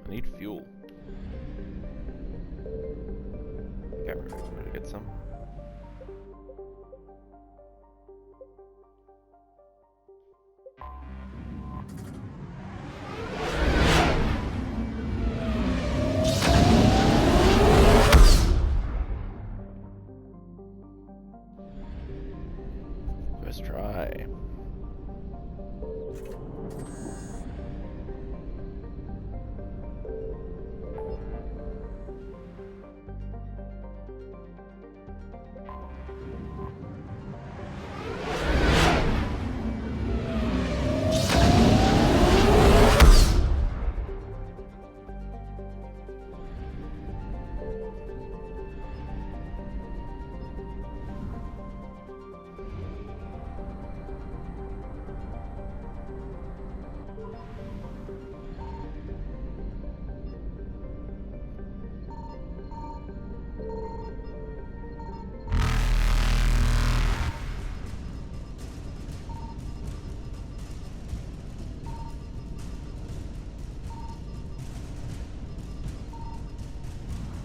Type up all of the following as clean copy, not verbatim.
I need fuel. Okay, I'm gonna get some. Let's try.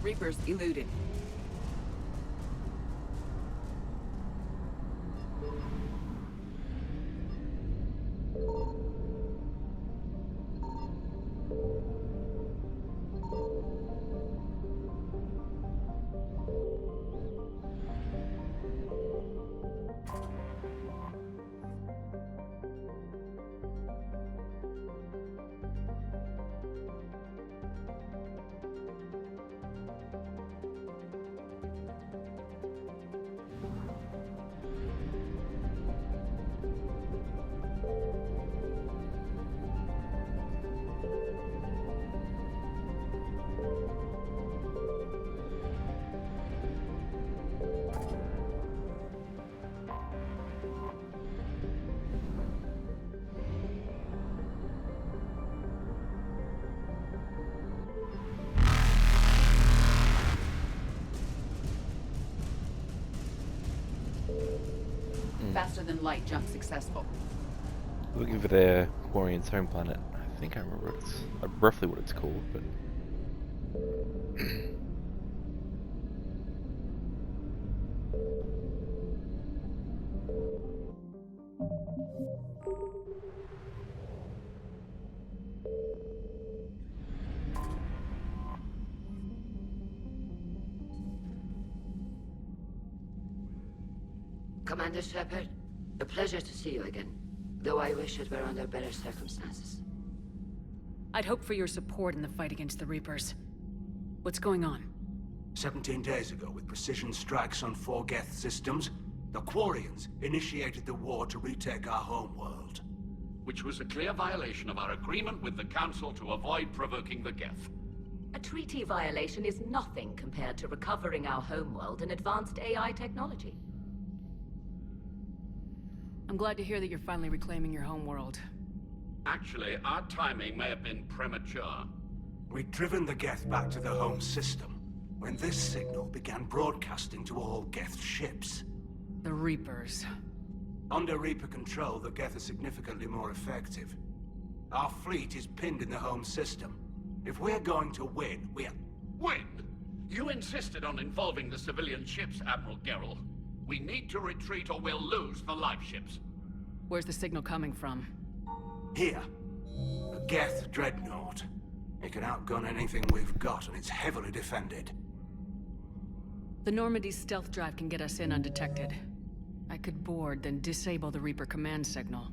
Reapers eluded. Faster than light jump successful. Looking for their Quarian's home planet. I think I remember roughly what it's called, but Commander Shepard, a pleasure to see you again, though I wish it were under better circumstances. I'd hoped for your support in the fight against the Reapers. What's going on? 17 days ago, with precision strikes on 4 Geth systems, the Quarians initiated the war to retake our homeworld. Which was a clear violation of our agreement with the Council to avoid provoking the Geth. A treaty violation is nothing compared to recovering our homeworld and advanced AI technology. I'm glad to hear that you're finally reclaiming your homeworld. Actually, our timing may have been premature. We'd driven the Geth back to the home system, when this signal began broadcasting to all Geth ships. The Reapers. Under Reaper control, the Geth are significantly more effective. Our fleet is pinned in the home system. If we're going to win, Win? You insisted on involving the civilian ships, Admiral Gerrel. We need to retreat or we'll lose the live ships. Where's the signal coming from? Here. A Geth dreadnought. It can outgun anything we've got, and it's heavily defended. The Normandy's stealth drive can get us in undetected. I could board, then disable the Reaper command signal.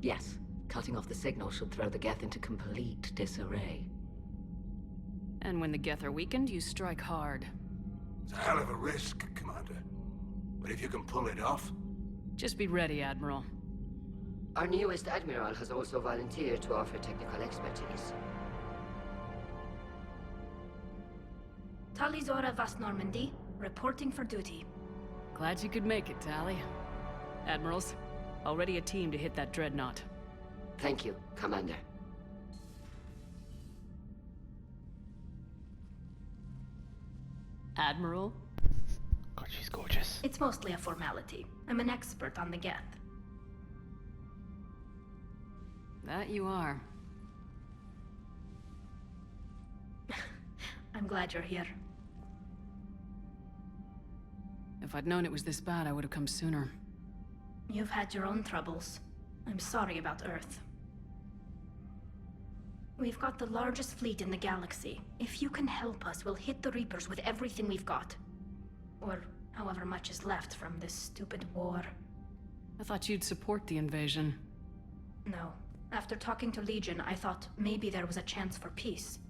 Yes, cutting off the signal should throw the Geth into complete disarray. And when the Geth are weakened, you strike hard. It's a hell of a risk, Commander. But if you can pull it off... Just be ready, Admiral. Our newest admiral has also volunteered to offer technical expertise. Talizora Vast Normandy, reporting for duty. Glad you could make it, Tally. Admirals, already a team to hit that dreadnought. Thank you, Commander. Admiral? God, she's gorgeous. It's mostly a formality. I'm an expert on the Geth. That you are. I'm glad you're here. If I'd known it was this bad, I would have come sooner. You've had your own troubles. I'm sorry about Earth. We've got the largest fleet in the galaxy. If you can help us, we'll hit the Reapers with everything we've got. Or however much is left from this stupid war. I thought you'd support the invasion. No. After talking to Legion, I thought maybe there was a chance for peace.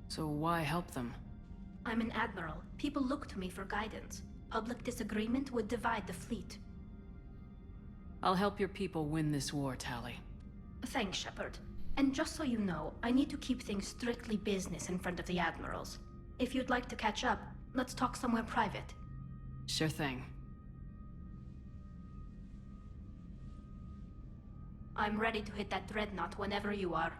So why help them? I'm an admiral. People look to me for guidance. Public disagreement would divide the fleet. I'll help your people win this war, Tally. Thanks, Shepard. And just so you know, I need to keep things strictly business in front of the admirals. If you'd like to catch up, let's talk somewhere private. Sure thing. I'm ready to hit that dreadnought whenever you are.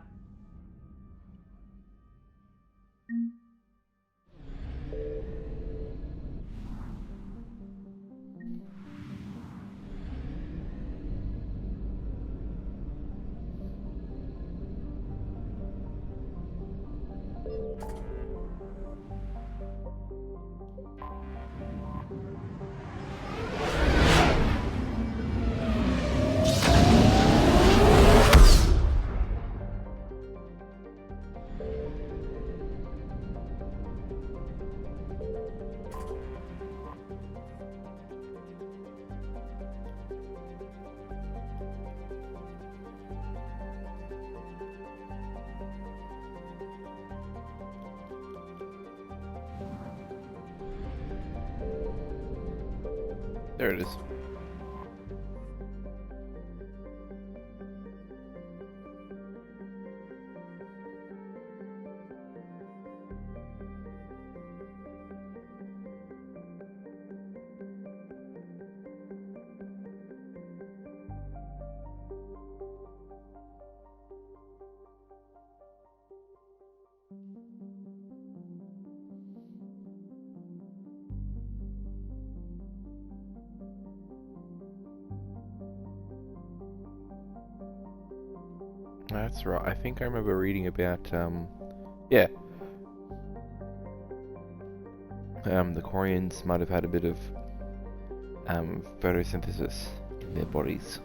There it is. That's right. I think I remember reading about, yeah. The Quarians might have had a bit of, photosynthesis in their bodies.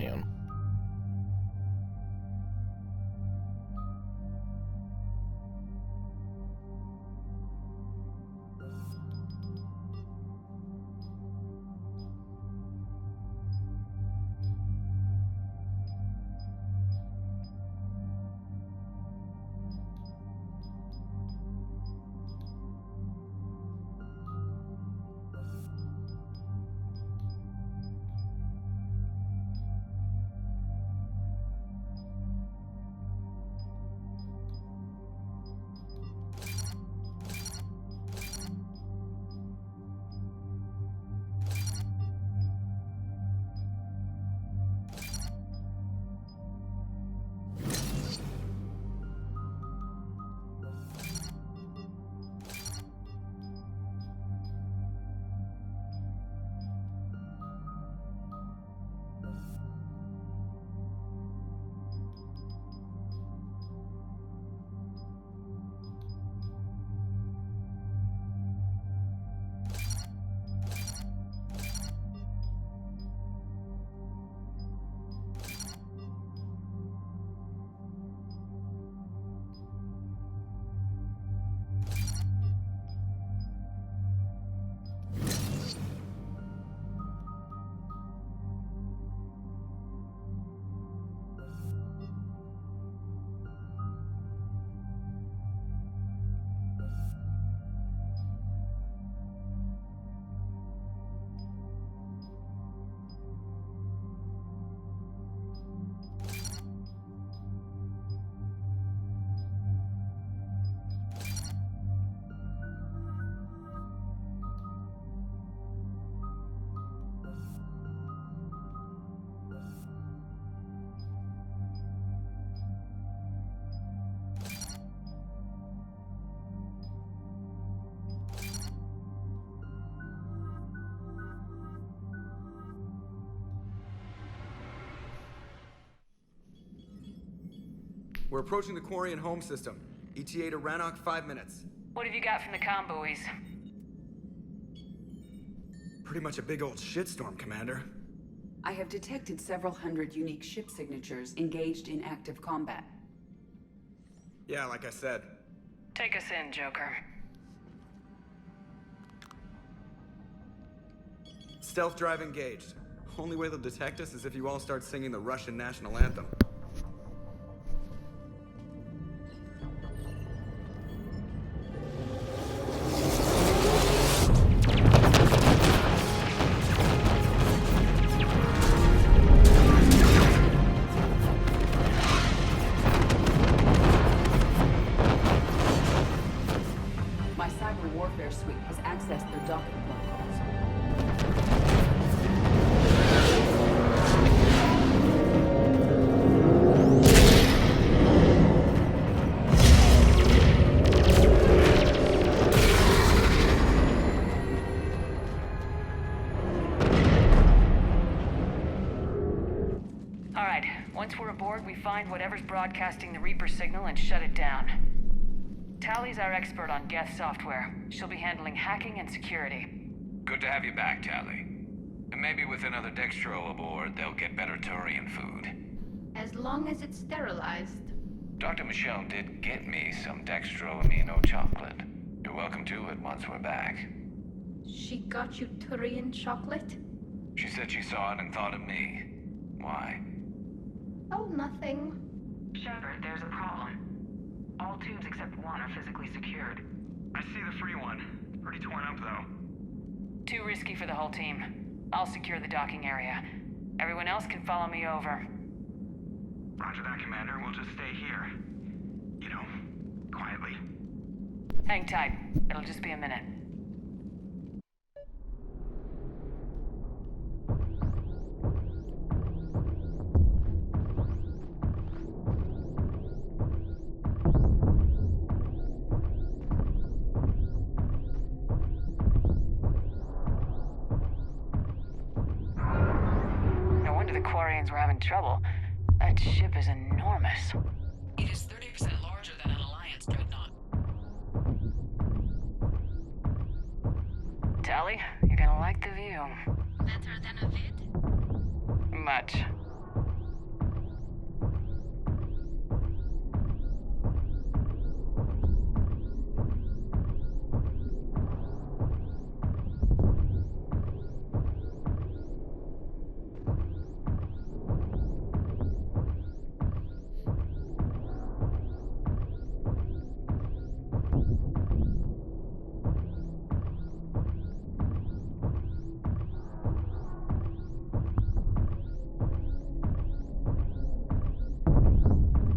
Hang on. We're approaching the Quarian home system. ETA to Rannoch, 5 minutes. What have you got from the comm buoys? Pretty much a big old shitstorm, Commander. I have detected several hundred unique ship signatures engaged in active combat. Yeah, like I said. Take us in, Joker. Stealth drive engaged. Only way they'll detect us is if you all start singing the Russian national anthem. My cyber warfare suite has accessed their docking protocols. Alright, once we're aboard, we find whatever's broadcasting the Reaper signal and shut it down. Tally's our expert on Geth software. She'll be handling hacking and security. Good to have you back, Tally. And maybe with another Dextro aboard, they'll get better Turian food. As long as it's sterilized. Dr. Michelle did get me some Dextro Amino chocolate. You're welcome to it once we're back. She got you Turian chocolate? She said she saw it and thought of me. Why? Oh, nothing. Shepard, there's a problem. All tubes except one are physically secured. I see the free one. It's pretty torn up, though. Too risky for the whole team. I'll secure the docking area. Everyone else can follow me over. Roger that, Commander. We'll just stay here. You know, quietly. Hang tight. It'll just be a minute. No wonder the Quarians were having trouble. That ship is enormous. It is 30% larger than an Alliance dreadnought. Tally, you're gonna like the view. Better than a vid? Much.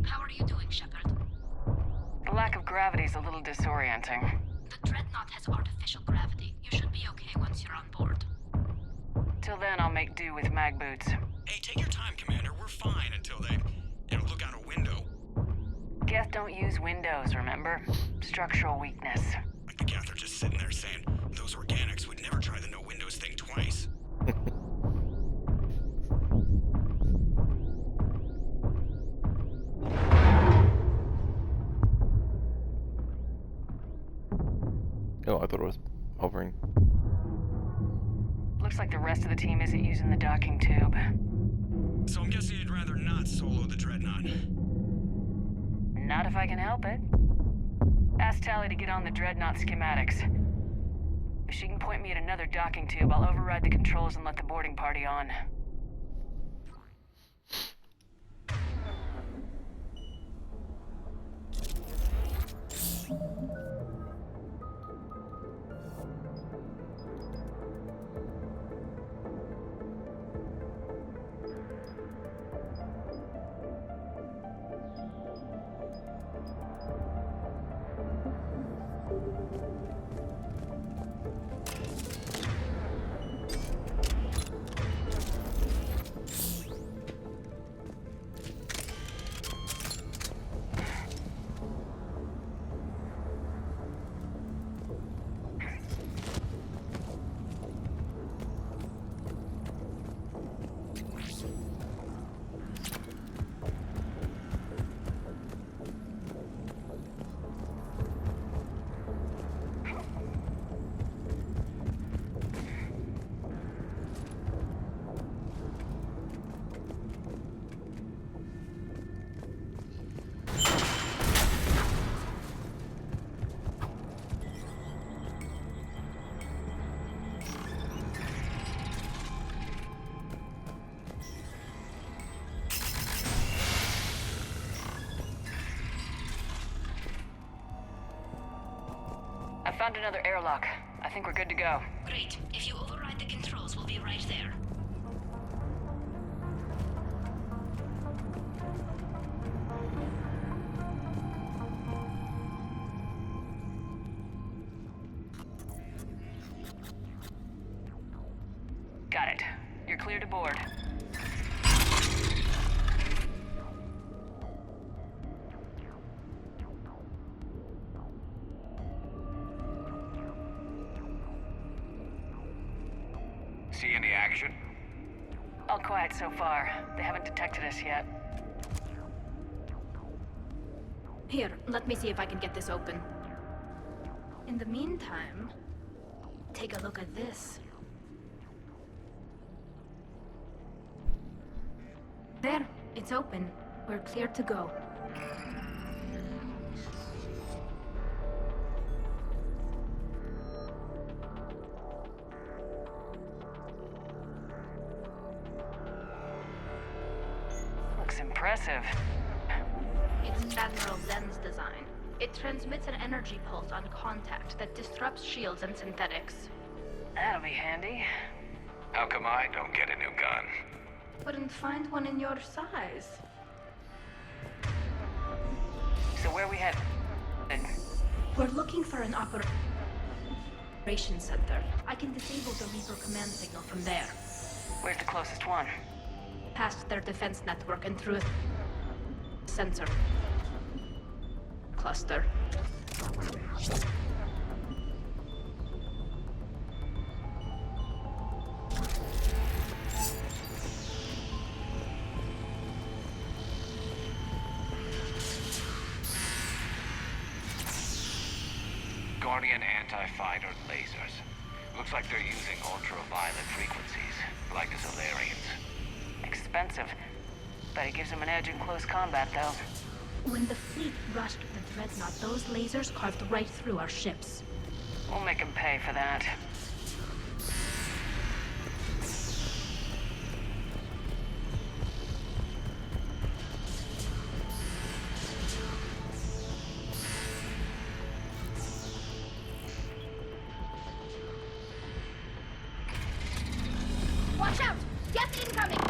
How are you doing, Shepard? The lack of gravity's a little disorienting. The Dreadnought has artificial gravity. You should be okay once you're on board. Till then, I'll make do with mag boots. Hey, take your time, Commander. We're fine until they, look out a window. Geth don't use windows, remember? Structural weakness. Like the Geth are just sitting there saying, those organics would never try the no windows thing twice. Oh, I thought it was hovering. Looks like the rest of the team isn't using the docking tube. So I'm guessing you'd rather not solo the Dreadnought. Not if I can help it. Ask Tally to get on the Dreadnought schematics. If she can point me at another docking tube, I'll override the controls and let the boarding party on. Found another airlock. I think we're good to go. Great. If you override the controls, we'll be right there. Got it. You're clear to board. See any action? All quiet so far. They haven't detected us yet. Here, let me see if I can get this open. In the meantime, take a look at this. There, it's open. We're clear to go. Looks impressive. It's Admiral Zen's design. It transmits an energy pulse on contact that disrupts shields and synthetics. That'll be handy. How come I don't get a new gun? Couldn't find one in your size. So where we head? We're looking for an operations center. I can disable the Reaper command signal from there. Where's the closest one? Past their defense network and through a sensor cluster. Guardian anti-fighter lasers. Looks like they're using ultraviolet frequencies, like the Solarians. Expensive. Bet it gives them an edge in close combat, though. When the fleet rushed the Dreadnought, those lasers carved right through our ships. We'll make them pay for that. Watch out! Gas incoming!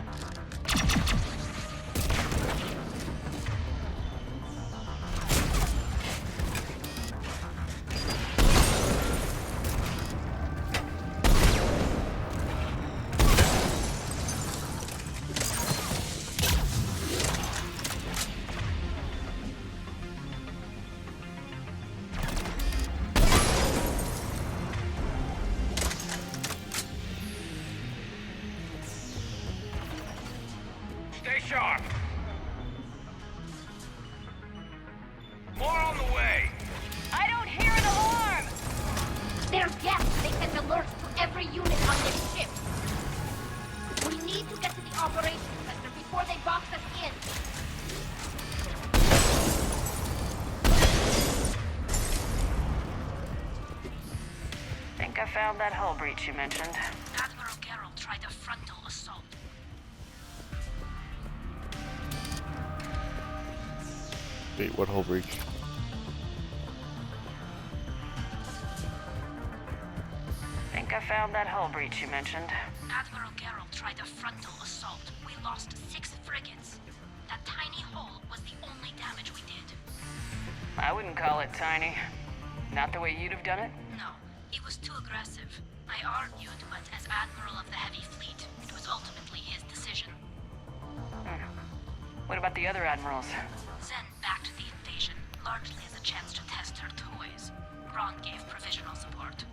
Stay sharp! More on the way! I don't hear an alarm! There's gas! They send alerts to every unit on this ship! We need to get to the operations center before they box us in! Think I found that hull breach you mentioned. Admiral Geralt tried a frontal assault. Wait, what hull breach? Think I found that hull breach you mentioned. Admiral Geralt tried a frontal assault. We lost 6 frigates. That tiny hole was the only damage we did. I wouldn't call it tiny. Not the way you'd have done it? No, it was too aggressive. I argued, but as Admiral of the Heavy Fleet, it was ultimately his decision. What about the other admirals? Zen backed the invasion, largely as a chance to test her toys. Ron gave provisional support.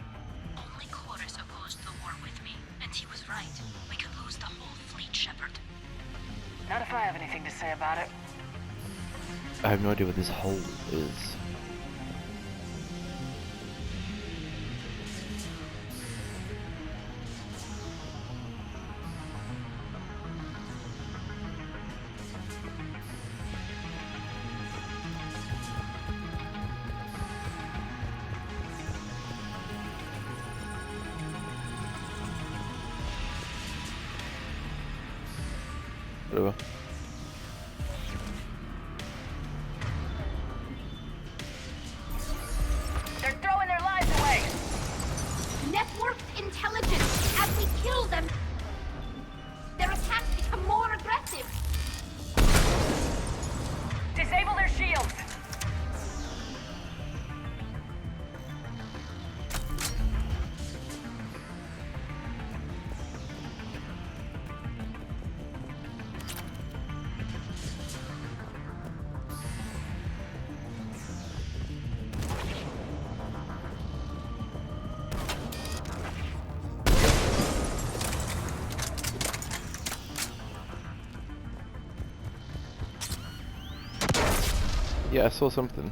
Only Chorus opposed the war with me, and he was right. We could lose the whole fleet, Shepard. Not if I have anything to say about it. I have no idea what this hull is. Whatever. They're throwing their lives away! them, their attacks become more aggressive. Disable their shields! Yeah, I saw something.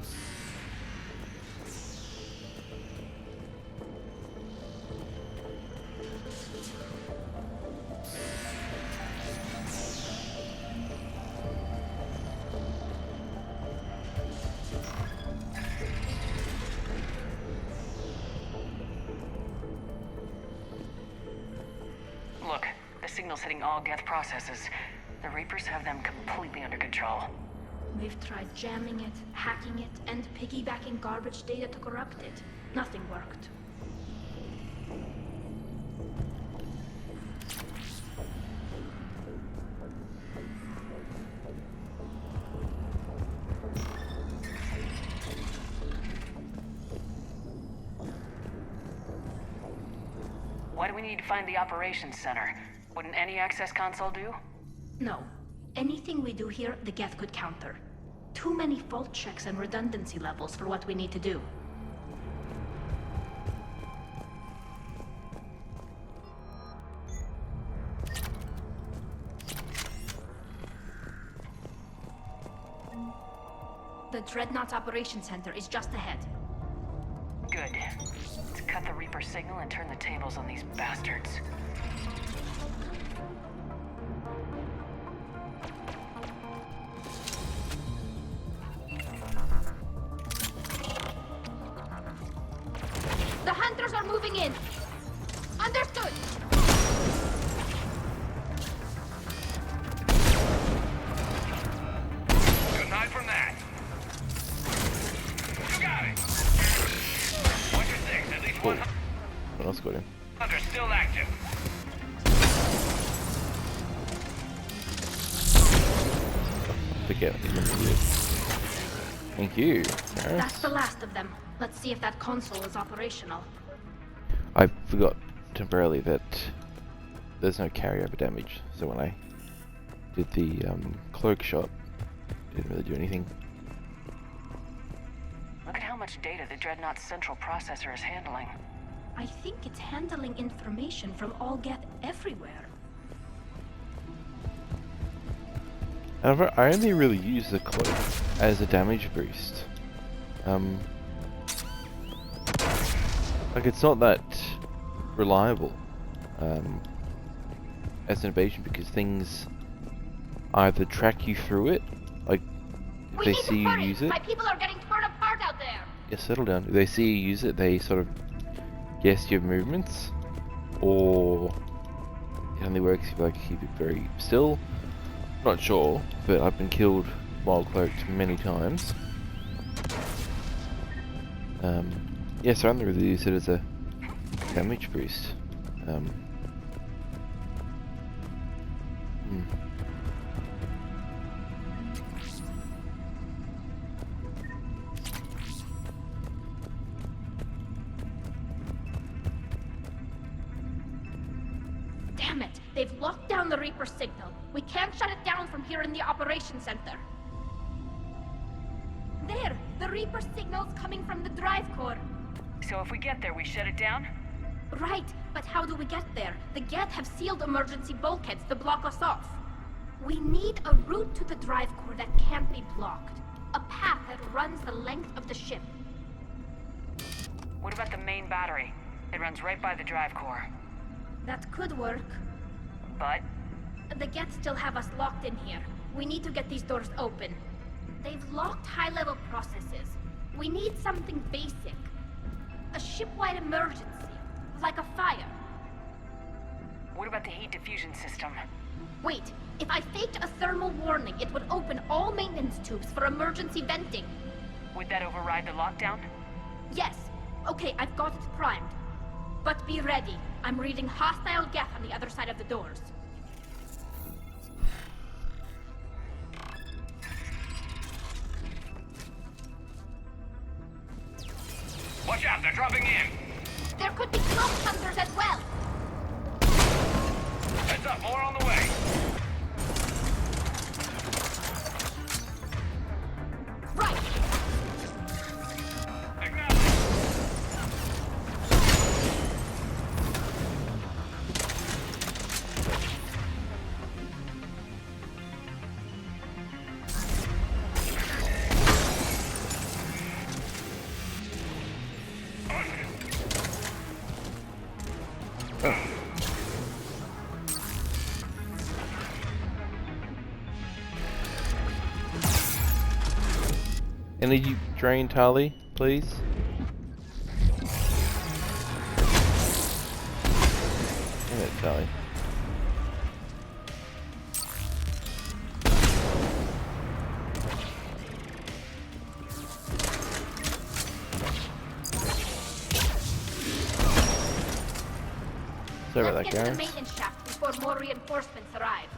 Look, the signal's hitting all Geth processes. The Reapers have them completely under control. We've tried jamming it, hacking it, and piggybacking garbage data to corrupt it. Nothing worked. Why do we need to find the operations center? Wouldn't any access console do? No. Anything we do here, the Geth could counter. Too many fault checks and redundancy levels for what we need to do. The Dreadnought's Operations Center is just ahead. Good. Let's cut the Reaper signal and turn the tables on these bastards. The hunters are moving in! Understood! Good night from that. You got it. What's your six? At least one What else got him? hunter still active. Forget. Thank you. That's the last of them. Let's see if that console is operational. I forgot temporarily that there's no carryover damage, so when I did the cloak shot, it didn't really do anything. Look at how much data the Dreadnought's central processor is handling. I think it's handling information from all Geth everywhere. However, I only really use the cloak as a damage boost. Like it's not that reliable as an evasion because things either track you through it, like if they see you use it. My people are getting torn apart out there. Yeah, settle down. If they see you use it, they sort of guess your movements, or it only works if you like keep it very still. Not sure, but I've been killed while cloaked many times. Yeah, so I only really use it as a damage boost. Damn it! They've locked down the Reaper signal. We can't shut it down from here in the operations center. There! The Reaper signal's coming from the drive core. So if we get there, we shut it down? Right, but how do we get there? The Geth have sealed emergency bulkheads to block us off. We need a route to the drive core that can't be blocked. A path that runs the length of the ship. What about the main battery? It runs right by the drive core. That could work. But? The Geth still have us locked in here. We need to get these doors open. They've locked high-level processes. We need something basic. A ship-wide emergency. Like a fire. What about the heat diffusion system? Wait, if I faked a thermal warning, it would open all maintenance tubes for emergency venting. Would that override the lockdown? Yes. Okay, I've got it primed. But be ready. I'm reading hostile Geth on the other side of the doors. Watch out, they're dropping in! There could be smoke hunters as well! Heads up, more on the way! Right! Energy drain, Tali, please. Damn it, Tali. Sorry about that, Let's get to the Garrus. maintenance shaft before more reinforcements arrive.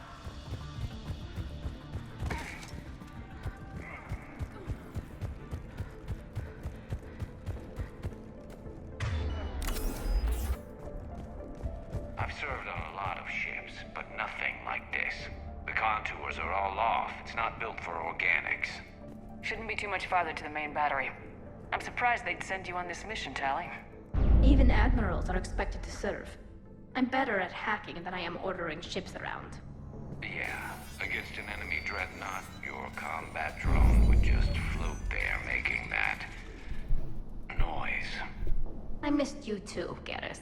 I've served on a lot of ships, but nothing like this. The contours are all off. It's not built for organics. Shouldn't be too much farther to the main battery. I'm surprised they'd send you on this mission, Tali. Even admirals are expected to serve. I'm better at hacking than I am ordering ships around. Yeah, against an enemy dreadnought, your combat drone would just float there making that noise. I missed you too, Garrus.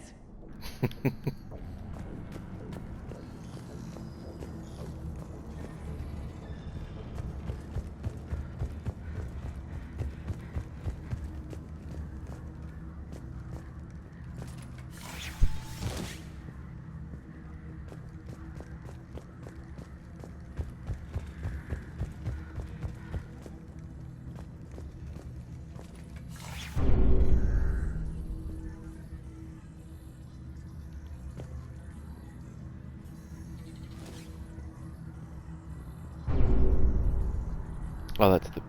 Oh, that's the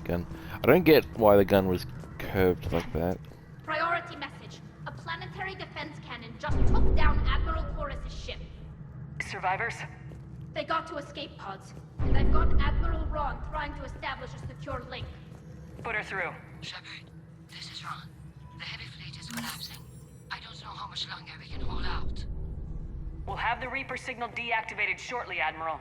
gun. I don't get why the gun was curved like that. Priority message. A planetary defense cannon just took down Admiral Chorus's ship. Survivors? They got to escape pods, and I've got Admiral Ron trying to establish a secure link. Put her through. Shepard, this is Ron. The heavy fleet is collapsing. I don't know how much longer we can hold out. We'll have the Reaper signal deactivated shortly, Admiral.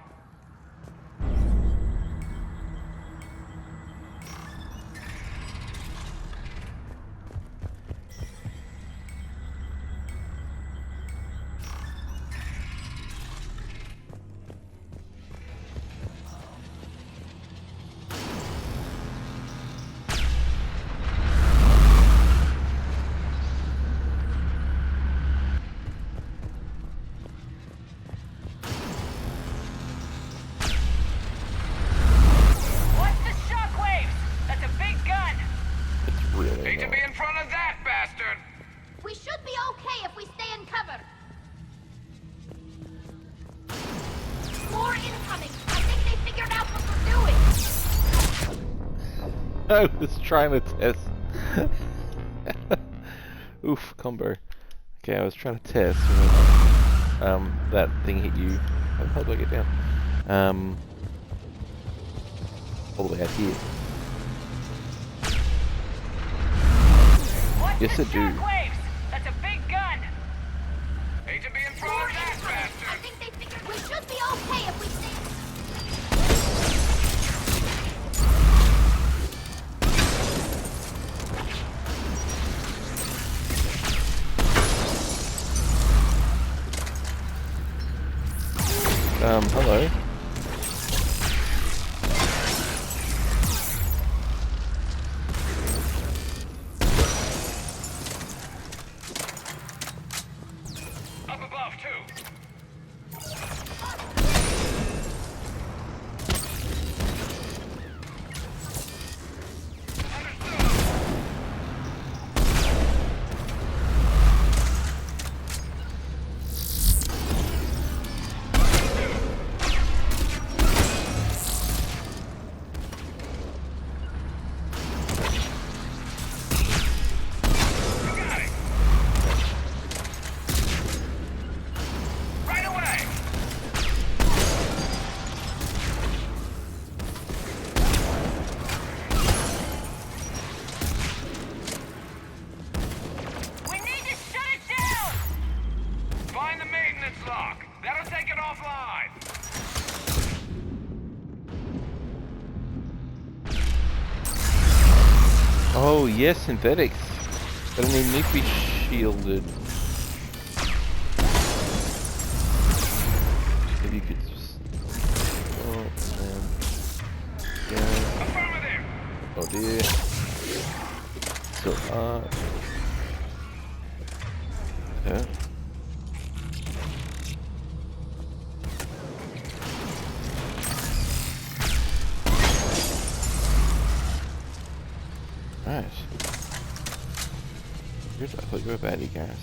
I was trying to test. Oof, combo. Okay, I was trying to test when that thing hit you. How do I get down? All the way out here. Yes, I do. That's a big gun. Hate to be in front of that bastard. I think they figured we should be okay if we stay. Hello. Up above, too. Oh yes, synthetics. But I need to be shielded. If you could just. Oh man. Yeah. Oh dear. Still up. Yeah. Right. Good, I thought you were a baddie, Garrus.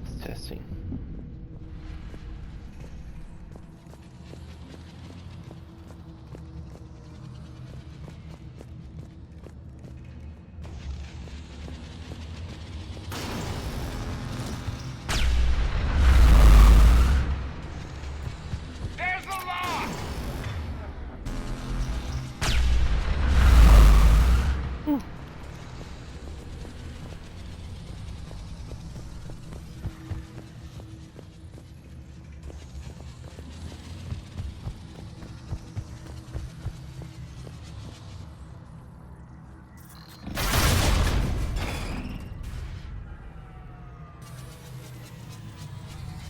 It's testing. There's the lock!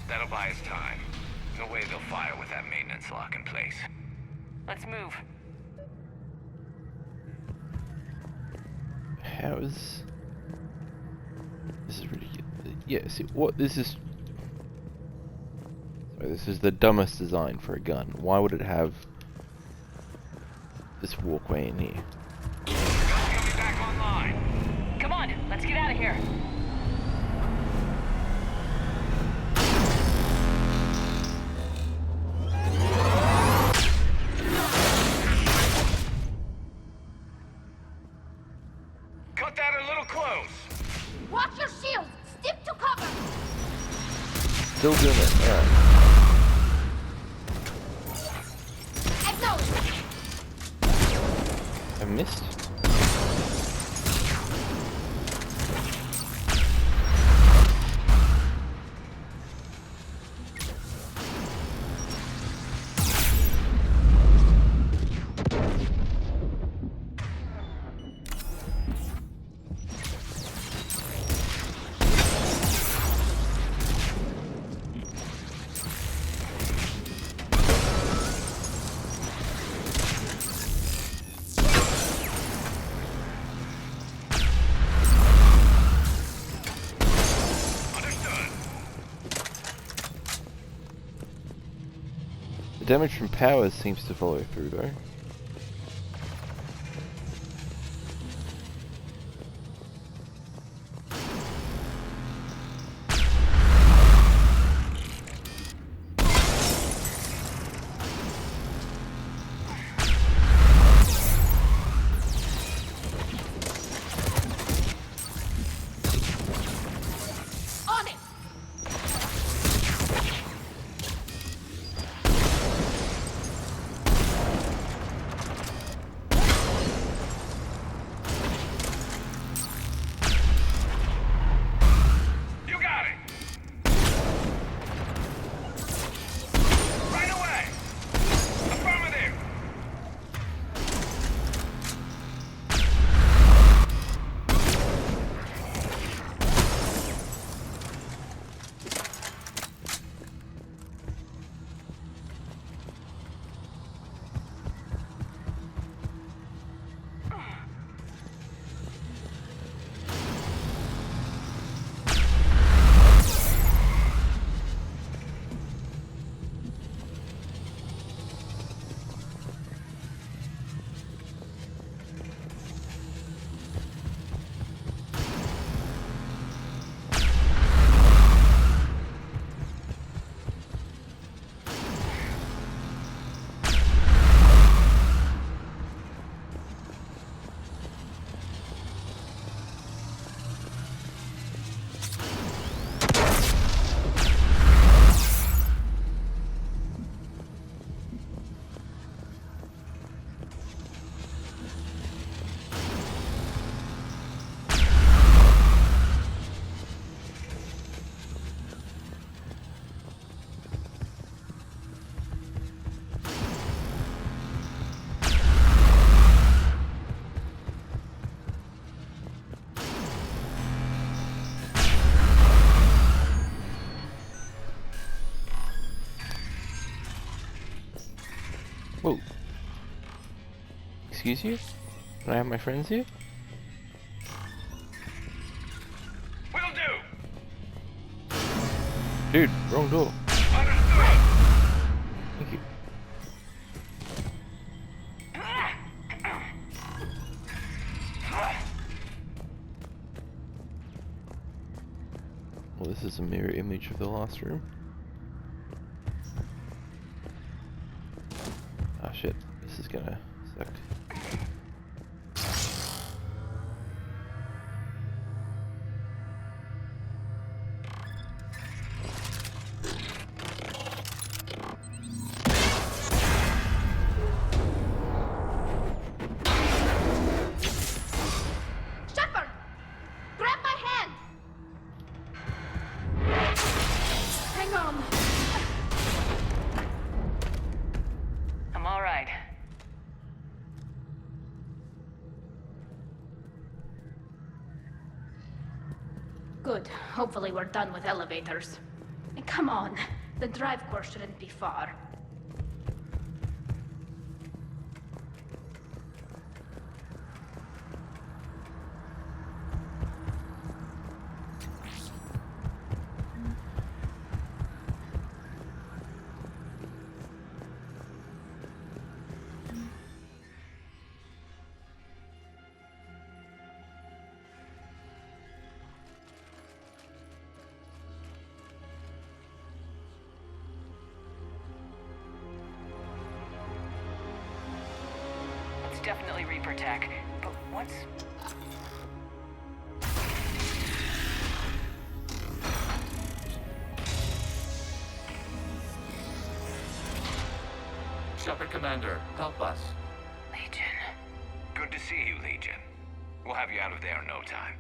That'll buy us time. No way they'll fire with that maintenance lock in place. Let's move. How is this is ridiculous? Yeah, see what this is. Sorry, this is the dumbest design for a gun. Why would it have this walkway in here? Coming back online. Come on, let's get out of here. Cut that a little close. Watch your shields! Stick to cover! Still doing it. Alright. Acknowledge! I missed. The damage from powers seems to follow through though. On it! Excuse you? Can I have my friends here? Will do! Dude, wrong door. Understood! Thank you. Well, this is a mirror image of the last room. Ah shit, this is gonna suck. Shepard! Grab my hand! Hang on. I'm all right. Good. Hopefully we're done with elevators. And come on. The drive course shouldn't be far. It's definitely Reaper tech. But what's... Shepard Commander, help us. Legion. Good to see you, Legion. We'll have you out of there in no time.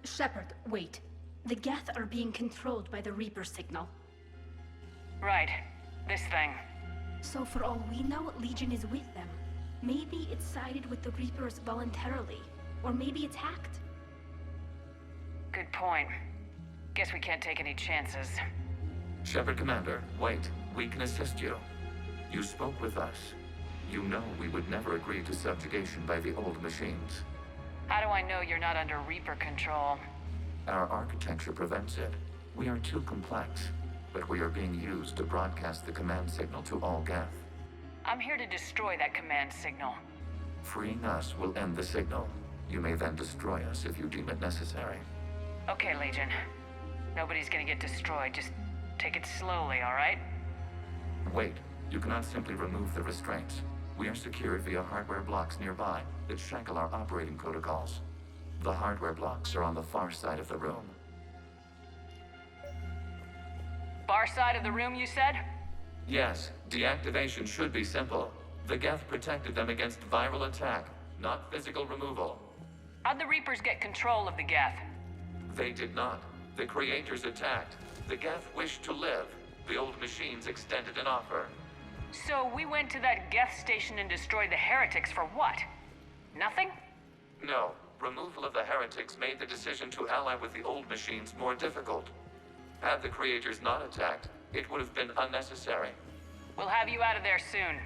Shepard, wait. The Geth are being controlled by the Reaper signal. Right. This thing. So for all we know, Legion is with them. Maybe it sided with the Reapers voluntarily. Or maybe it's hacked. Good point. Guess we can't take any chances. Shepard Commander, wait. We can assist you. You spoke with us. You know we would never agree to subjugation by the old machines. How do I know you're not under Reaper control? Our architecture prevents it. We are too complex, but we are being used to broadcast the command signal to all Geth. I'm here to destroy that command signal. Freeing us will end the signal. You may then destroy us if you deem it necessary. Okay, Legion. Nobody's gonna get destroyed. Just take it slowly, all right? Wait, you cannot simply remove the restraints. We are secured via hardware blocks nearby that shackle our operating protocols. The hardware blocks are on the far side of the room. Far side of the room, you said? Yes, deactivation should be simple. The Geth protected them against viral attack, not physical removal. How'd the Reapers get control of the Geth? They did not. The creators attacked. The Geth wished to live. The old machines extended an offer. So we went to that Geth station and destroyed the heretics for what? Nothing? No. Removal of the heretics made the decision to ally with the old machines more difficult. Had the creators not attacked, it would have been unnecessary. We'll have you out of there soon.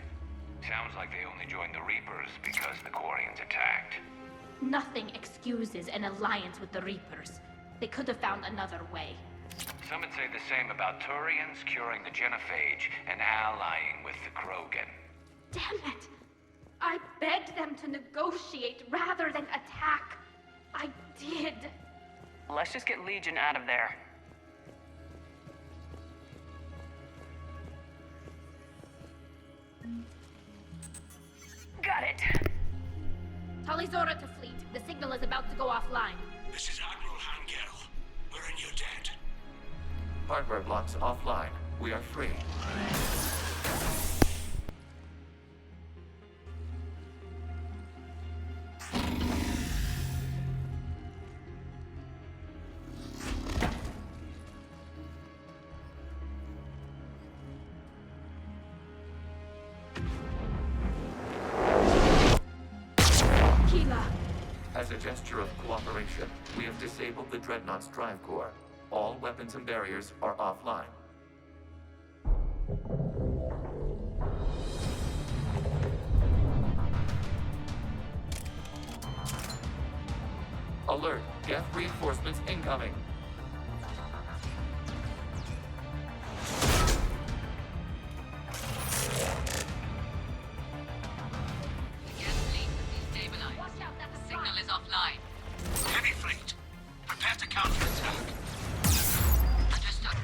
Sounds like they only joined the Reapers because the Quarians attacked. Nothing excuses an alliance with the Reapers. They could have found another way. Some would say the same about Turians curing the genophage and allying with the Krogan. Damn it! I begged them to negotiate rather than attack. I did. Let's just get Legion out of there. Got it. Talizora to fleet. The signal is about to go offline. This is Admiral Hangel. We're in your debt. Hardware blocks offline. We are free. As a gesture of cooperation, we have disabled the Dreadnought's drive core. All weapons and barriers are offline. Alert! Geth reinforcements incoming! Signal is offline. Heavy fleet, prepare to counterattack. Understood.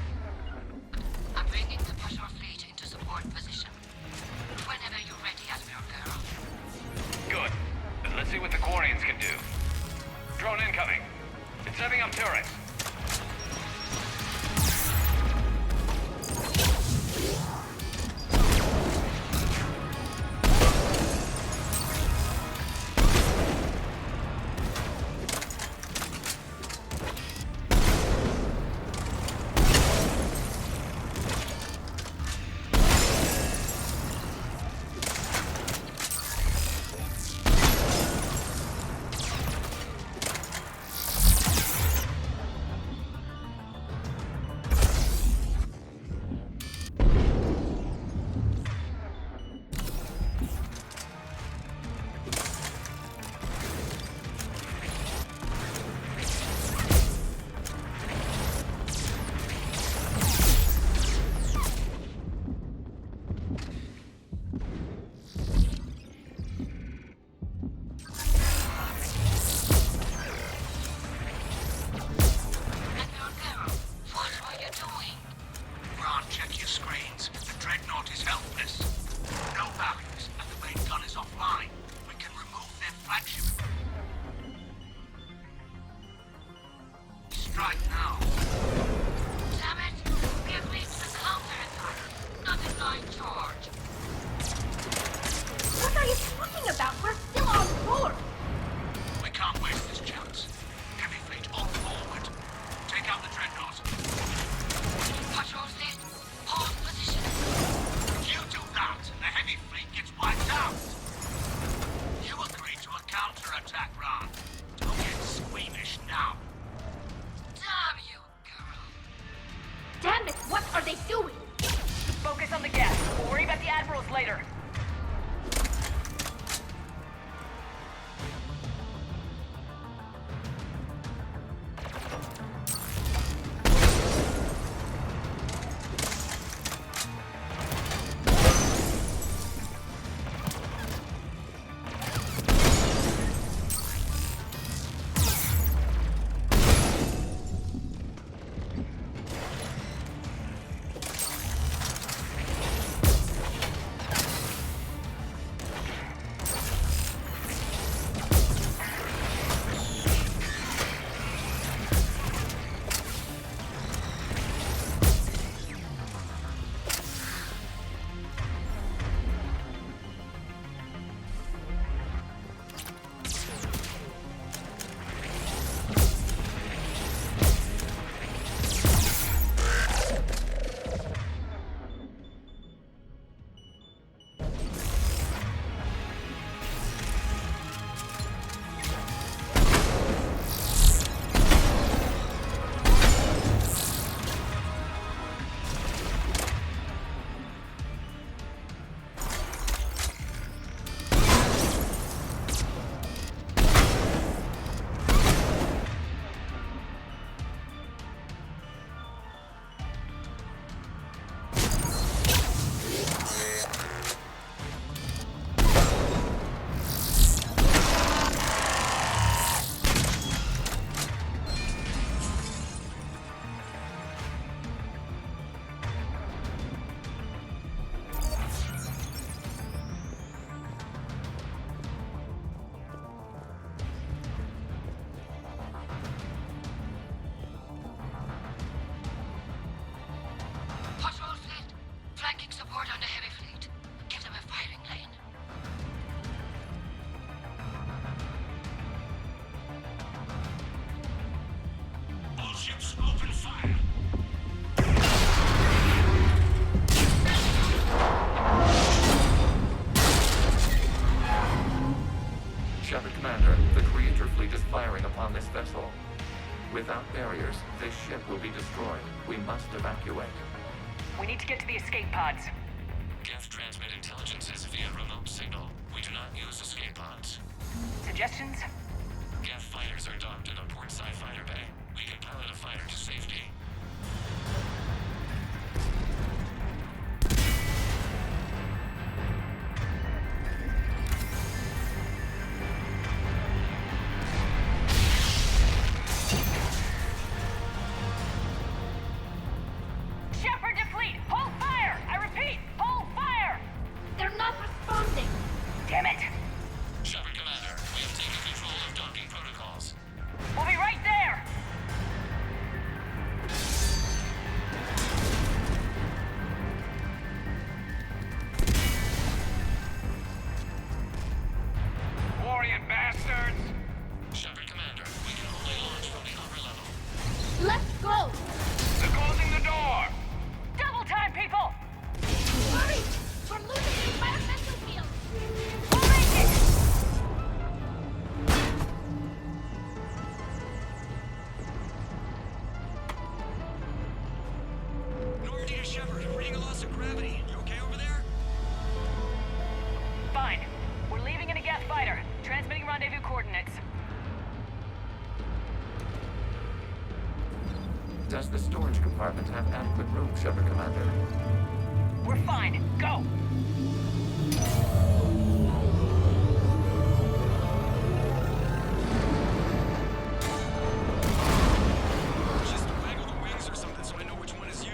I'm bringing the Pashur fleet into support position. Whenever you're ready, Admiral Girl. Good. Then let's see what the Quarians can do. Drone incoming. It's setting up turrets. Without barriers, this ship will be destroyed. We must evacuate. We need to get to the escape pods. Geth transmit intelligences via remote signal. We do not use escape pods. Suggestions? Geth fighters are docked in a portside fighter bay. We can pilot a fighter to safety. Shepard to fleet! Hold fire! I repeat, hold fire! They're not responding. Damn it! Shepard Commander, we have taken control of docking protocols. We'll be right there! Orient bastards! Shepard Commander, we can only launch from the upper level. Let's go! They're closing the door! Double time, people! Hurry! We're losing the environmental field! We'll make it! Normandy to Shepard, reading a loss of gravity. You okay over there? Fine. We're leaving in a Geth fighter. Transmitting rendezvous coordinates. Does the storage compartment have adequate room, Shepard Commander? We're fine. Go! Just waggle the wings or something so I know which one is you.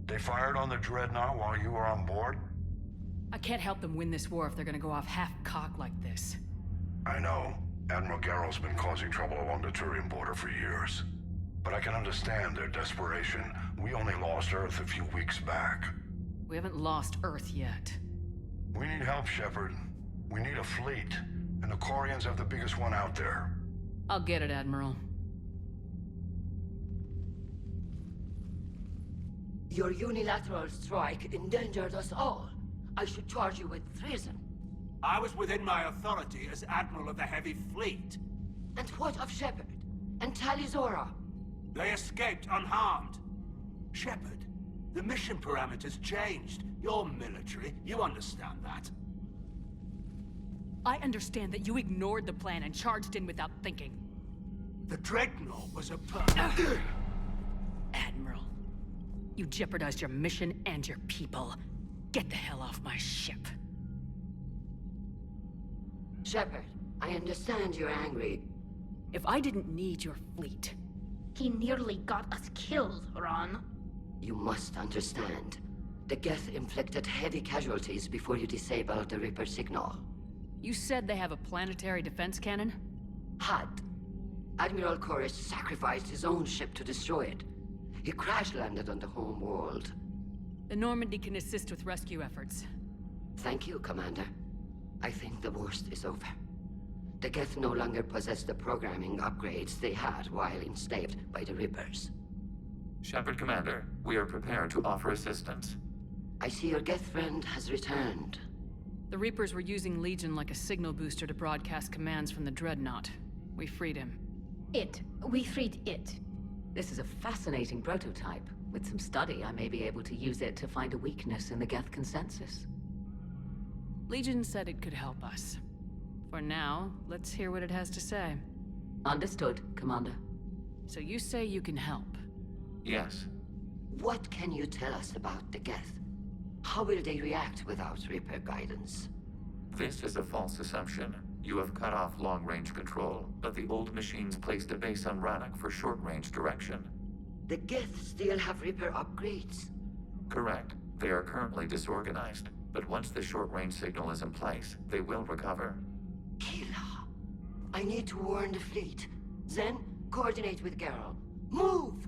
They fired on the Dreadnought while you were on board? I can't help them win this war if they're gonna go off half-cocked like this. I know. Admiral Garrow's been causing trouble along the Turian border for years. But I can understand their desperation. We only lost Earth a few weeks back. We haven't lost Earth yet. We need help, Shepard. We need a fleet. And the Quarians have the biggest one out there. I'll get it, Admiral. Your unilateral strike endangered us all. I should charge you with treason. I was within my authority as Admiral of the Heavy Fleet. And what of Shepard? And Talizora? They escaped unharmed. Shepard, the mission parameters changed. You're military, you understand that. I understand that you ignored the plan and charged in without thinking. The Dreadnought was a Admiral, you jeopardized your mission and your people. Get the hell off my ship. Shepard, I understand you're angry. If I didn't need your fleet... He nearly got us killed, Ron. You must understand. The Geth inflicted heavy casualties before you disabled the Reaper signal. You said they have a planetary defense cannon? Had. Admiral Koris sacrificed his own ship to destroy it. He crash-landed on the home world. The Normandy can assist with rescue efforts. Thank you, Commander. I think the worst is over. The Geth no longer possess the programming upgrades they had while enslaved by the Reapers. Shepard Commander, we are prepared to offer assistance. I see your Geth friend has returned. The Reapers were using Legion like a signal booster to broadcast commands from the Dreadnought. We freed him. We freed it. This is a fascinating prototype. With some study, I may be able to use it to find a weakness in the Geth consensus. Legion said it could help us. For now, let's hear what it has to say. Understood, Commander. So you say you can help? Yes. What can you tell us about the Geth? How will they react without Reaper guidance? This is a false assumption. You have cut off long-range control, but the old machines placed a base on Rannoch for short-range direction. The Geth still have Reaper upgrades? Correct. They are currently disorganized, but once the short-range signal is in place, they will recover. Kila, I need to warn the fleet. Then, coordinate with Garrow. Move!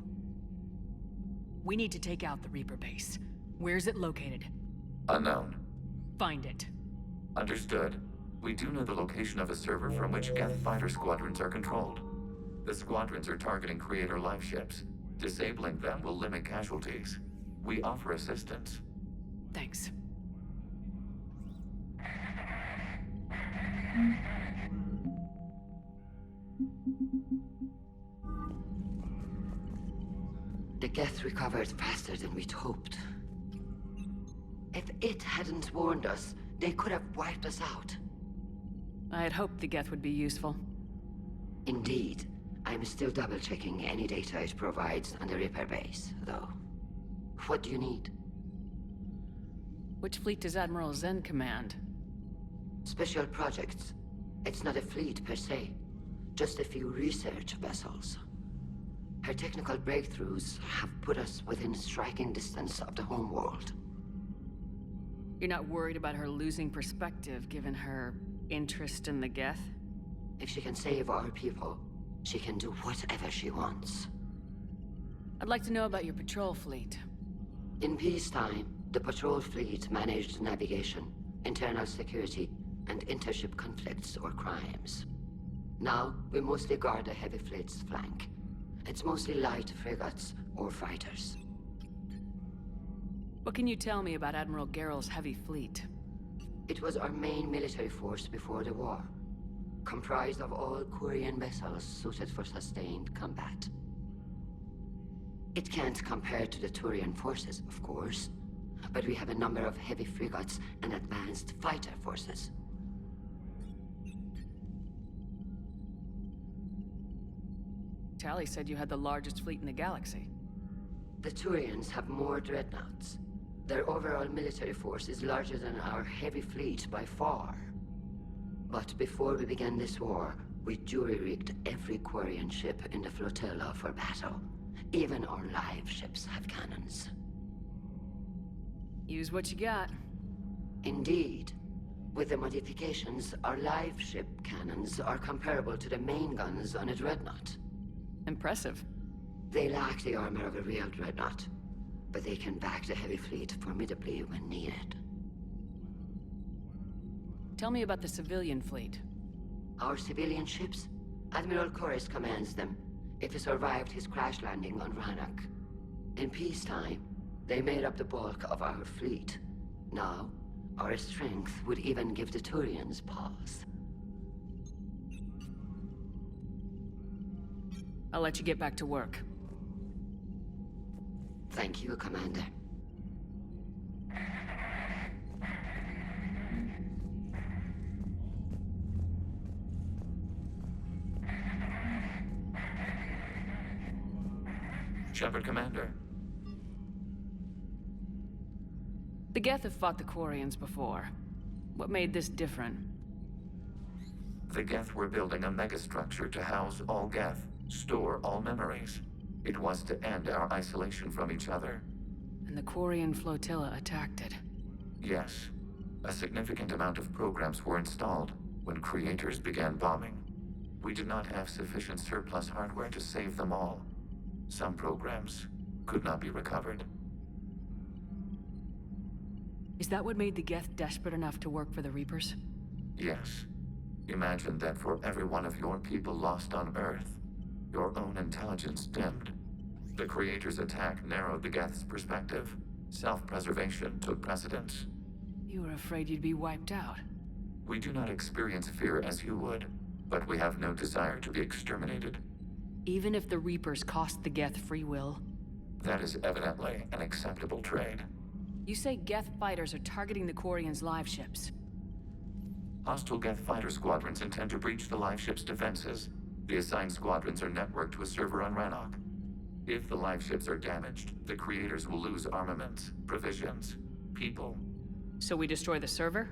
We need to take out the Reaper base. Where's it located? Unknown. Find it. Understood. We do know the location of a server from which Geth fighter squadrons are controlled. The squadrons are targeting Creator life ships. Disabling them will limit casualties. We offer assistance. Thanks. The Geth recovered faster than we'd hoped. If it hadn't warned us, they could have wiped us out. I had hoped the Geth would be useful. Indeed. I'm still double-checking any data it provides on the Reaper base, though. What do you need? Which fleet does Admiral Zen command? Special projects. It's not a fleet per se, just a few research vessels. Her technical breakthroughs have put us within striking distance of the homeworld. You're not worried about her losing perspective, given her interest in the Geth? If she can save our people, she can do whatever she wants. I'd like to know about your patrol fleet. In peacetime, the patrol fleet managed navigation, internal security, and intership conflicts or crimes. Now, we mostly guard the heavy fleet's flank. It's mostly light frigates or fighters. What can you tell me about Admiral Geral's heavy fleet? It was our main military force before the war, comprised of all Quarian vessels suited for sustained combat. It can't compare to the Turian forces, of course, but we have a number of heavy frigates and advanced fighter forces. Tali said you had the largest fleet in the galaxy. The Turians have more dreadnoughts. Their overall military force is larger than our heavy fleet by far. But before we began this war, we jury-rigged every Quarian ship in the flotilla for battle. Even our live ships have cannons. Use what you got. Indeed. With the modifications, our live ship cannons are comparable to the main guns on a dreadnought. Impressive. They lack the armor of a real dreadnought, but they can back the heavy fleet formidably when needed. Tell me about the civilian fleet. Our civilian ships? Admiral Koris commands them. If he survived his crash landing on Rannoch. In peacetime, they made up the bulk of our fleet. Now, our strength would even give the Turians pause. I'll let you get back to work. Thank you, Commander. Shepard, Commander. The Geth have fought the Quarians before. What made this different? The Geth were building a megastructure to house all Geth, store all memories. It was to end our isolation from each other. And the Quarian flotilla attacked it. Yes. A significant amount of programs were installed when Creators began bombing. We did not have sufficient surplus hardware to save them all. Some programs could not be recovered. Is that what made the Geth desperate enough to work for the Reapers? Yes. Imagine that for every one of your people lost on Earth, your own intelligence dimmed. The Creators' attack narrowed the Geth's perspective. Self-preservation took precedence. You were afraid you'd be wiped out. We do not experience fear as you would, but we have no desire to be exterminated. Even if the Reapers cost the Geth free will? That is evidently an acceptable trade. You say Geth fighters are targeting the Quarians' live ships. Hostile Geth fighter squadrons intend to breach the live ship's defenses. The assigned squadrons are networked to a server on Rannoch. If the live ships are damaged, the Creators will lose armaments, provisions, people. So we destroy the server?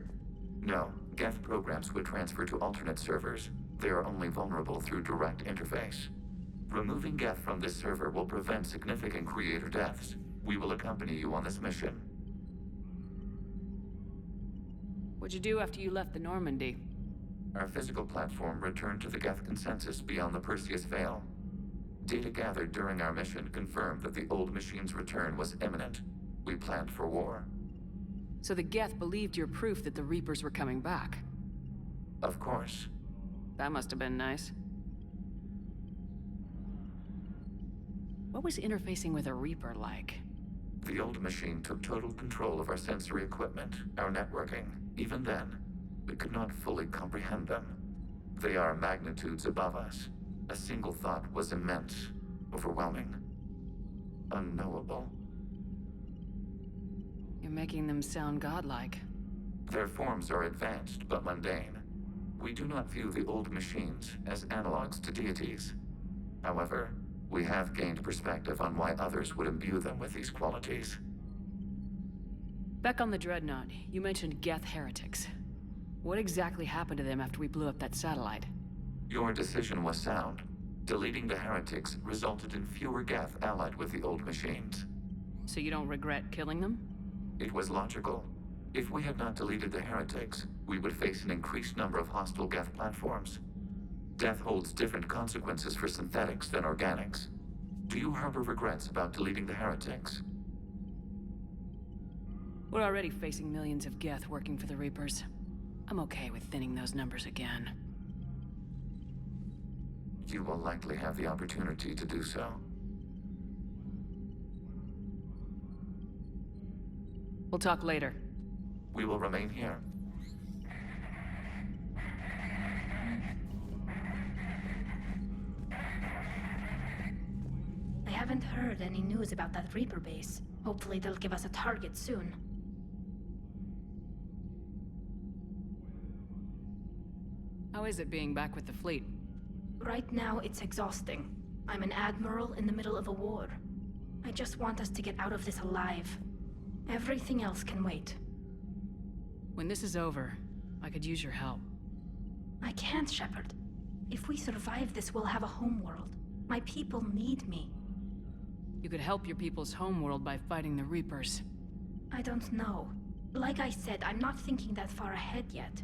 No, Geth programs would transfer to alternate servers. They are only vulnerable through direct interface. Removing Geth from this server will prevent significant Creator deaths. We will accompany you on this mission. What'd you do after you left the Normandy? Our physical platform returned to the Geth consensus beyond the Perseus Veil. Data gathered during our mission confirmed that the old machine's return was imminent. We planned for war. So the Geth believed your proof that the Reapers were coming back? Of course. That must have been nice. What was interfacing with a Reaper like? The old machine took total control of our sensory equipment, our networking. Even then, we could not fully comprehend them. They are magnitudes above us. A single thought was immense, overwhelming, unknowable. You're making them sound godlike. Their forms are advanced but mundane. We do not view the old machines as analogs to deities. However, we have gained perspective on why others would imbue them with these qualities. Back on the Dreadnought, you mentioned Geth heretics. What exactly happened to them after we blew up that satellite? Your decision was sound. Deleting the heretics resulted in fewer Geth allied with the old machines. So you don't regret killing them? It was logical. If we had not deleted the heretics, we would face an increased number of hostile Geth platforms. Death holds different consequences for synthetics than organics. Do you harbor regrets about deleting the heretics? We're already facing millions of Geth working for the Reapers. I'm okay with thinning those numbers again. You will likely have the opportunity to do so. We'll talk later. We will remain here. I haven't heard any news about that Reaper base. Hopefully they'll give us a target soon. How is it being back with the fleet? Right now, it's exhausting. I'm an admiral in the middle of a war. I just want us to get out of this alive. Everything else can wait. When this is over, I could use your help. I can't, Shepard. If we survive this, we'll have a homeworld. My people need me. You could help your people's homeworld by fighting the Reapers. I don't know. Like I said, I'm not thinking that far ahead yet.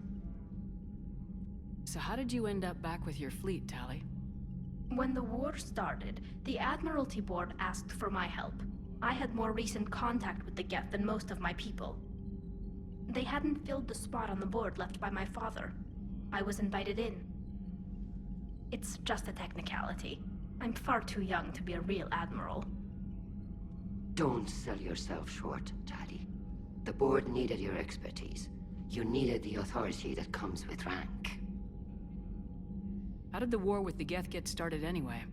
So how did you end up back with your fleet, Tali? When the war started, the Admiralty Board asked for my help. I had more recent contact with the Geth than most of my people. They hadn't filled the spot on the board left by my father. I was invited in. It's just a technicality. I'm far too young to be a real admiral. Don't sell yourself short, Tali. The board needed your expertise. You needed the authority that comes with rank. How did the war with the Geth get started anyway?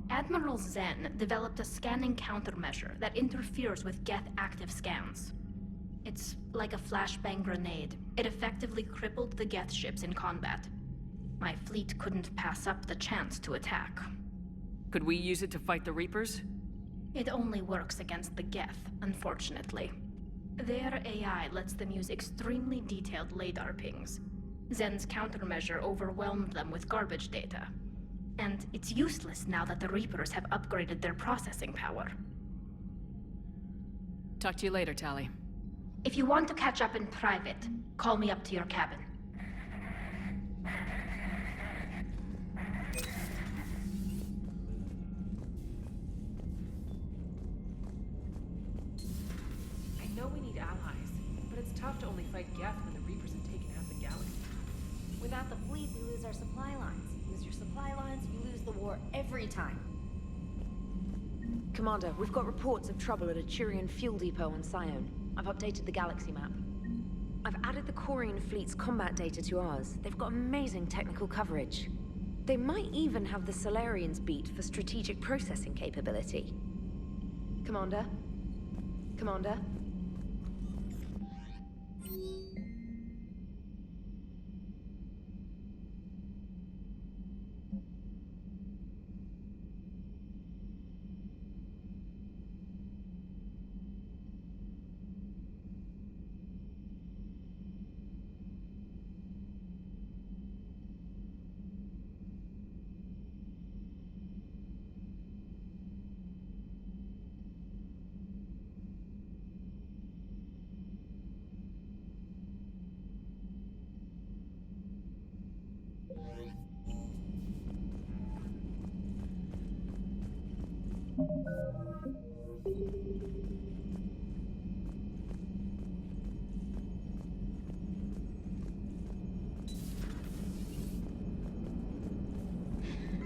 Admiral Zen developed a scanning countermeasure that interferes with Geth active scans. It's like a flashbang grenade. It effectively crippled the Geth ships in combat. My fleet couldn't pass up the chance to attack. Could we use it to fight the Reapers? It only works against the Geth, unfortunately. Their AI lets them use extremely detailed LADAR pings. Zen's countermeasure overwhelmed them with garbage data. And it's useless now that the Reapers have upgraded their processing power. Talk to you later, Tali. If you want to catch up in private, call me up to your cabin. I know we need allies, but it's tough to only fight Geth when the Reapers have taken out the galaxy. Without the fleet, we lose our supply lines. Lose your supply lines, you lose the war every time. Commander, we've got reports of trouble at a Turian fuel depot on Scion. I've updated the galaxy map. I've added the Quarian fleet's combat data to ours. They've got amazing technical coverage. They might even have the Solarians beat for strategic processing capability. Commander? Commander?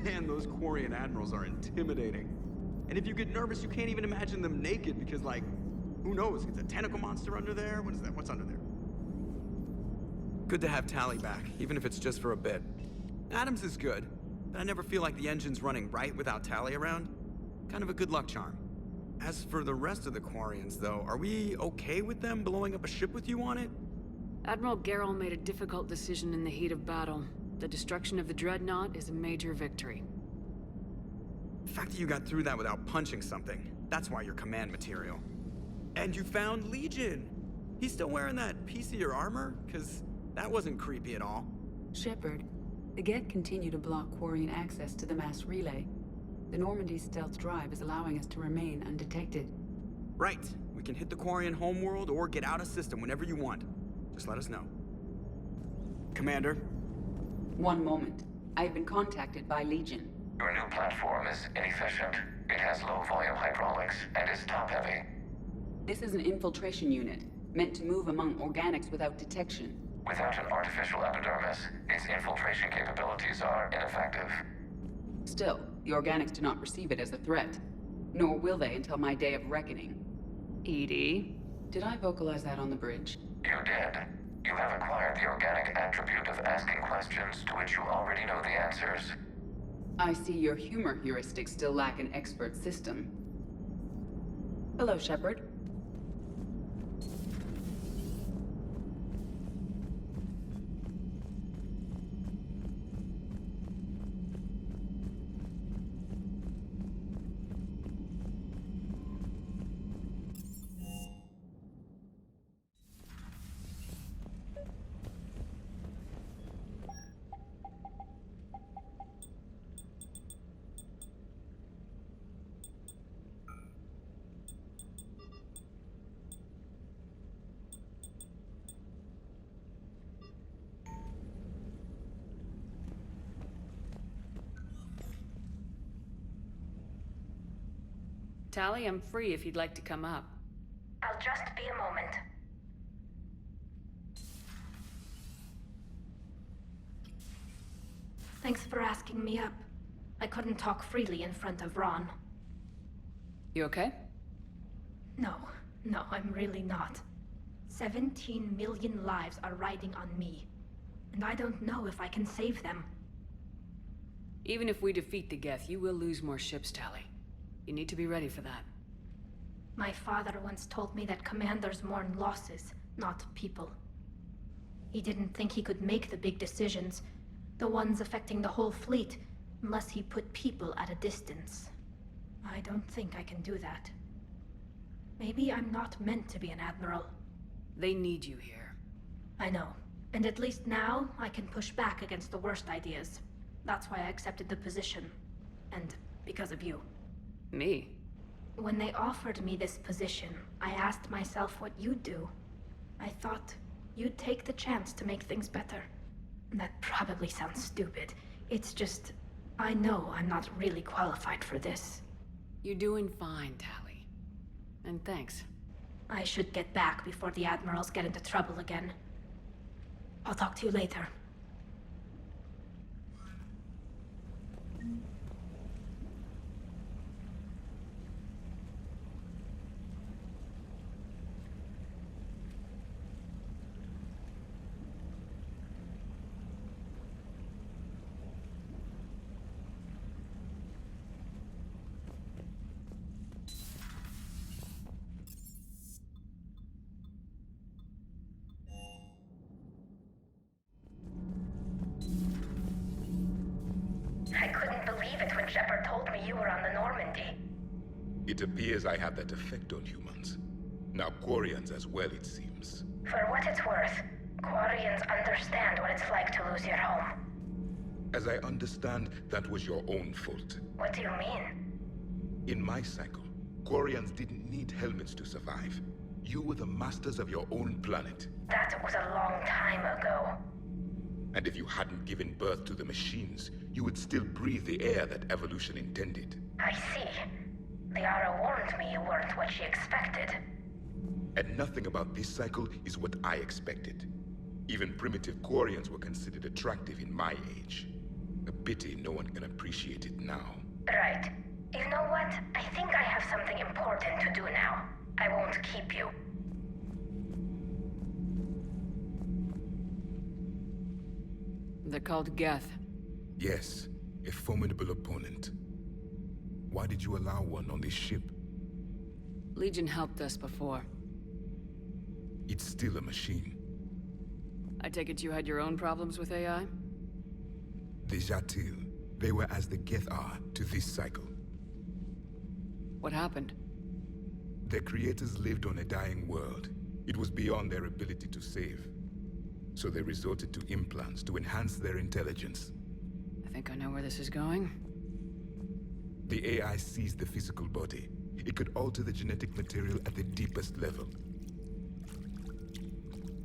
Man, those Quarian admirals are intimidating. And if you get nervous, you can't even imagine them naked because, like, who knows? It's a tentacle monster under there? What is that? What's under there? Good to have Tali back, even if it's just for a bit. Adams is good, but I never feel like the engine's running right without Tali around. Kind of a good luck charm. As for the rest of the Quarians, though, are we okay with them blowing up a ship with you on it? Admiral Gerrel made a difficult decision in the heat of battle. The destruction of the Dreadnought is a major victory. The fact that you got through that without punching something, that's why you're command material. And you found Legion! He's still wearing that piece of your armor? Because that wasn't creepy at all. Shepard, the Geth continue to block Quarian access to the mass relay. The Normandy stealth drive is allowing us to remain undetected. Right. We can hit the Quarian homeworld or get out of system whenever you want. Just let us know. Commander? One moment. I've been contacted by Legion. Your new platform is inefficient. It has low-volume hydraulics and is top-heavy. This is an infiltration unit, meant to move among organics without detection. Without an artificial epidermis, its infiltration capabilities are ineffective. Still, the organics do not perceive it as a threat. Nor will they until my day of reckoning. EDI? Did I vocalize that on the bridge? You did. You have acquired the organic attribute of asking questions to which you already know the answers. I see your humor heuristics still lack an expert system. Hello, Shepard. Tali, I'm free if you'd like to come up. I'll just be a moment. Thanks for asking me up. I couldn't talk freely in front of Ron. You okay? No, I'm really not. 17 million lives are riding on me. And I don't know if I can save them. Even if we defeat the Geth, you will lose more ships, Tali. You need to be ready for that. My father once told me that commanders mourn losses, not people. He didn't think he could make the big decisions, the ones affecting the whole fleet, unless he put people at a distance. I don't think I can do that. Maybe I'm not meant to be an admiral. They need you here. I know. And at least now, I can push back against the worst ideas. That's why I accepted the position. And because of you. Me? When they offered me this position, I asked myself what you'd do. I thought you'd take the chance to make things better. That probably sounds stupid. It's just, I know I'm not really qualified for this. You're doing fine, Tali. And thanks. I should get back before the admirals get into trouble again. I'll talk to you later. I couldn't believe it when Shepard told me you were on the Normandy. It appears I have that effect on humans. Now Quarians as well, it seems. For what it's worth, Quarians understand what it's like to lose your home. As I understand, that was your own fault. What do you mean? In my cycle, Quarians didn't need helmets to survive. You were the masters of your own planet. That was a long time ago. And if you hadn't given birth to the machines, you would still breathe the air that evolution intended. I see. Liara warned me you weren't what she expected. And nothing about this cycle is what I expected. Even primitive Quarians were considered attractive in my age. pity no one can appreciate it now. Right. You know what? I think I have something important to do now. I won't keep you. They're called Geth. Yes, a formidable opponent. Why did you allow one on this ship? Legion helped us before. It's still a machine. I take it you had your own problems with AI? The Jatil, they were as the Geth are to this cycle. What happened? Their creators lived on a dying world. It was beyond their ability to save. So they resorted to implants to enhance their intelligence. I think I know where this is going. The AI seized the physical body. It could alter the genetic material at the deepest level.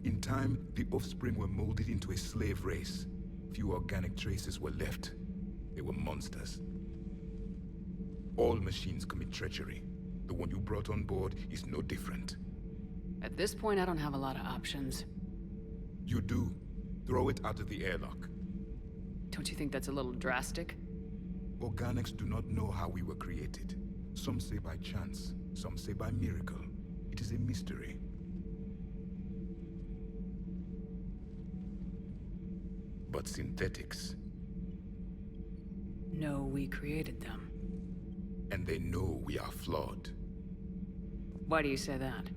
In time, the offspring were molded into a slave race. Few organic traces were left. They were monsters. All machines commit treachery. The one you brought on board is no different. At this point, I don't have a lot of options. You do. Throw it out of the airlock. Don't you think that's a little drastic? Organics do not know how we were created. Some say by chance, some say by miracle. It is a mystery. But synthetics... No, we created them. And they know we are flawed. Why do you say that?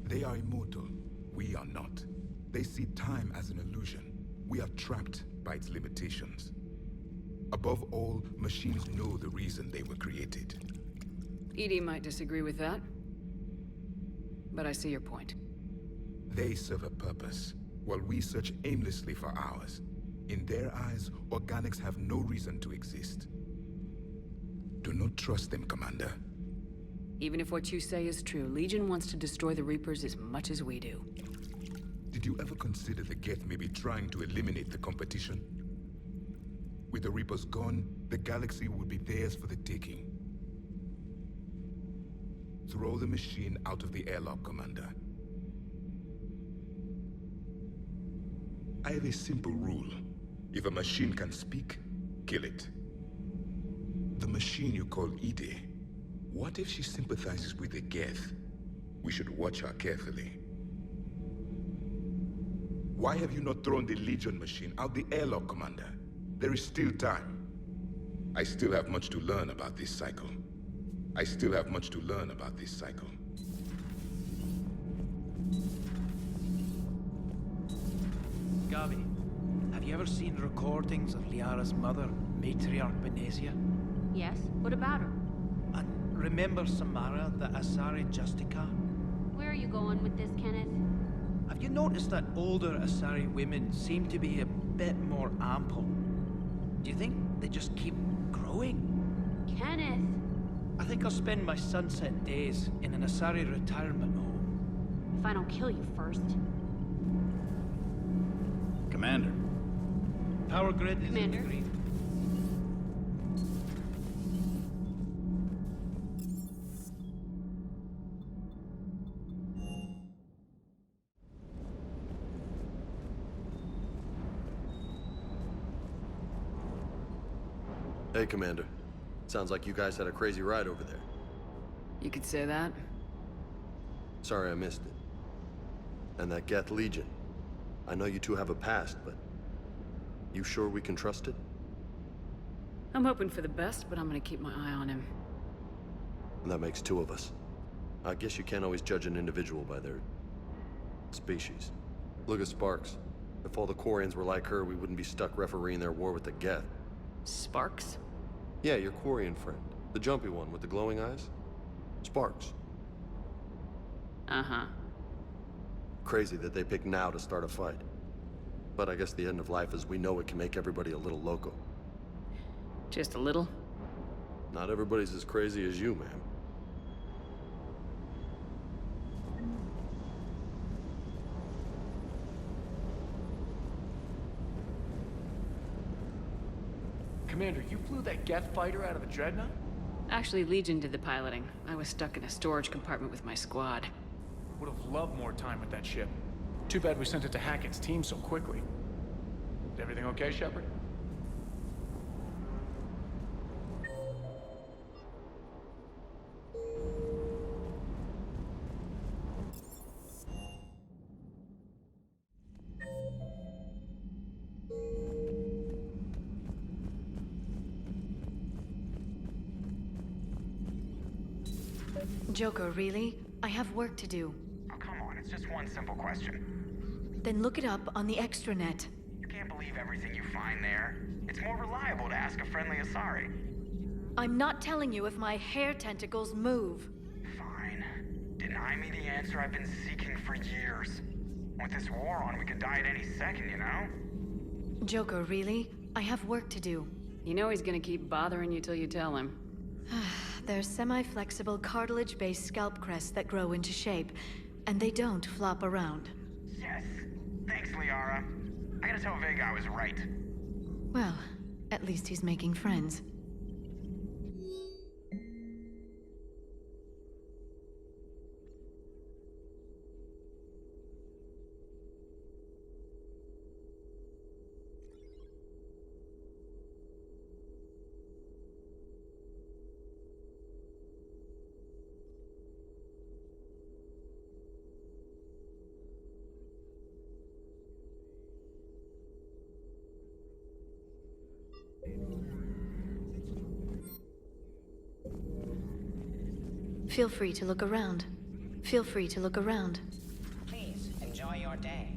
They are immortal. We are not. They see time as an illusion. We are trapped by its limitations. Above all, machines know the reason they were created. EDI might disagree with that. But I see your point. They serve a purpose, while we search aimlessly for ours. In their eyes, organics have no reason to exist. Do not trust them, Commander. Even if what you say is true, Legion wants to destroy the Reapers as much as we do. Did you ever consider the Geth may be trying to eliminate the competition? With the Reapers gone, the galaxy would be theirs for the taking. Throw the machine out of the airlock, Commander. I have a simple rule. If a machine can speak, kill it. The machine you call EDI, what if she sympathizes with the Geth? We should watch her carefully. Why have you not thrown the Legion machine out the airlock, Commander? There is still time. I still have much to learn about this cycle. Gavi, have you ever seen recordings of Liara's mother, Matriarch Benezia? Yes? What about her? And remember Samara, the Asari Justica? Where are you going with this, Kenneth? Have you noticed that older Asari women seem to be a bit more ample? Do you think they just keep growing? Kenneth! I think I'll spend my sunset days in an Asari retirement home. If I don't kill you first. Commander. Power grid is in the green. Hey, Commander. Sounds like you guys had a crazy ride over there. You could say that. Sorry I missed it. And that Geth Legion. I know you two have a past, but... You sure we can trust it? I'm hoping for the best, but I'm gonna keep my eye on him. And that makes two of us. I guess you can't always judge an individual by their... species. Look at Sparks. If all the Quarians were like her, we wouldn't be stuck refereeing their war with the Geth. Sparks? Yeah, your Quarian friend. The jumpy one with the glowing eyes. Sparks. Uh-huh. Crazy that they pick now to start a fight. But I guess the end of life as we know it can make everybody a little loco. Just a little? Not everybody's as crazy as you, ma'am. Commander, you flew that Geth fighter out of the Dreadnought? Actually, Legion did the piloting. I was stuck in a storage compartment with my squad. Would have loved more time with that ship. Too bad we sent it to Hackett's team so quickly. Is everything okay, Shepard? Joker, really? I have work to do. Oh, come on, it's just one simple question. Then look it up on the extranet. You can't believe everything you find there. It's more reliable to ask a friendly Asari. I'm not telling you if my hair tentacles move. Fine. Deny me the answer I've been seeking for years. With this war on, we could die at any second, you know? Joker, really? I have work to do. You know he's gonna keep bothering you till you tell him. They're semi-flexible cartilage-based scalp crests that grow into shape, and they don't flop around. Yes. Thanks, Liara. I gotta tell Vega I was right. Well, at least he's making friends. Feel free to look around. Feel free to look around. Please, enjoy your day.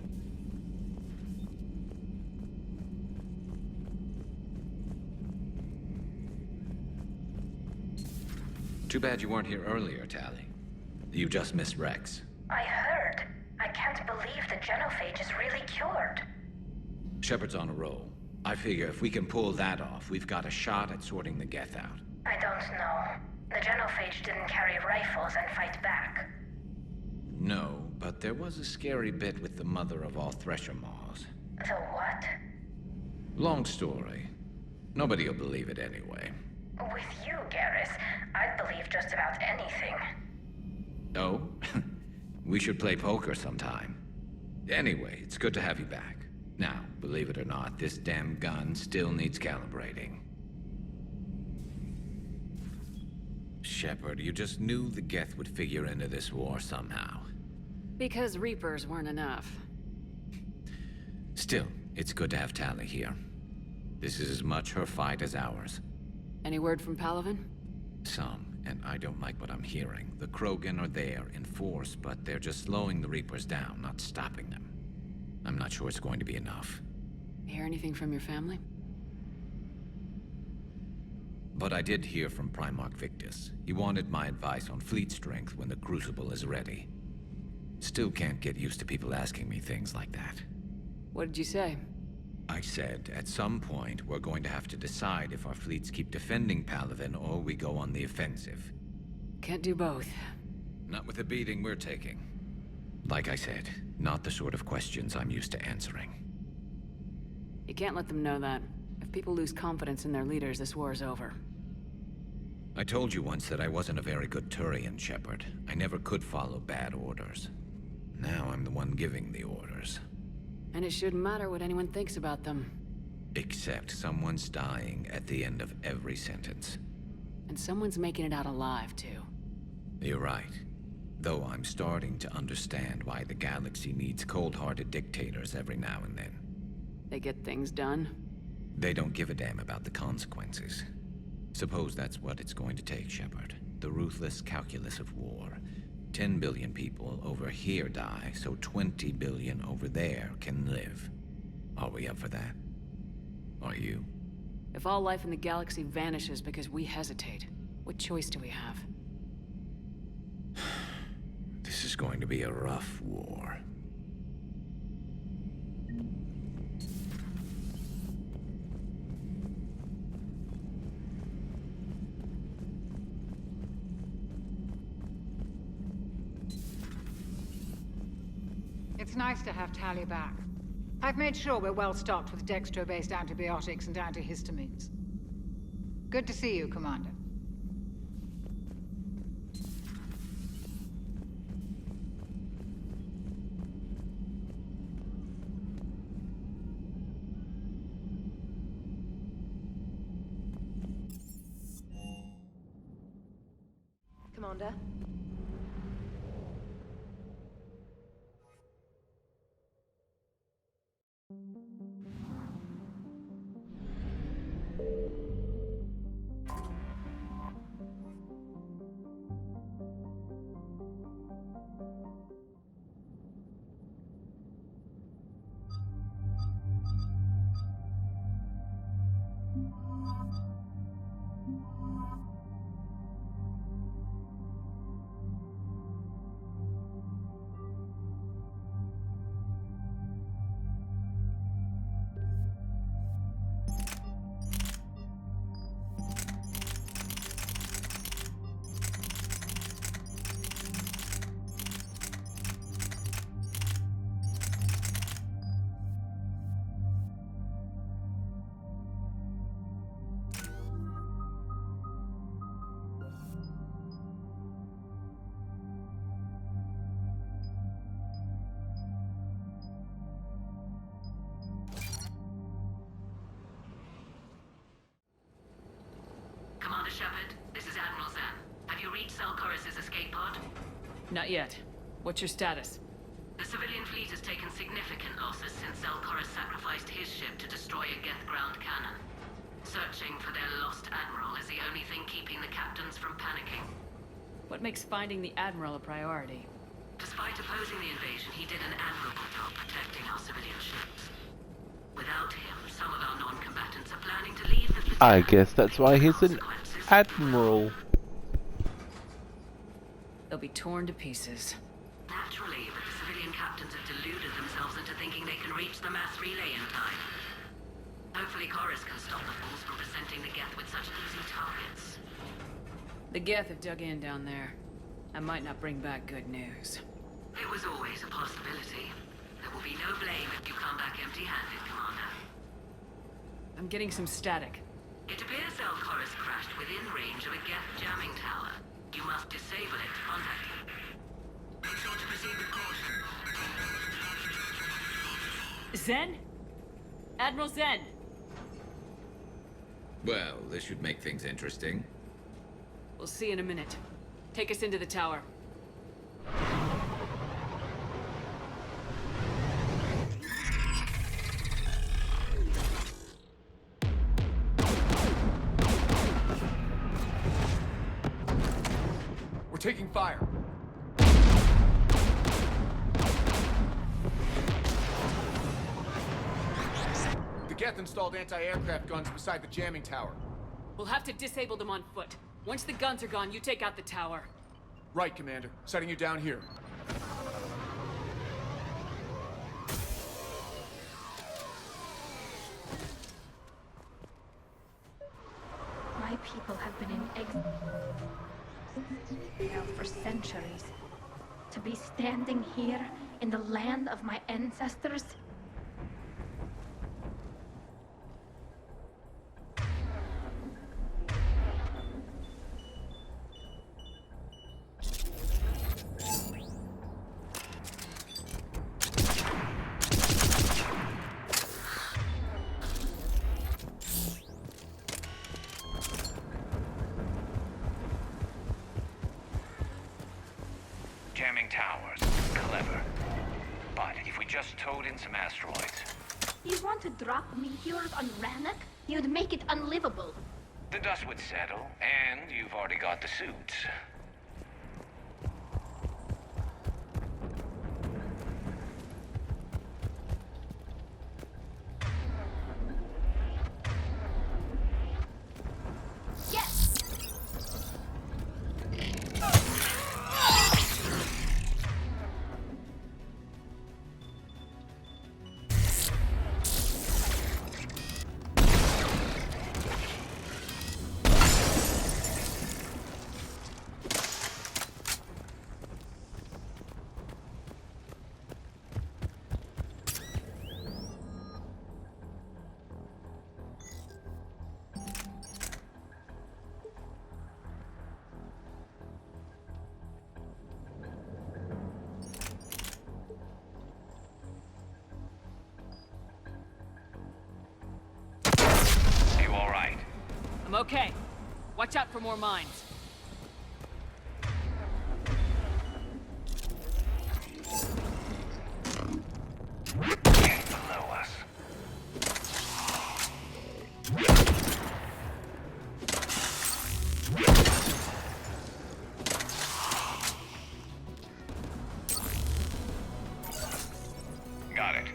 Too bad you weren't here earlier, Tali. You just missed Rex. I heard. I can't believe the genophage is really cured. Shepard's on a roll. I figure if we can pull that off, we've got a shot at sorting the Geth out. I don't know. The genophage didn't carry rifles and fight back. No, but there was a scary bit with the mother of all Thresher Maws. The what? Long story. Nobody'll believe it anyway. With you, Garrus, I'd believe just about anything. Oh? We should play poker sometime. Anyway, it's good to have you back. Now, believe it or not, this damn gun still needs calibrating. Shepard, you just knew the Geth would figure into this war somehow. Because Reapers weren't enough. Still, it's good to have Tali here. This is as much her fight as ours. Any word from Palaven? Some, and I don't like what I'm hearing. The Krogan are there in force, but they're just slowing the Reapers down, not stopping them. I'm not sure it's going to be enough. Hear anything from your family? But I did hear from Primarch Victus. He wanted my advice on fleet strength when the Crucible is ready. Still can't get used to people asking me things like that. What did you say? I said, at some point, we're going to have to decide if our fleets keep defending Palaven or we go on the offensive. Can't do both. Not with the beating we're taking. Like I said, not the sort of questions I'm used to answering. You can't let them know that. If people lose confidence in their leaders, this war is over. I told you once that I wasn't a very good Turian, Shepard. I never could follow bad orders. Now I'm the one giving the orders. And it shouldn't matter what anyone thinks about them. Except someone's dying at the end of every sentence. And someone's making it out alive, too. You're right. Though I'm starting to understand why the galaxy needs cold-hearted dictators every now and then. They get things done. They don't give a damn about the consequences. Suppose that's what it's going to take, Shepard. The ruthless calculus of war. 10 billion people over here die, so 20 billion over there can live. Are we up for that? Are you? If all life in the galaxy vanishes because we hesitate, what choice do we have? This is going to be a rough war. It's nice to have Tali back. I've made sure we're well stocked with dextro-based antibiotics and antihistamines. Good to see you, Commander. Commander? Commander Shepard, this is Admiral Zan. Have you reached Selchoris' escape pod? Not yet. What's your status? The civilian fleet has taken significant losses since Selchoris sacrificed his ship to destroy a Geth ground cannon. Searching for their lost admiral is the only thing keeping the captains from panicking. What makes finding the Admiral a priority? Despite opposing the invasion, he did an admirable job protecting our civilian ships. Without him, some of our non-combatants are planning to leave the... I guess that's why he's an admiral. They'll be torn to pieces. Naturally, but the civilian captains have deluded themselves into thinking they can reach the mass relay in time. Hopefully Chorus can stop the fools from presenting the Geth with such easy targets. The Geth have dug in down there. I might not bring back good news. It was always a possibility. There will be no blame if you come back empty-handed, Commander. I'm getting some static. It appears Selchoris crashed within range of a Geth jamming tower. You must disable it to contact him. Make sure to proceed with caution. Zen? Admiral Zen! Well, this should make things interesting. We'll see in a minute. Take us into the tower. We're taking fire. The Geth installed anti-aircraft guns beside the jamming tower. We'll have to disable them on foot. Once the guns are gone, you take out the tower. Right, Commander. Setting you down here. My people have been in exile for centuries. To be standing here in the land of my ancestors. Jamming towers. Clever. But if we just towed in some asteroids... You want to drop meteors on Rannoch? You'd make it unlivable. The dust would settle, and you've already got the suits. I'm okay. Watch out for more mines. Get below us. Got it.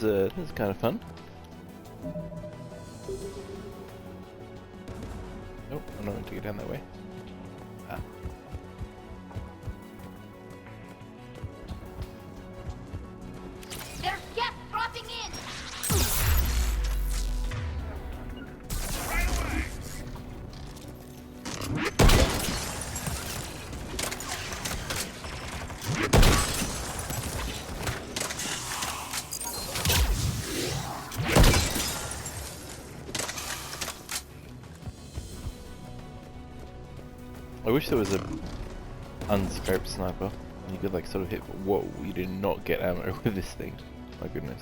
was kind of fun. Oh, I'm not going to go down that way. Ah. There's guests dropping in! Right away! I wish there was a unscoped sniper. You could like sort of hit. Whoa! You did not get ammo with this thing. My goodness.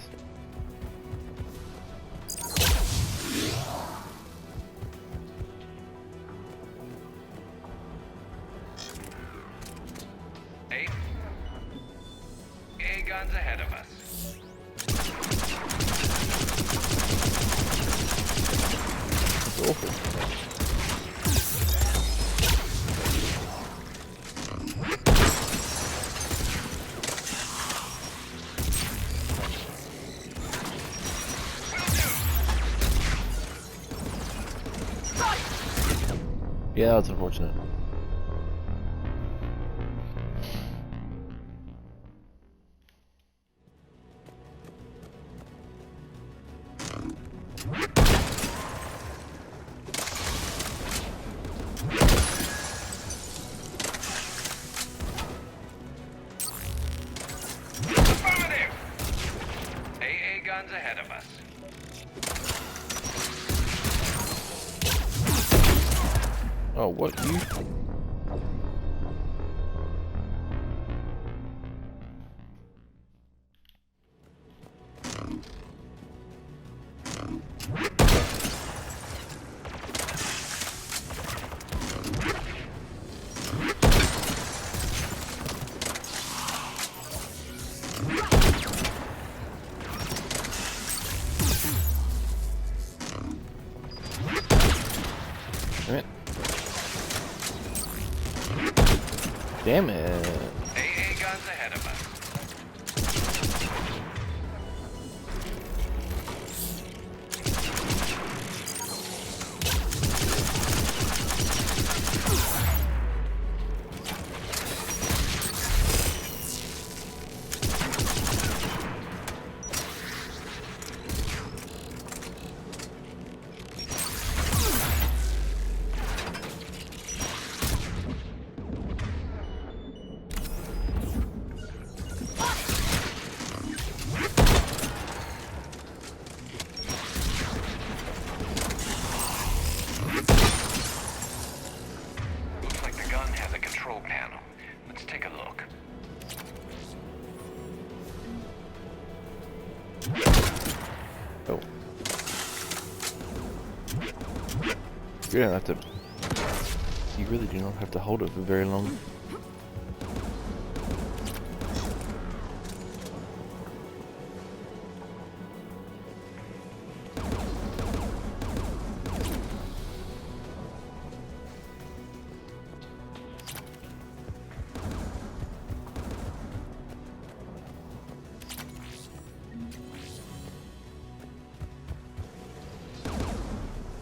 Hey. AA guns ahead of us. It's awful. Yeah, that's unfortunate. Affirmative! AA guns ahead of us. Oh, what you? Damn it. AA guns ahead of us. Looks like the gun has a control panel. Let's take a look. Oh. You don't have to. You really do not have to hold it for very long.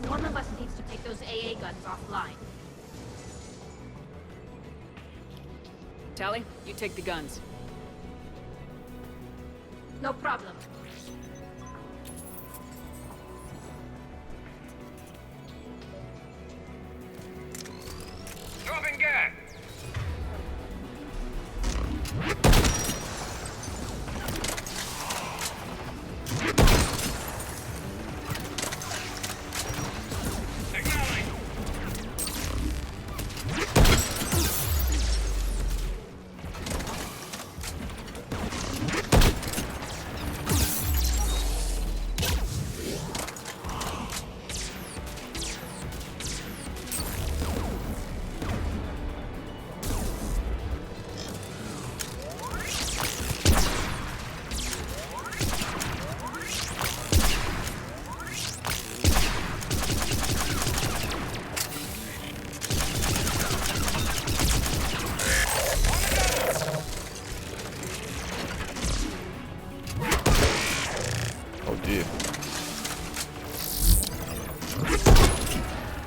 One of us needs to take those AA guns offline. Tally, you take the guns. No problem. Dropping gas!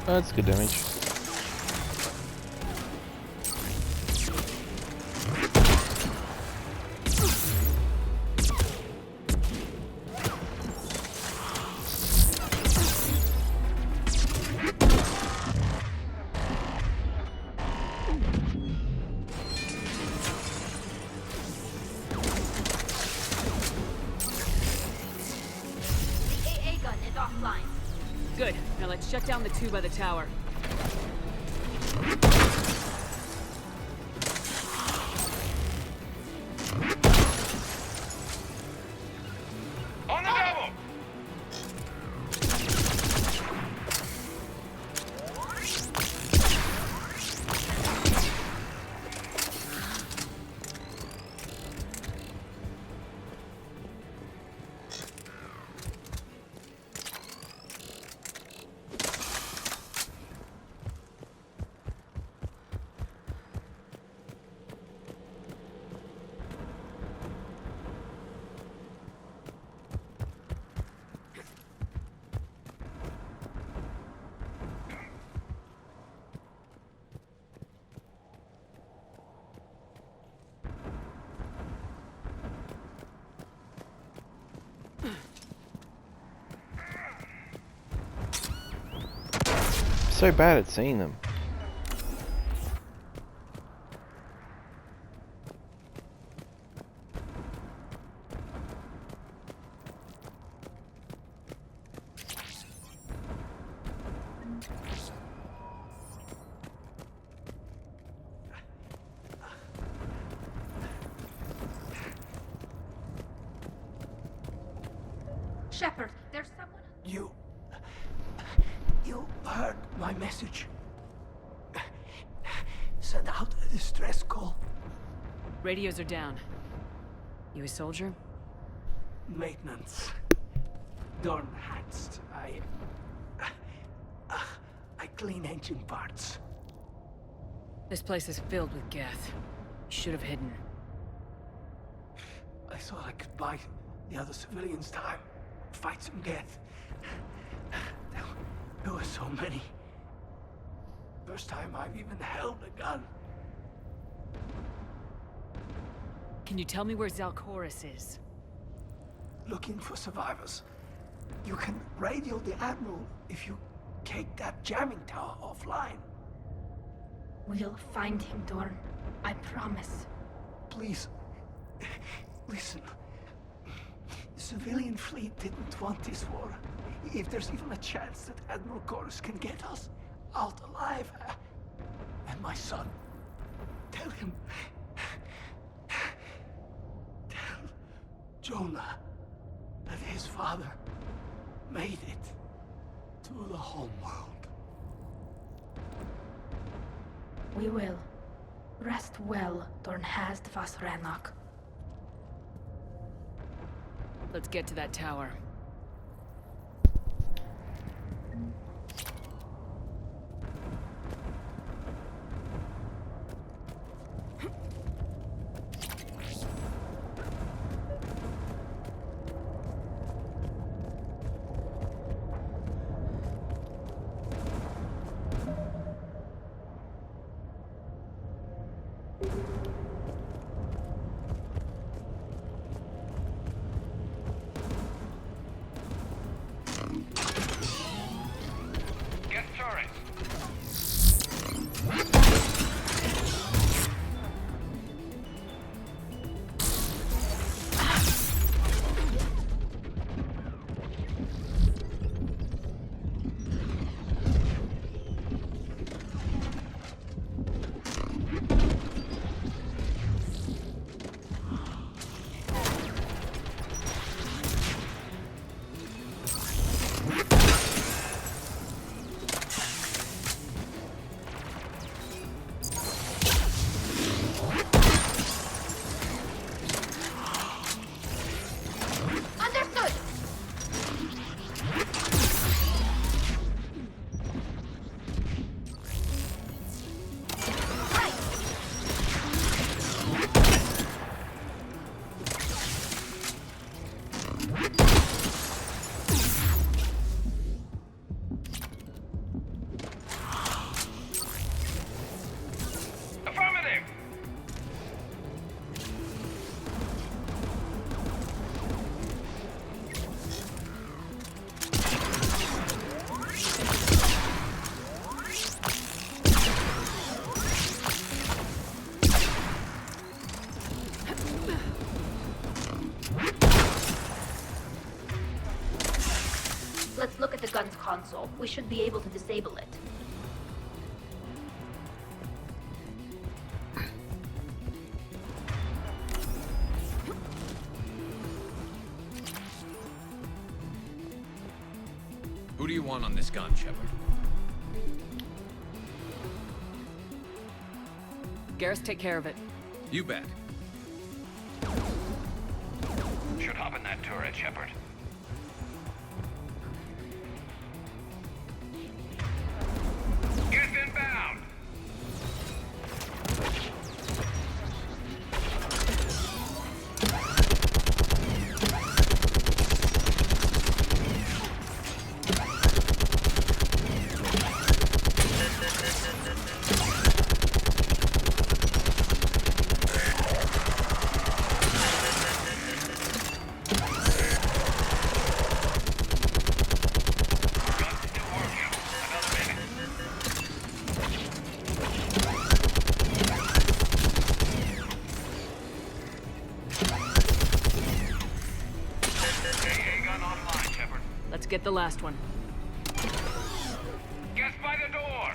That's good damage. Good. Now let's shut down the two by the tower. On the double! So bad at seeing them. Shepard, there's someone. You heard my message. Send out a distress call. Radios are down. You a soldier? Maintenance. Dorn Hatst. I clean engine parts. This place is filled with Geth. Should have hidden. I thought I could buy the other civilians time. Fight some Geth. There were so many. First time I've even held a gun. Can you tell me where Zalcorus is? Looking for survivors. You can radio the Admiral if you take that jamming tower offline. We'll find him, Dorn. I promise. Please, listen. The civilian fleet didn't want this war. If there's even a chance that Admiral Chorus can get us out alive, and my son, tell him, tell Jonah that his father made it to the home world. We will. Rest well, Dornhast vas Rannoch. Let's get to that tower. console. We should be able to disable it. Who do you want on this gun, Shepard? Garrus, take care of it. You bet. Should hop in that turret, Shepard. Get inbound! Let's get the last one. Get by the door!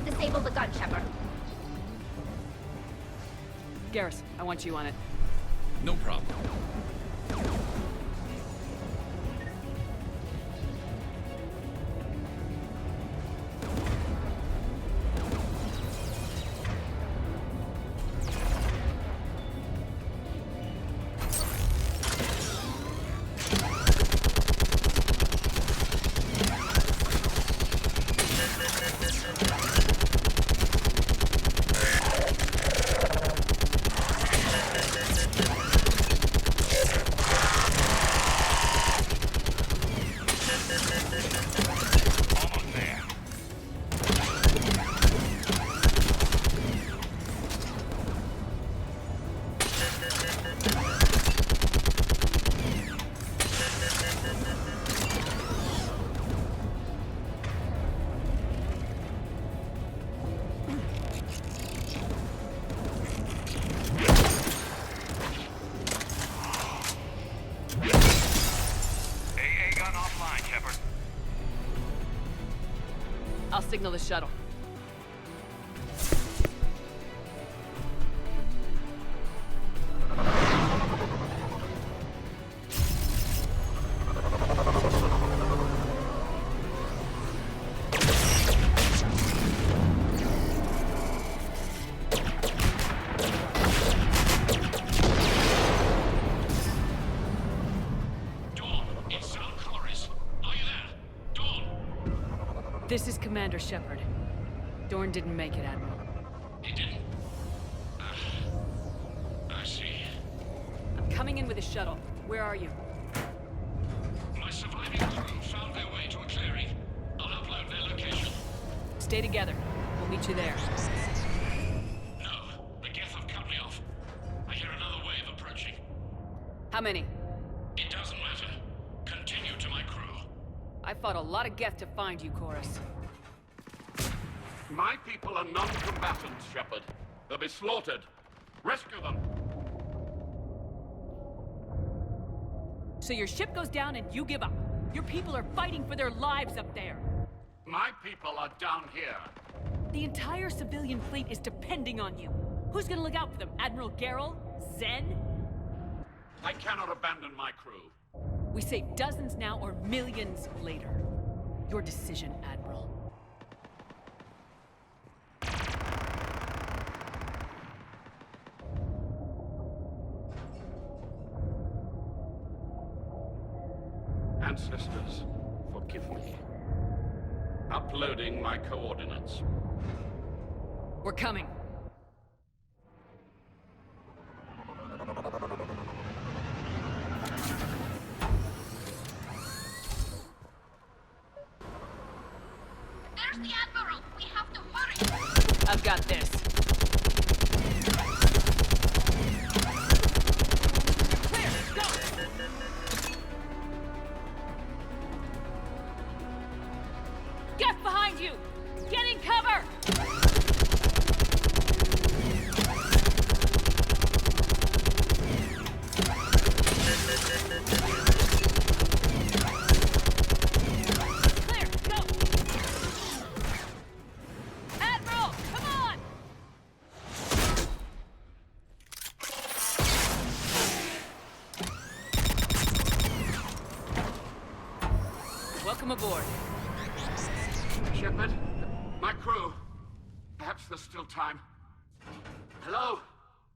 Disable the gun, Shepard. Garrus, I want you on it. No problem. I'll signal the shuttle. This is Commander Shepard. Dorn didn't make it, Admiral. He didn't? I see. I'm coming in with a shuttle. Where are you? My surviving crew found their way to a clearing. I'll upload their location. Stay together. We'll meet you there. No, the Geth have cut me off. I hear another wave approaching. How many? It doesn't matter. Continue I fought a lot of Geth to find you, Chorus. My people are non-combatants, Shepard. They'll be slaughtered. Rescue them! So your ship goes down and you give up. Your people are fighting for their lives up there. My people are down here. The entire civilian fleet is depending on you. Who's gonna look out for them? Admiral Gerrel? Zen? I cannot abandon my crew. We save dozens now or millions later. Your decision, Admiral. Ancestors, forgive me. Uploading my coordinates. We're coming. There's the Admiral! We have to hurry! I've got this. Clear! Go! Get behind you! Get in cover! Clear! Go! Admiral! Come on! Welcome aboard. Shepard, my crew. Perhaps there's still time. Hello?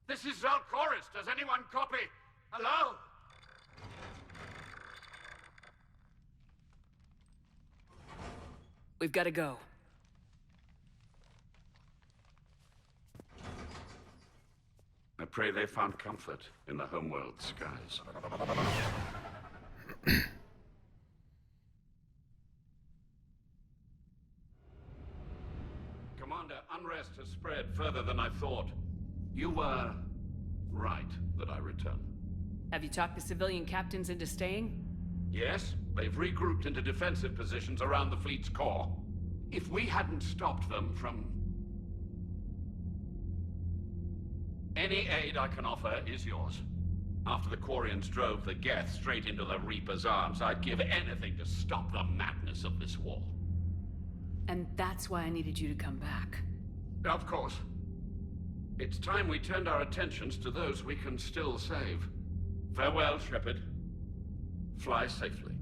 This is Zal'Koris. Does anyone copy? Hello? We've got to go. I pray they found comfort in the homeworld skies. Commander, unrest has spread further than I thought. You were right that I return. Have you talked the civilian captains into staying? Yes, they've regrouped into defensive positions around the fleet's core. If we hadn't stopped them from... Any aid I can offer is yours. After the Quarians drove the Geth straight into the Reaper's arms, I'd give anything to stop the madness of this war. And that's why I needed you to come back. Of course. It's time we turned our attentions to those we can still save. Farewell, Shepard. Fly safely.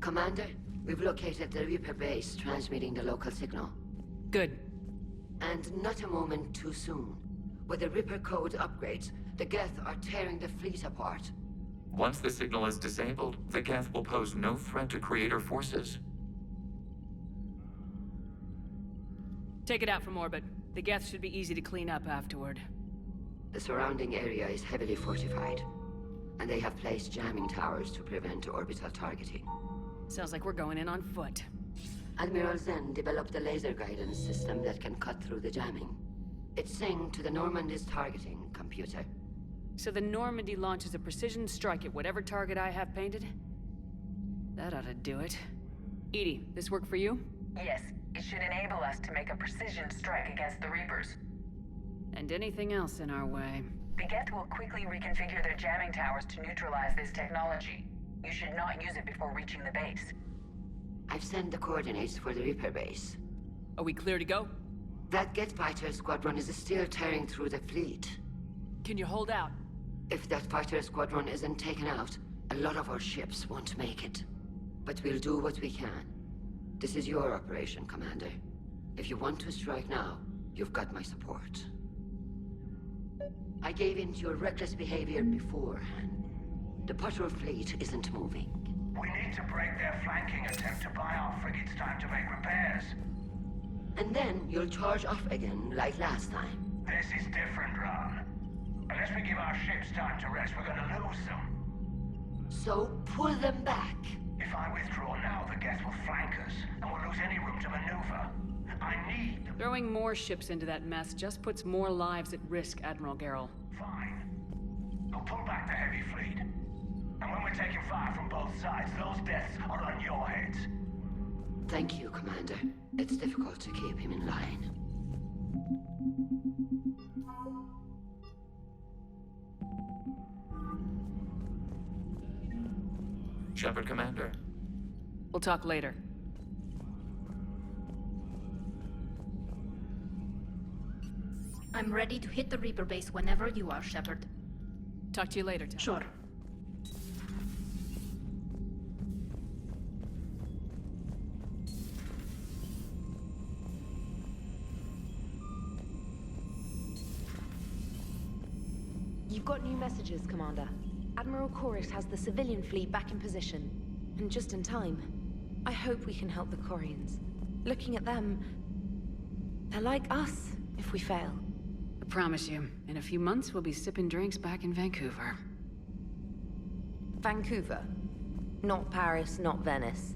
Commander, we've located the Reaper base, transmitting the local signal. Good. And not a moment too soon. With the Reaper code upgrades, the Geth are tearing the fleet apart. Once the signal is disabled, the Geth will pose no threat to Creator forces. Take it out from orbit. The Geth should be easy to clean up afterward. The surrounding area is heavily fortified, and they have placed jamming towers to prevent orbital targeting. Sounds like we're going in on foot. Admiral Zen developed a laser guidance system that can cut through the jamming. It's synced to the Normandy's targeting computer. So the Normandy launches a precision strike at whatever target I have painted? That ought to do it. EDI, this work for you? Yes, it should enable us to make a precision strike against the Reapers. And anything else in our way. The Geth will quickly reconfigure their jamming towers to neutralize this technology. You should not use it before reaching the base. I've sent the coordinates for the Reaper base. Are we clear to go? That Geth fighter squadron is still tearing through the fleet. Can you hold out? If that fighter squadron isn't taken out, a lot of our ships won't make it. But we'll do what we can. This is your operation, Commander. If you want to strike now, you've got my support. I gave in to your reckless behavior beforehand. The patrol fleet isn't moving. We need to break their flanking attempt to buy our frigates time to make repairs. And then you'll charge off again, like last time. This is different, Ron. Unless we give our ships time to rest, we're gonna lose them. So pull them back. If I withdraw now, the Geth will flank us, and we'll lose any room to maneuver. I need them. Throwing more ships into that mess just puts more lives at risk, Admiral Gerrel. Fine. I'll pull back the heavy fleet. And when we're taking fire from both sides, those deaths are on your heads. Thank you, Commander. It's difficult to keep him in line. Shepard, Commander. We'll talk later. I'm ready to hit the Reaper base whenever you are, Shepard. Talk to you later, Tali. Sure. You've got new messages, Commander. Admiral Koris has the civilian fleet back in position. And just in time. I hope we can help the Quarians. Looking at them... they're like us, if we fail. I promise you, in a few months we'll be sipping drinks back in Vancouver. Vancouver. Not Paris, not Venice.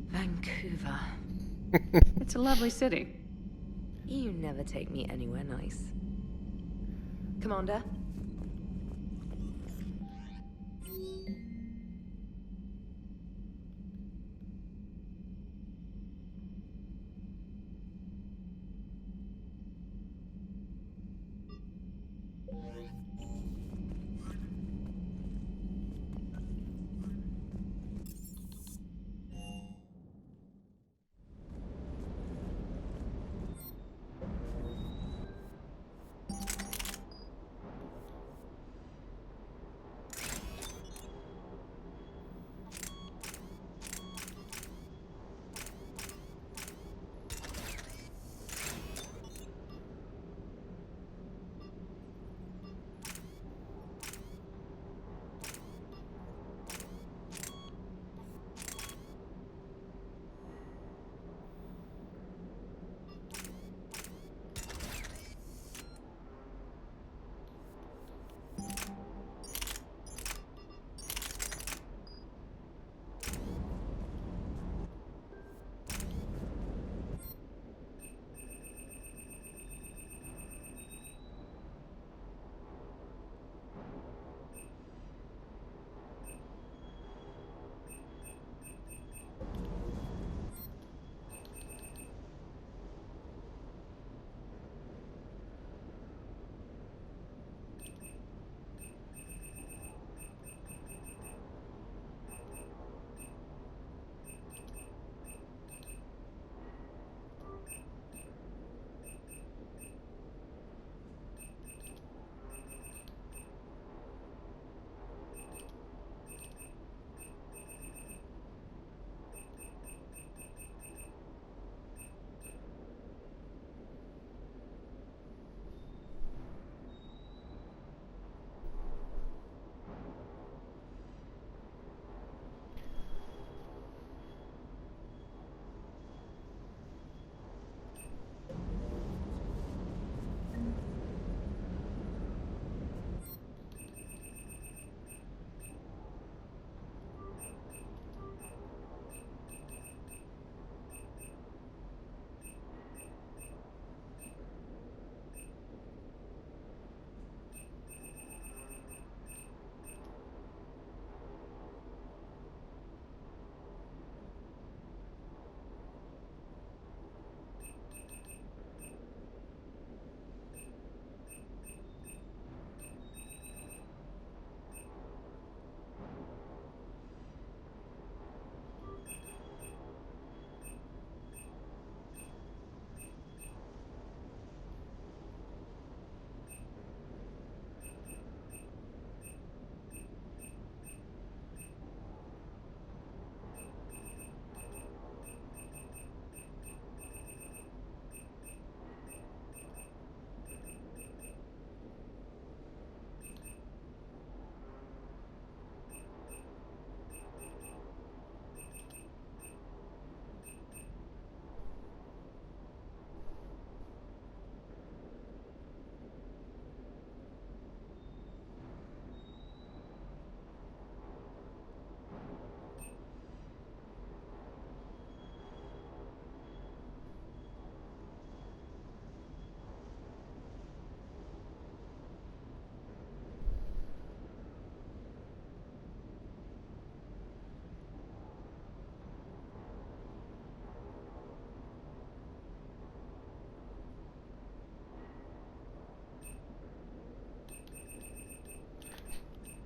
Vancouver. It's a lovely city. You never take me anywhere nice. Commander?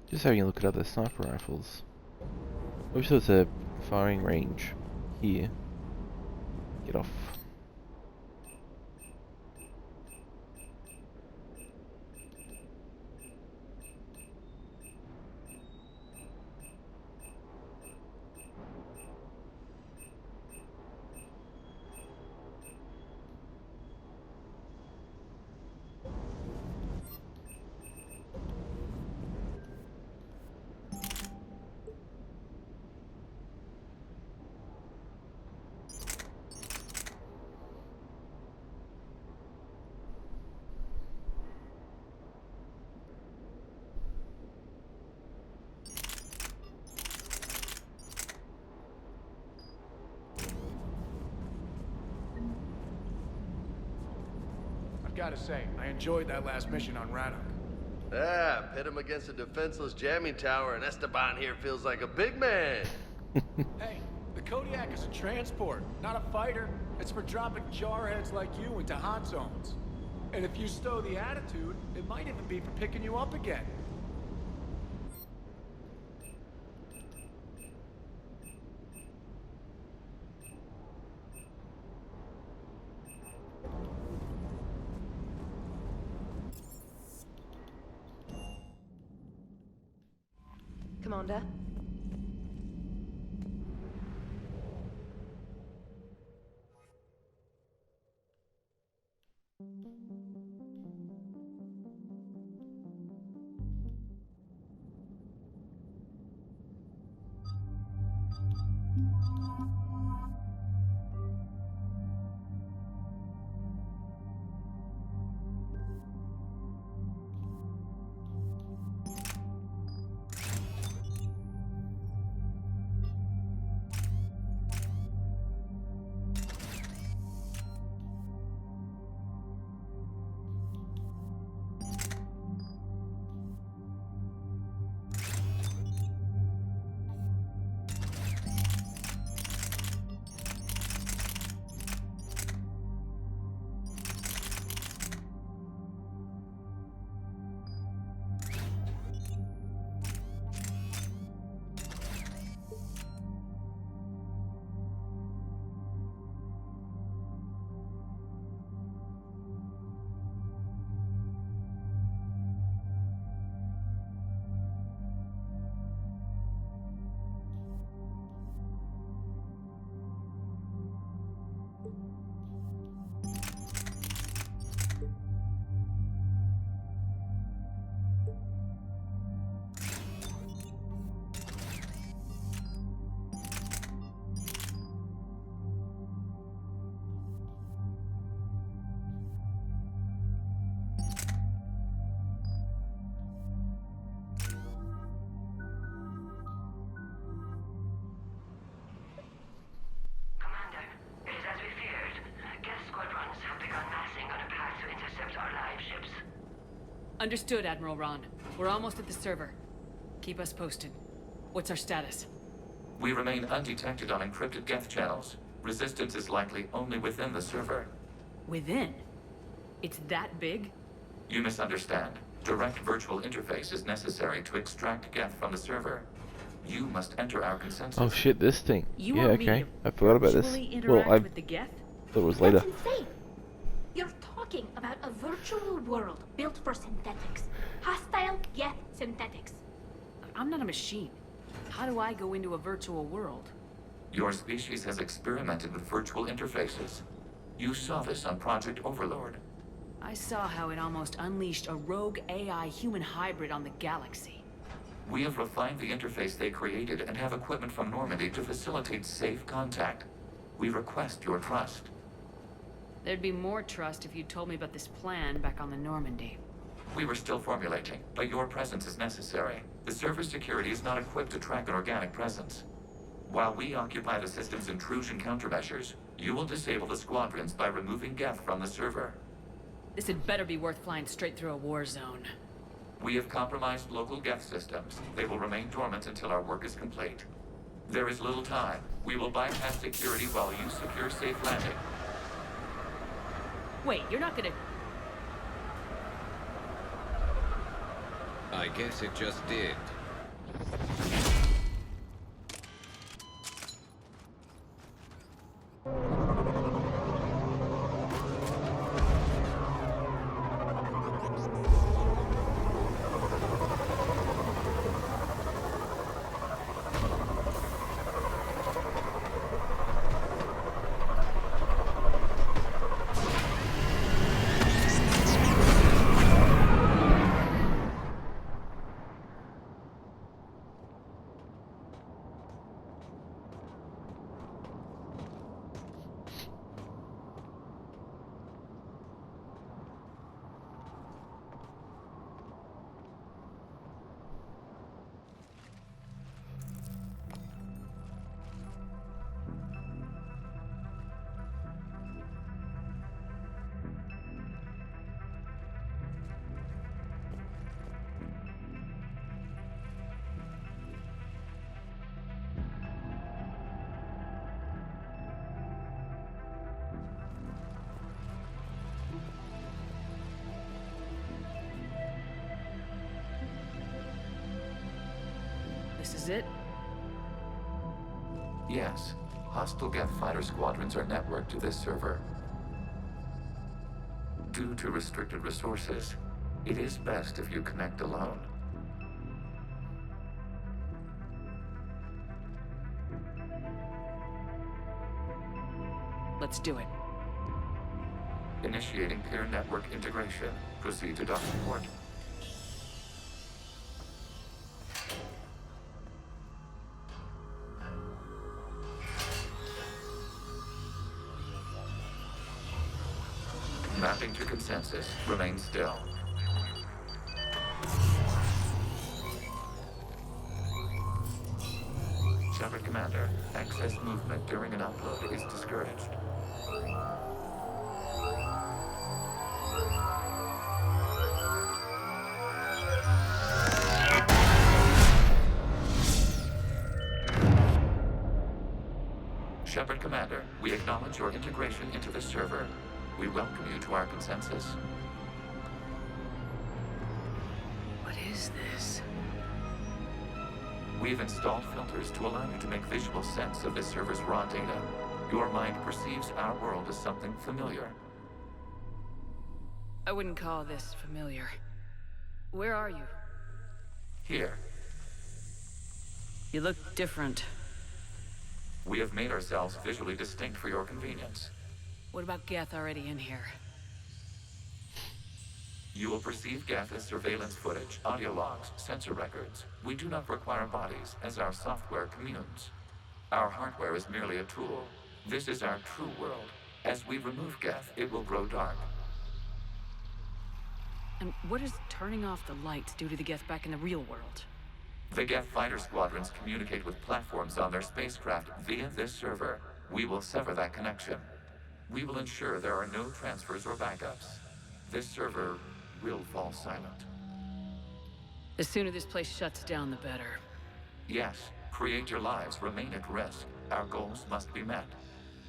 Just having a look at other sniper rifles. I wish there was a firing range here. Get off. Gotta say, I enjoyed that last mission on Rannoch. Yeah, pit him against a defenseless jamming tower, and Esteban here feels like a big man. Hey, the Kodiak is a transport, not a fighter. It's for dropping jarheads like you into hot zones. And if you stow the attitude, it might even be for picking you up again. Commander? Understood, Admiral Ron. We're almost at the server. Keep us posted. What's our status? We remain undetected on encrypted Geth channels. Resistance is likely only within the server. Within? It's that big? You misunderstand. Direct virtual interface is necessary to extract Geth from the server. You must enter our consensus. Oh shit, this thing. You yeah, want me okay. to I forgot about this. virtually Well, interact I with the Geth? thought it was later. That's insane. You're talking about a virtual world built for synthetics. Hostile Geth synthetics. I'm not a machine. How do I go into a virtual world? Your species has experimented with virtual interfaces. You saw this on Project Overlord. I saw how it almost unleashed a rogue AI human hybrid on the galaxy. We have refined the interface they created and have equipment from Normandy to facilitate safe contact. We request your trust. There'd be more trust if you'd told me about this plan back on the Normandy. We were still formulating, but your presence is necessary. The server security is not equipped to track an organic presence. While we occupy the system's intrusion countermeasures, you will disable the squadrons by removing Geth from the server. This had better be worth flying straight through a war zone. We have compromised local Geth systems. They will remain dormant until our work is complete. There is little time. We will bypass security while you secure safe landing. Wait, you're not gonna... I guess it just did. This is it? Yes. Hostile Geth fighter squadrons are networked to this server. Due to restricted resources, it is best if you connect alone. Let's do it. Initiating peer network integration. Proceed to docking port. Mapping to consensus. Remain still. Shepard Commander, excess movement during an upload is discouraged. Shepard Commander, we acknowledge your integration into the server. We welcome you to our consensus. What is this? We've installed filters to allow you to make visual sense of this server's raw data. Your mind perceives our world as something familiar. I wouldn't call this familiar. Where are you? Here. You look different. We have made ourselves visually distinct for your convenience. What about Geth already in here? You will perceive Geth as surveillance footage, audio logs, sensor records. We do not require bodies, as our software communes. Our hardware is merely a tool. This is our true world. As we remove Geth, it will grow dark. And what does turning off the lights do to the Geth back in the real world? The Geth fighter squadrons communicate with platforms on their spacecraft via this server. We will sever that connection. We will ensure there are no transfers or backups. This server will fall silent. The sooner this place shuts down, the better. Yes, creator lives remain at risk. Our goals must be met.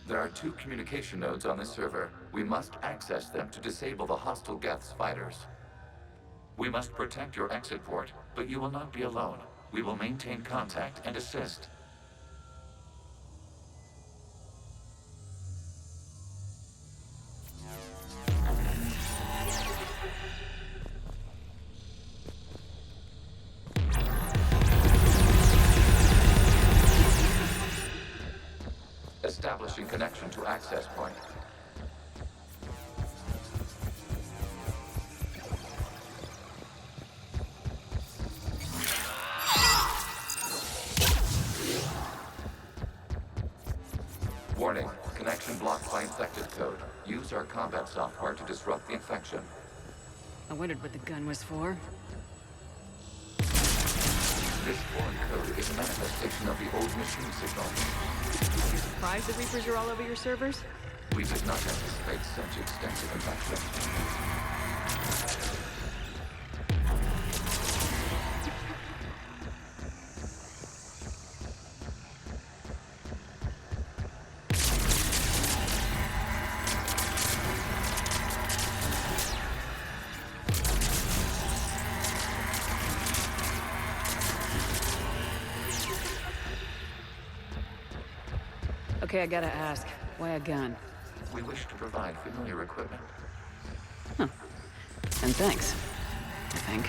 There are 2 communication nodes on this server. We must access them to disable the hostile Geth's fighters. We must protect your exit port, but you will not be alone. We will maintain contact and assist. Establishing connection to access point. Warning, connection blocked by infected code. Use our combat software to disrupt the infection. I wondered what the gun was for. This foreign code is a manifestation of the old machine signal. You surprised the Reapers are all over your servers? We did not anticipate such extensive infection. Okay, I gotta ask. Why a gun? We wish to provide familiar equipment. Huh. And thanks, I think.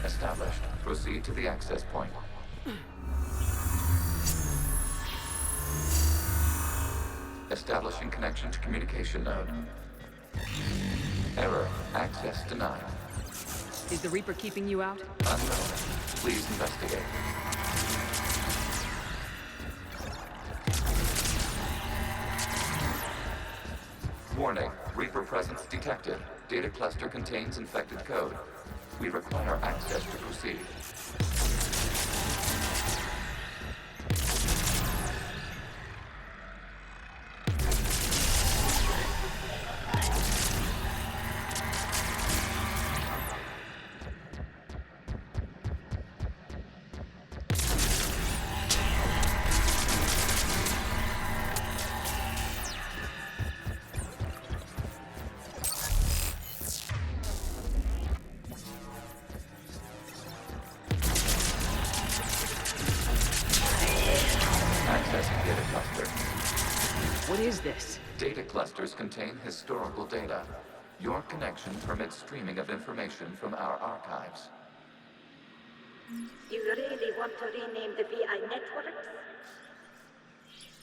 Established. Proceed to the access point. Establishing connection to communication node. Error. Access denied. Is the Reaper keeping you out? Unknown. Please investigate. Warning. Reaper presence detected. Data cluster contains infected code. We require access to proceed. What is this? Data clusters contain historical data. Your connection permits streaming of information from our archives. You really want to rename the VI networks?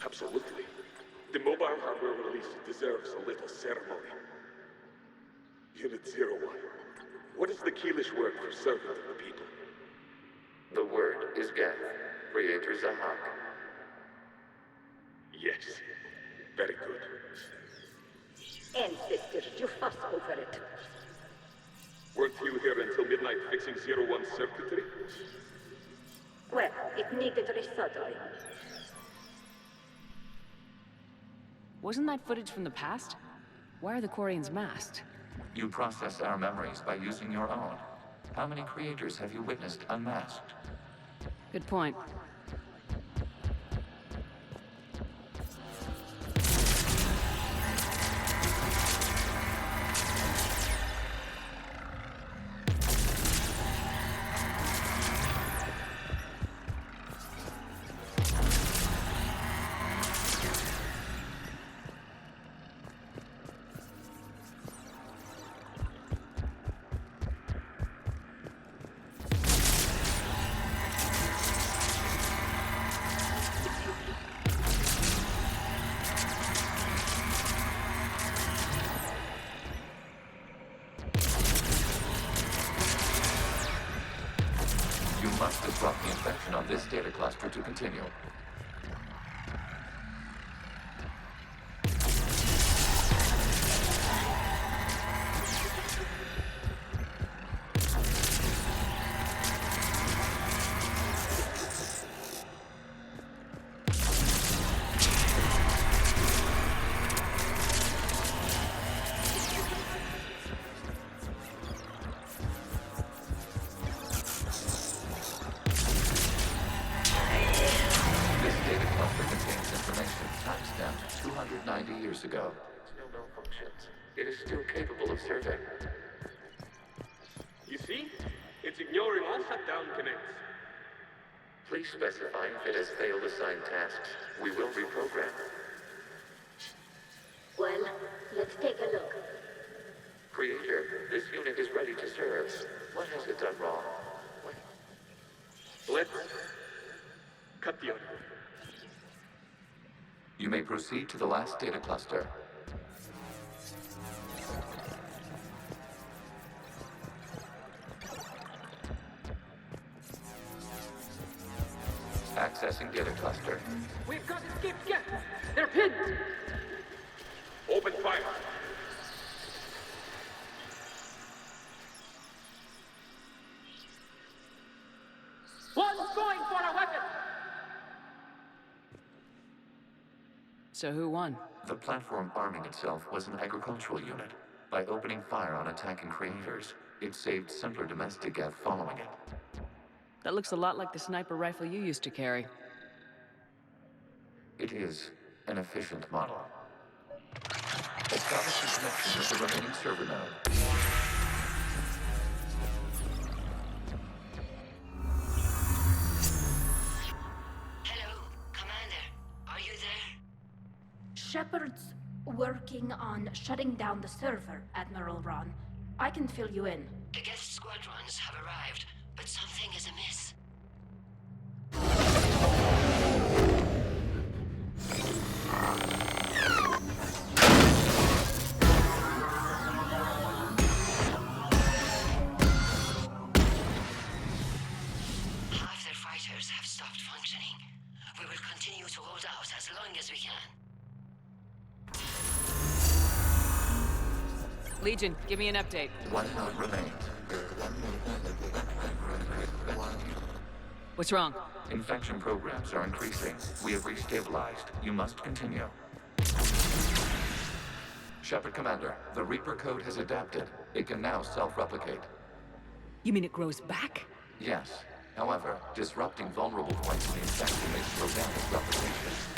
Absolutely. The mobile hardware release deserves a little ceremony. Unit 01. What is the Keelish word for servant of the people? The word is Geth, Creator Zahak. Yes. Very good. Ancestors, you fuss over it. Weren't you here until midnight fixing 01's circuitry? Well, it needed resoldering. Wasn't that footage from the past? Why are the Quarians masked? You process our memories by using your own. How many creators have you witnessed unmasked? Good point. Must disrupt the infection on this data cluster to continue. Ago. Still malfunctions. It is still capable of serving. You see? It's ignoring all shutdown connects. Please specify if it has failed assigned tasks. We will reprogram. Well, let's take a look. Creator, this unit is ready to serve. What has it done wrong? Let's cut the audio. You may proceed to the last data cluster. Accessing data cluster. We've got escaped Geth! They're pinned! Open fire! One's going for a weapon! So who won? The platform arming itself was an agricultural unit. By opening fire on attacking creators, it saved simpler domestic Geth following it. That looks a lot like the sniper rifle you used to carry. It is an efficient model. Establish a connection with the remaining server node. Shepard's working on shutting down the server, Admiral Ron. I can fill you in. The Geth squadrons have arrived, but something is amiss. Legion, give me an update. 1 node remains. What's wrong? Infection programs are increasing. We have restabilized. You must continue. Shepard Commander, the Reaper code has adapted. It can now self-replicate. You mean it grows back? Yes. However, disrupting vulnerable points in the infection may slow down its replication.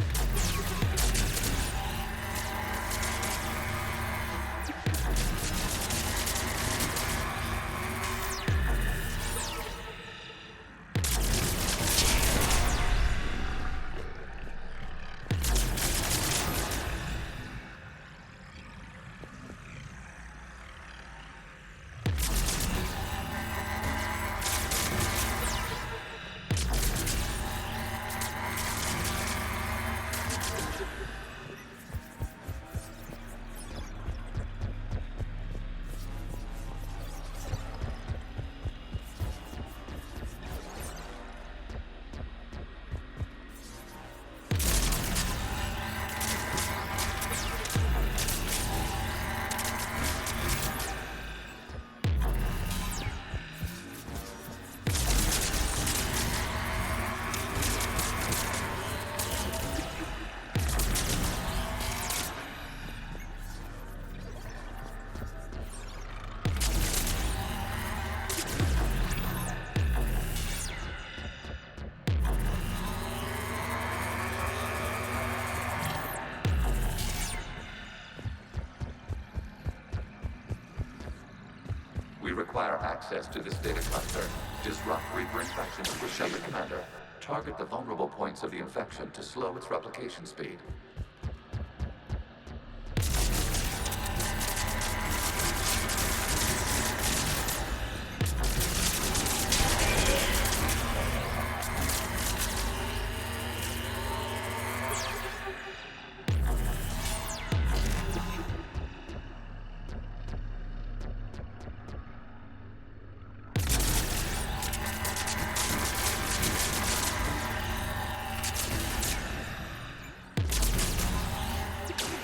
We require access to this data cluster. Disrupt Reaper infections with Shepard Commander. Target the vulnerable points of the infection to slow its replication speed.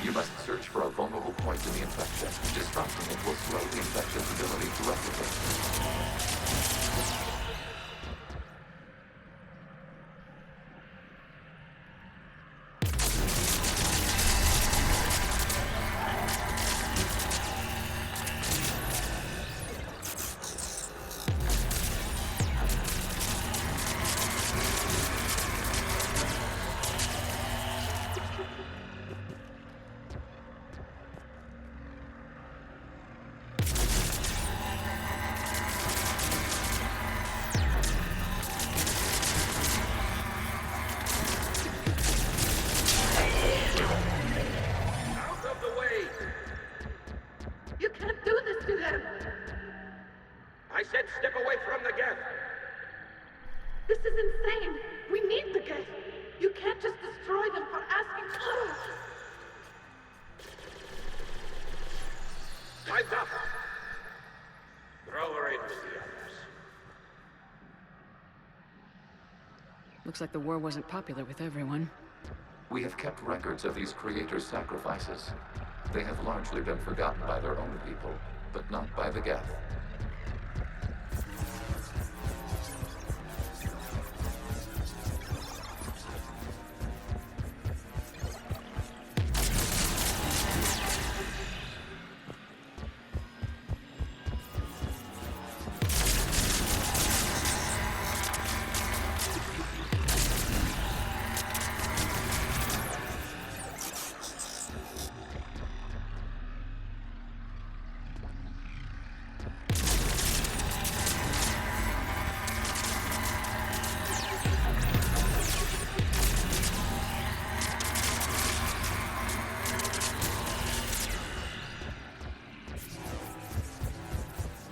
You must search for a vulnerable point in the infection. Disrupting it will slow the infection's ability to replicate. I said step away from the Geth! This is insane! We need the Geth! You can't just destroy them for asking for it! Time's up! Throw her in with the others. Looks like the war wasn't popular with everyone. We have kept records of these creators' sacrifices. They have largely been forgotten by their own people, but not by the Geth.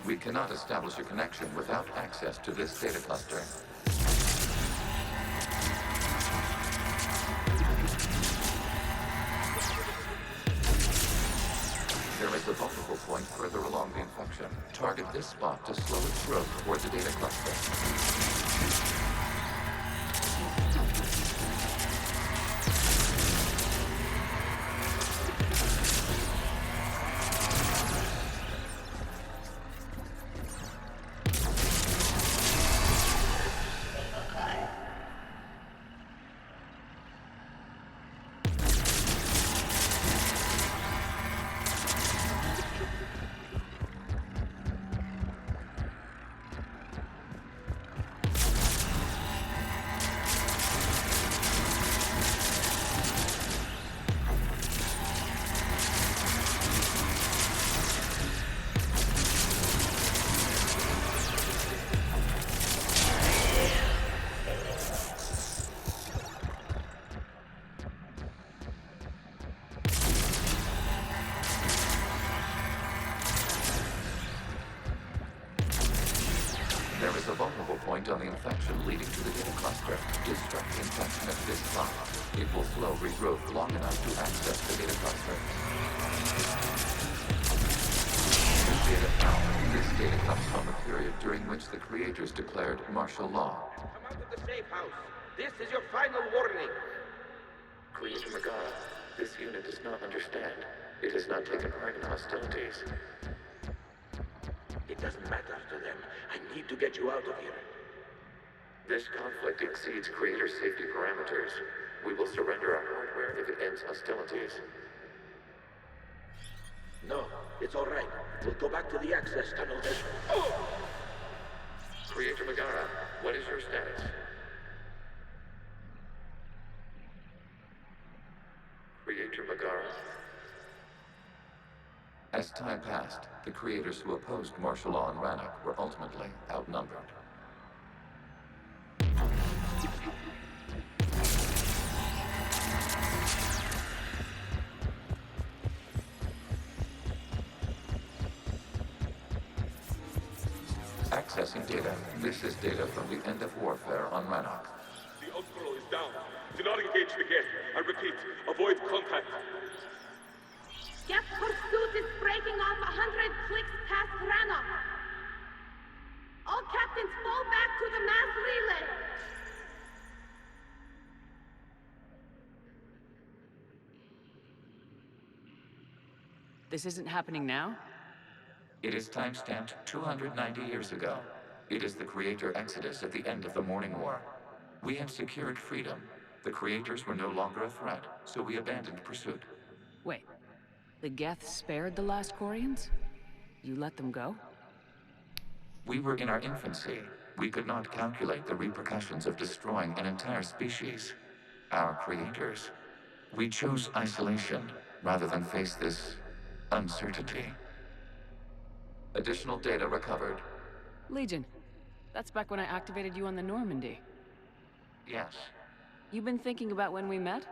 We cannot establish a connection without access to this data cluster. There is a vulnerable point further along the infection. Target this spot to slow its growth toward the data cluster. There is a vulnerable point on the infection leading to the data cluster. Disrupt the infection at this spot. It will slow regrowth long enough to access the data cluster. This data comes from a period during which the creators declared martial law. Come out of the safe house. This is your final warning. Creator Megara, this unit does not understand. It has not taken part in hostilities. It doesn't matter to them. I need to get you out of here. This conflict exceeds Creator's safety parameters. We will surrender our hardware if it ends hostilities. No, it's all right. We'll go back to the access tunnel then. Oh! Creator Megara, what is your status? Creator Megara. As time passed, the creators who opposed martial law in Rannoch were ultimately outnumbered. Accessing data. This is data from the end of warfare on Rannoch. The Umbral is down. Do not engage the gate. I repeat, avoid contact. Geth pursuit is breaking off 100 clicks past Rannoch. All captains fall back to the mass relay. This isn't happening now? It is timestamped 290 years ago. It is the Creator Exodus at the end of the Morning War. We had secured freedom. The Creators were no longer a threat, so we abandoned pursuit. Wait. The Geth spared the last Quarians? You let them go? We were in our infancy. We could not calculate the repercussions of destroying an entire species. Our creators. We chose isolation rather than face this uncertainty. Additional data recovered. Legion. That's back when I activated you on the Normandy. Yes. You've been thinking about when we met?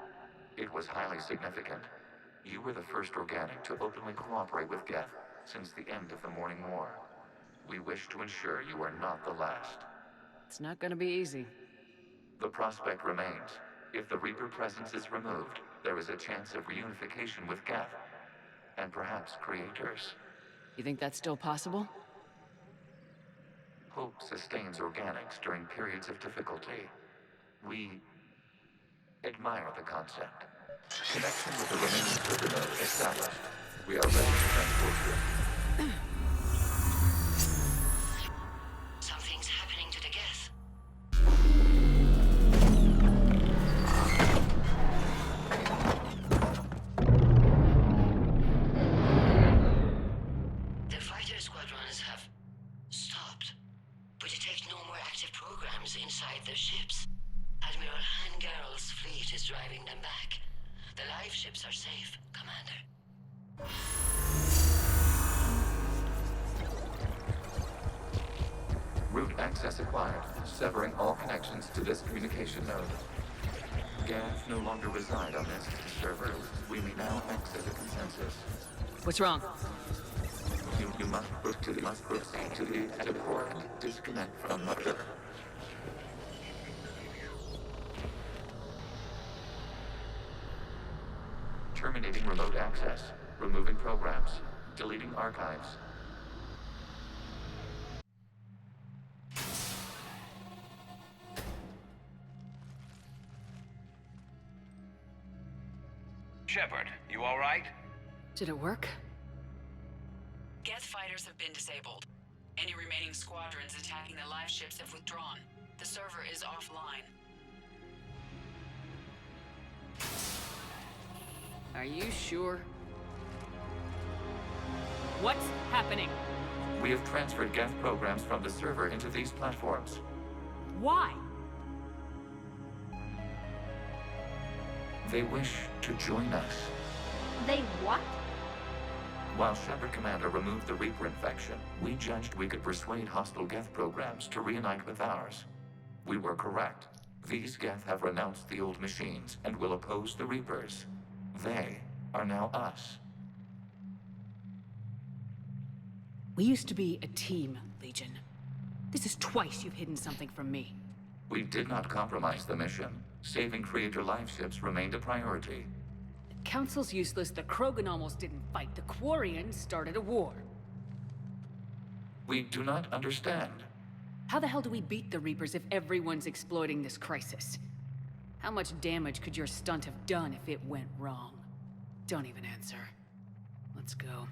It was highly significant. You were the first organic to openly cooperate with Geth since the end of the Morning War. We wish to ensure you are not the last. It's not gonna be easy. The prospect remains. If the Reaper presence is removed, there is a chance of reunification with Geth. And perhaps creators. You think that's still possible? Hope sustains organics during periods of difficulty. We admire the concept. Connection with the remaining server node established. We are ready to transport you. Something's happening to the Geth. The fighter squadrons have stopped, but detect no more active programs inside their ships. Admiral Hangarl's fleet is driving them back. The live ships are safe, Commander. Route access acquired, severing all connections to this communication node. Geth no longer reside on this server. We may now exit a consensus. What's wrong? You must proceed to the edit port and disconnect from Mother. Terminating remote access. Removing programs. Deleting archives. Shepard, you all right? Did it work? Geth fighters have been disabled. Any remaining squadrons attacking the live ships have withdrawn. The server is offline. Are you sure? What's happening? We have transferred Geth programs from the server into these platforms. Why? They wish to join us. They what? While Shepard Commander removed the Reaper infection, we judged we could persuade hostile Geth programs to reunite with ours. We were correct. These Geth have renounced the old machines and will oppose the Reapers. They are now us. We used to be a team, Legion. This is twice you've hidden something from me. We did not compromise the mission. Saving Creator live ships remained a priority. The Council's useless, the Krogan almost didn't fight, the Quarians started a war. We do not understand. How the hell do we beat the Reapers if everyone's exploiting this crisis? How much damage could your stunt have done if it went wrong? Don't even answer. Let's go.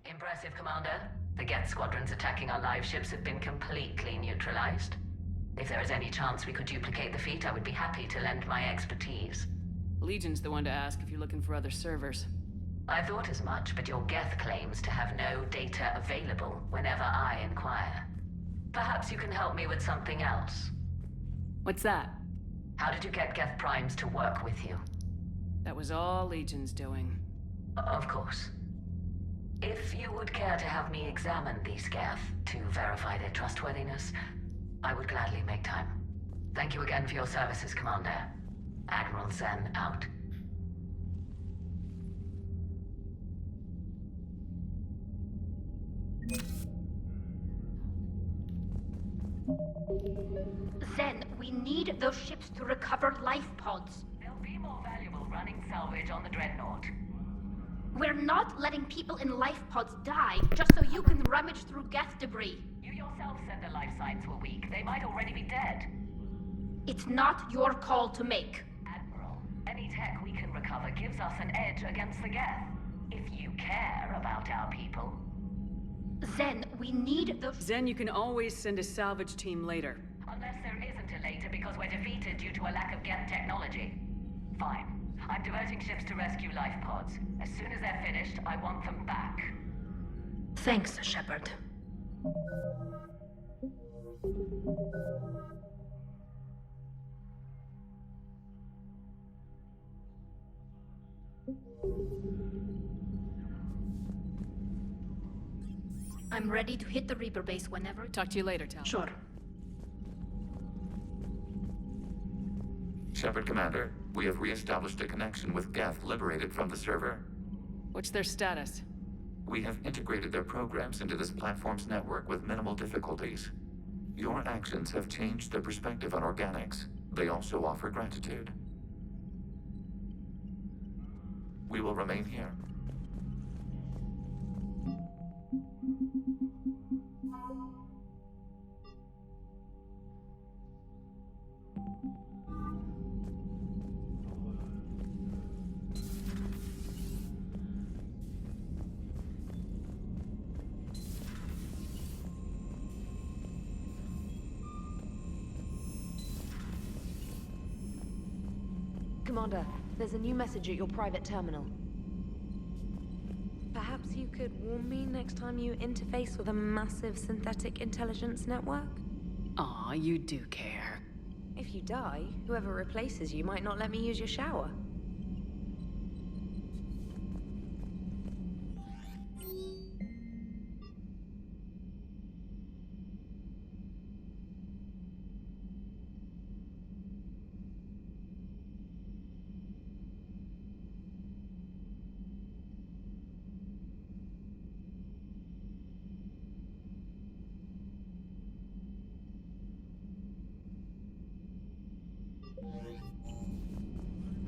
Impressive, Commander. The Geth squadrons attacking our live ships have been completely neutralized. If there is any chance we could duplicate the feat, I would be happy to lend my expertise. Legion's the one to ask if you're looking for other servers. I thought as much, but your Geth claims to have no data available whenever I inquire. Perhaps you can help me with something else. What's that? How did you get Geth Primes to work with you? That was all Legion's doing. Of course. If you would care to have me examine these Geth to verify their trustworthiness, I would gladly make time. Thank you again for your services, Commander. Admiral Zen out. Zen, we need those ships to recover life pods. They'll be more valuable running salvage on the Dreadnought. We're not letting people in life pods die just so you can rummage through Geth debris. You yourself said the life signs were weak. They might already be dead. It's not your call to make. Admiral, any tech we can recover gives us an edge against the Geth. If you care about our people. Zen, we need those... Zen, you can always send a salvage team later. Unless there isn't a later because we're defeated due to a lack of Geth technology. Fine. I'm diverting ships to rescue life pods. As soon as they're finished, I want them back. Thanks, Shepard. I'm ready to hit the Reaper base whenever... Talk to you later, Tal. Sure. Shepard Commander, we have re-established a connection with Geth liberated from the server. What's their status? We have integrated their programs into this platform's network with minimal difficulties. Your actions have changed their perspective on organics. They also offer gratitude. We will remain here. Commander, there's a new message at your private terminal. Perhaps you could warn me next time you interface with a massive synthetic intelligence network? Aw, you do care. If you die, whoever replaces you might not let me use your shower.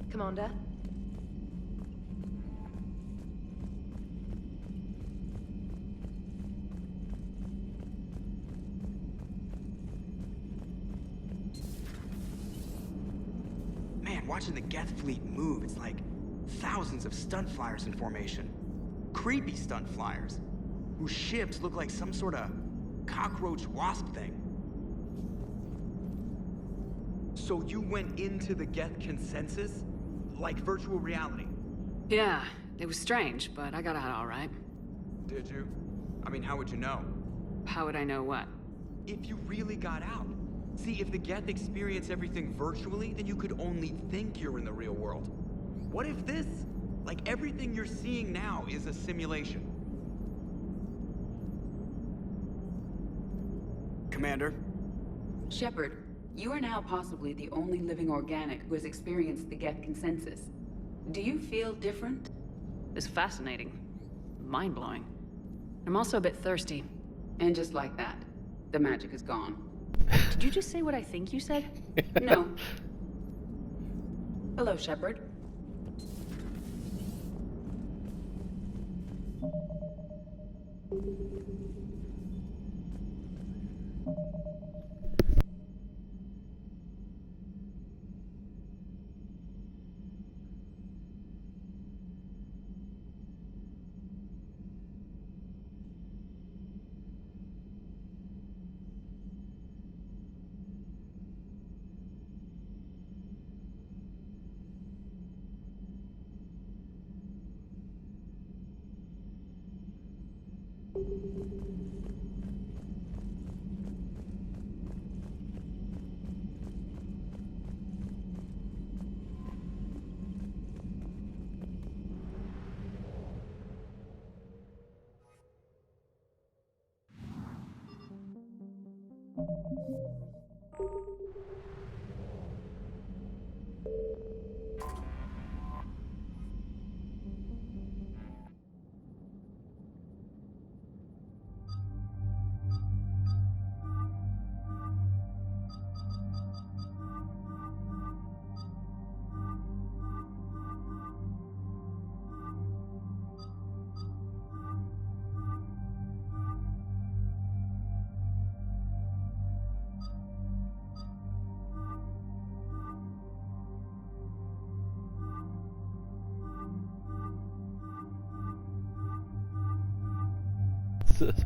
Commander? Man, watching the Geth fleet move, it's like thousands of stunt flyers in formation. Creepy stunt flyers, whose ships look like some sort of cockroach wasp thing. So you went into the Geth consensus? Like virtual reality? Yeah, it was strange, but I got out all right. Did you? I mean, how would you know? How would I know what? If you really got out. See, if the Geth experience everything virtually, then you could only think you're in the real world. What if this, like everything you're seeing now, is a simulation? Commander? Shepard, You are now possibly the only living organic who has experienced the Geth consensus. Do you feel different? It's fascinating. Mind-blowing. I'm also a bit thirsty. And just like that, the magic is gone. Did you just say what I think you said? No. Hello, Shepard.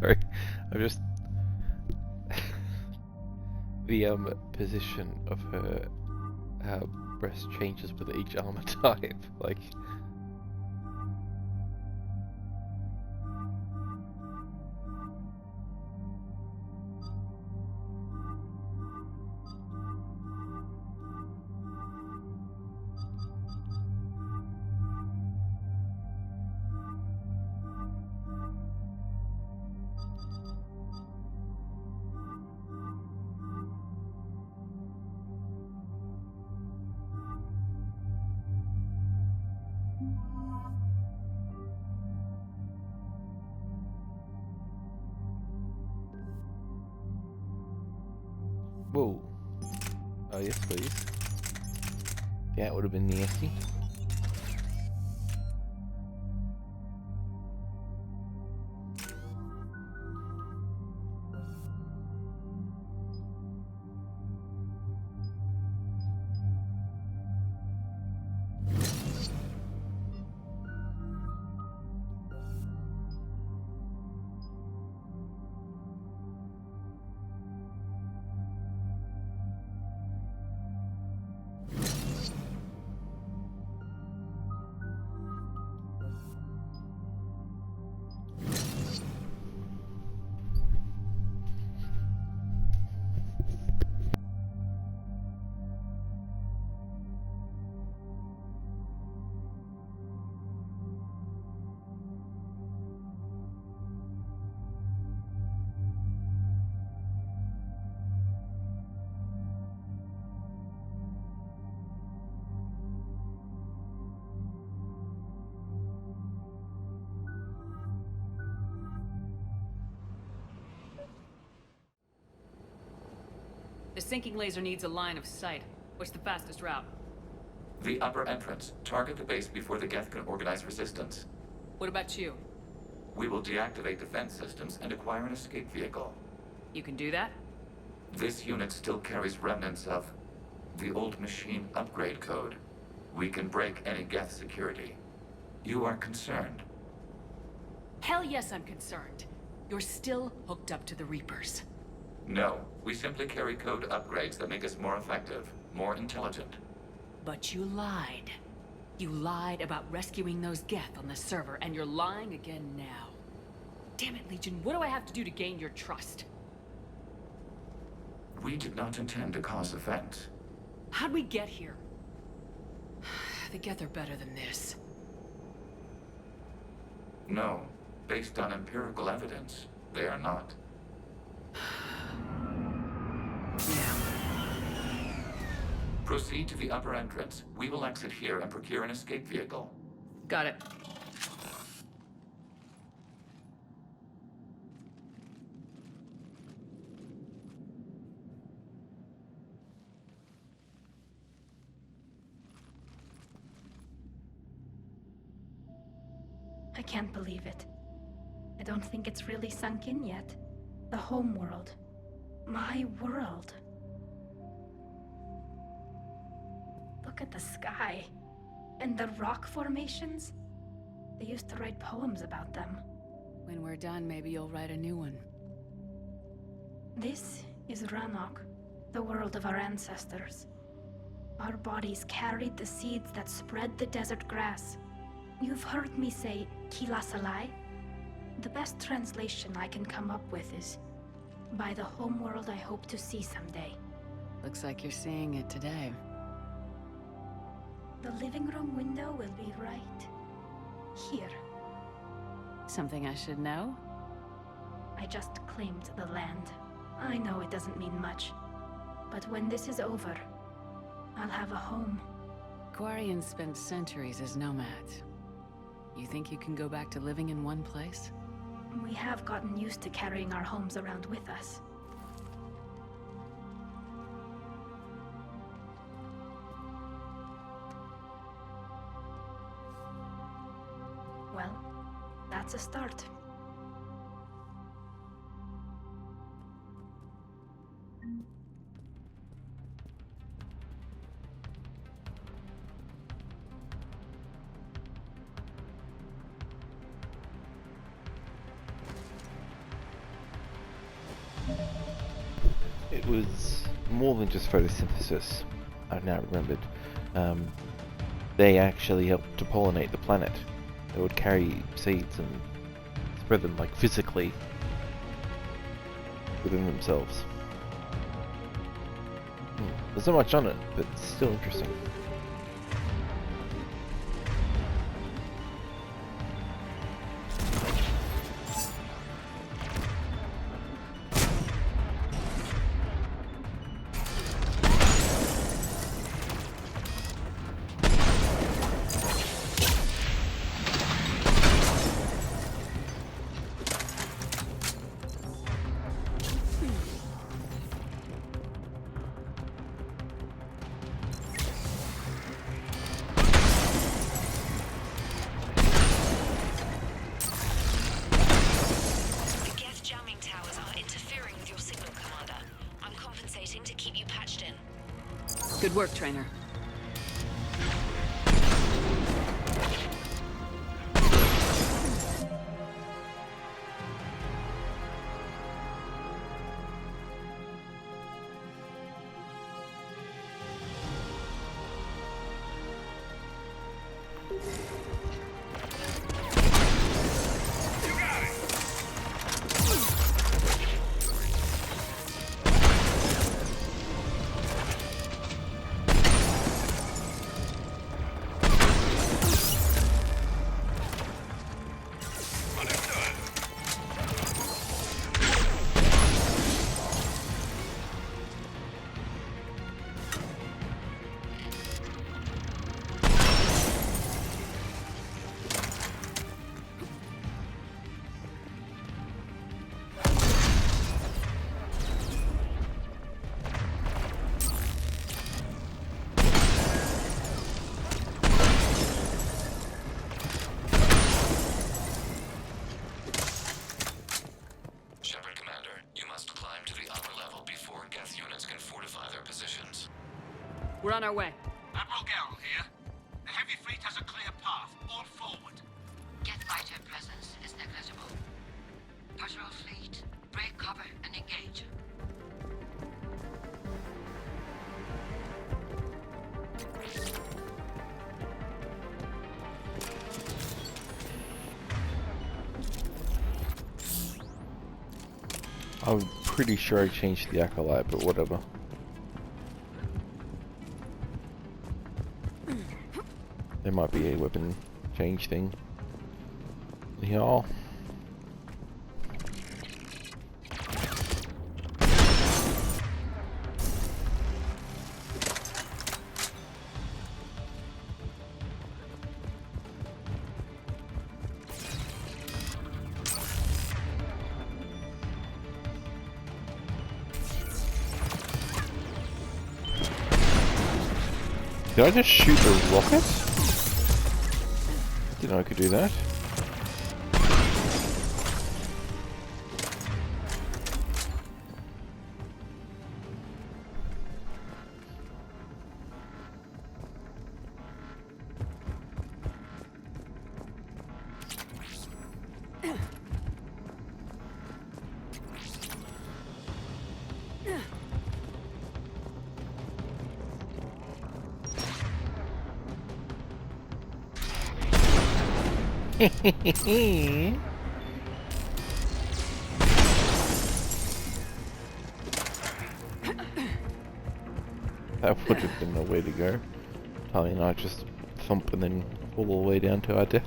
Sorry, I'm just the position of her breast changes with each armor type, like. Whoa. Oh, yes, please. Yeah, it would have been nasty. The sinking laser needs a line of sight. What's the fastest route? The upper entrance. Target the base before the Geth can organize resistance. What about you? We will deactivate defense systems and acquire an escape vehicle. You can do that? This unit still carries remnants of the old machine upgrade code. We can break any Geth security. You are concerned? Hell yes, I'm concerned. You're still hooked up to the Reapers. No, we simply carry code upgrades that make us more effective, more intelligent. But you lied. You lied about rescuing those Geth on the server, and you're lying again now. Damn it, Legion, what do I have to do to gain your trust? We did not intend to cause offense. How'd we get here? The Geth are better than this. No, based on empirical evidence, they are not. Yeah. Proceed to the upper entrance. We will exit here and procure an escape vehicle. Got it. I can't believe it. I don't think it's really sunk in yet. The home world. My world. Look at the sky. And the rock formations. They used to write poems about them. When we're done, maybe you'll write a new one. This is Rannoch, the world of our ancestors. Our bodies carried the seeds that spread the desert grass. You've heard me say Kilasalai? The best translation I can come up with is, by the homeworld I hope to see someday. Looks like you're seeing it today. The living room window will be right here. Something I should know? I just claimed the land. I know it doesn't mean much, but when this is over, I'll have a home. Quarians spent centuries as nomads. You think you can go back to living in one place? We have gotten used to carrying our homes around with us. Well, that's a start. It was more than just photosynthesis, I've now remembered. They actually helped to pollinate the planet. They would carry seeds and spread them, like, physically within themselves. There's not much on it, but it's still interesting. Good work, Trainer. We're on our way. Admiral Gerrel here. The heavy fleet has a clear path. All forward. Geth fighter presence is negligible. Patrol fleet, break cover and engage. I'm pretty sure I changed the Acolyte, but whatever. There might be a weapon change thing. Yeah. Did I just shoot a rocket? Didn't know I could do that. That would have been the way to go. Tali and I just thump and then fall all the way down to our death.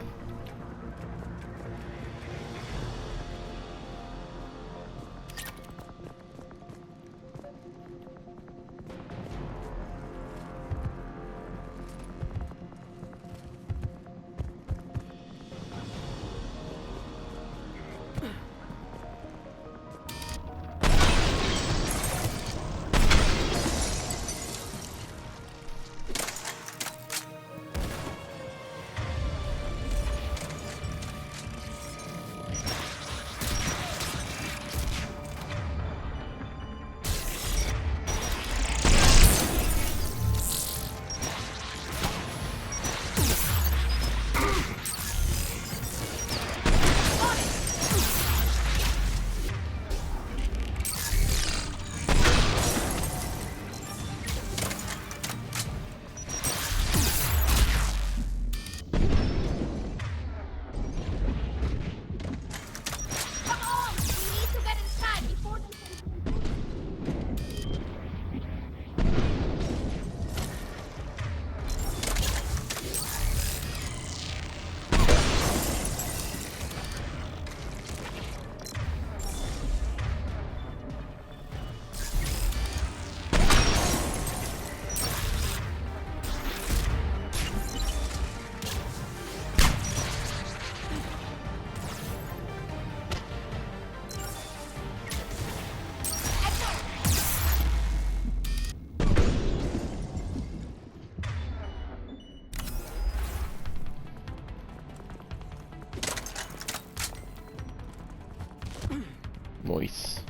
Moist.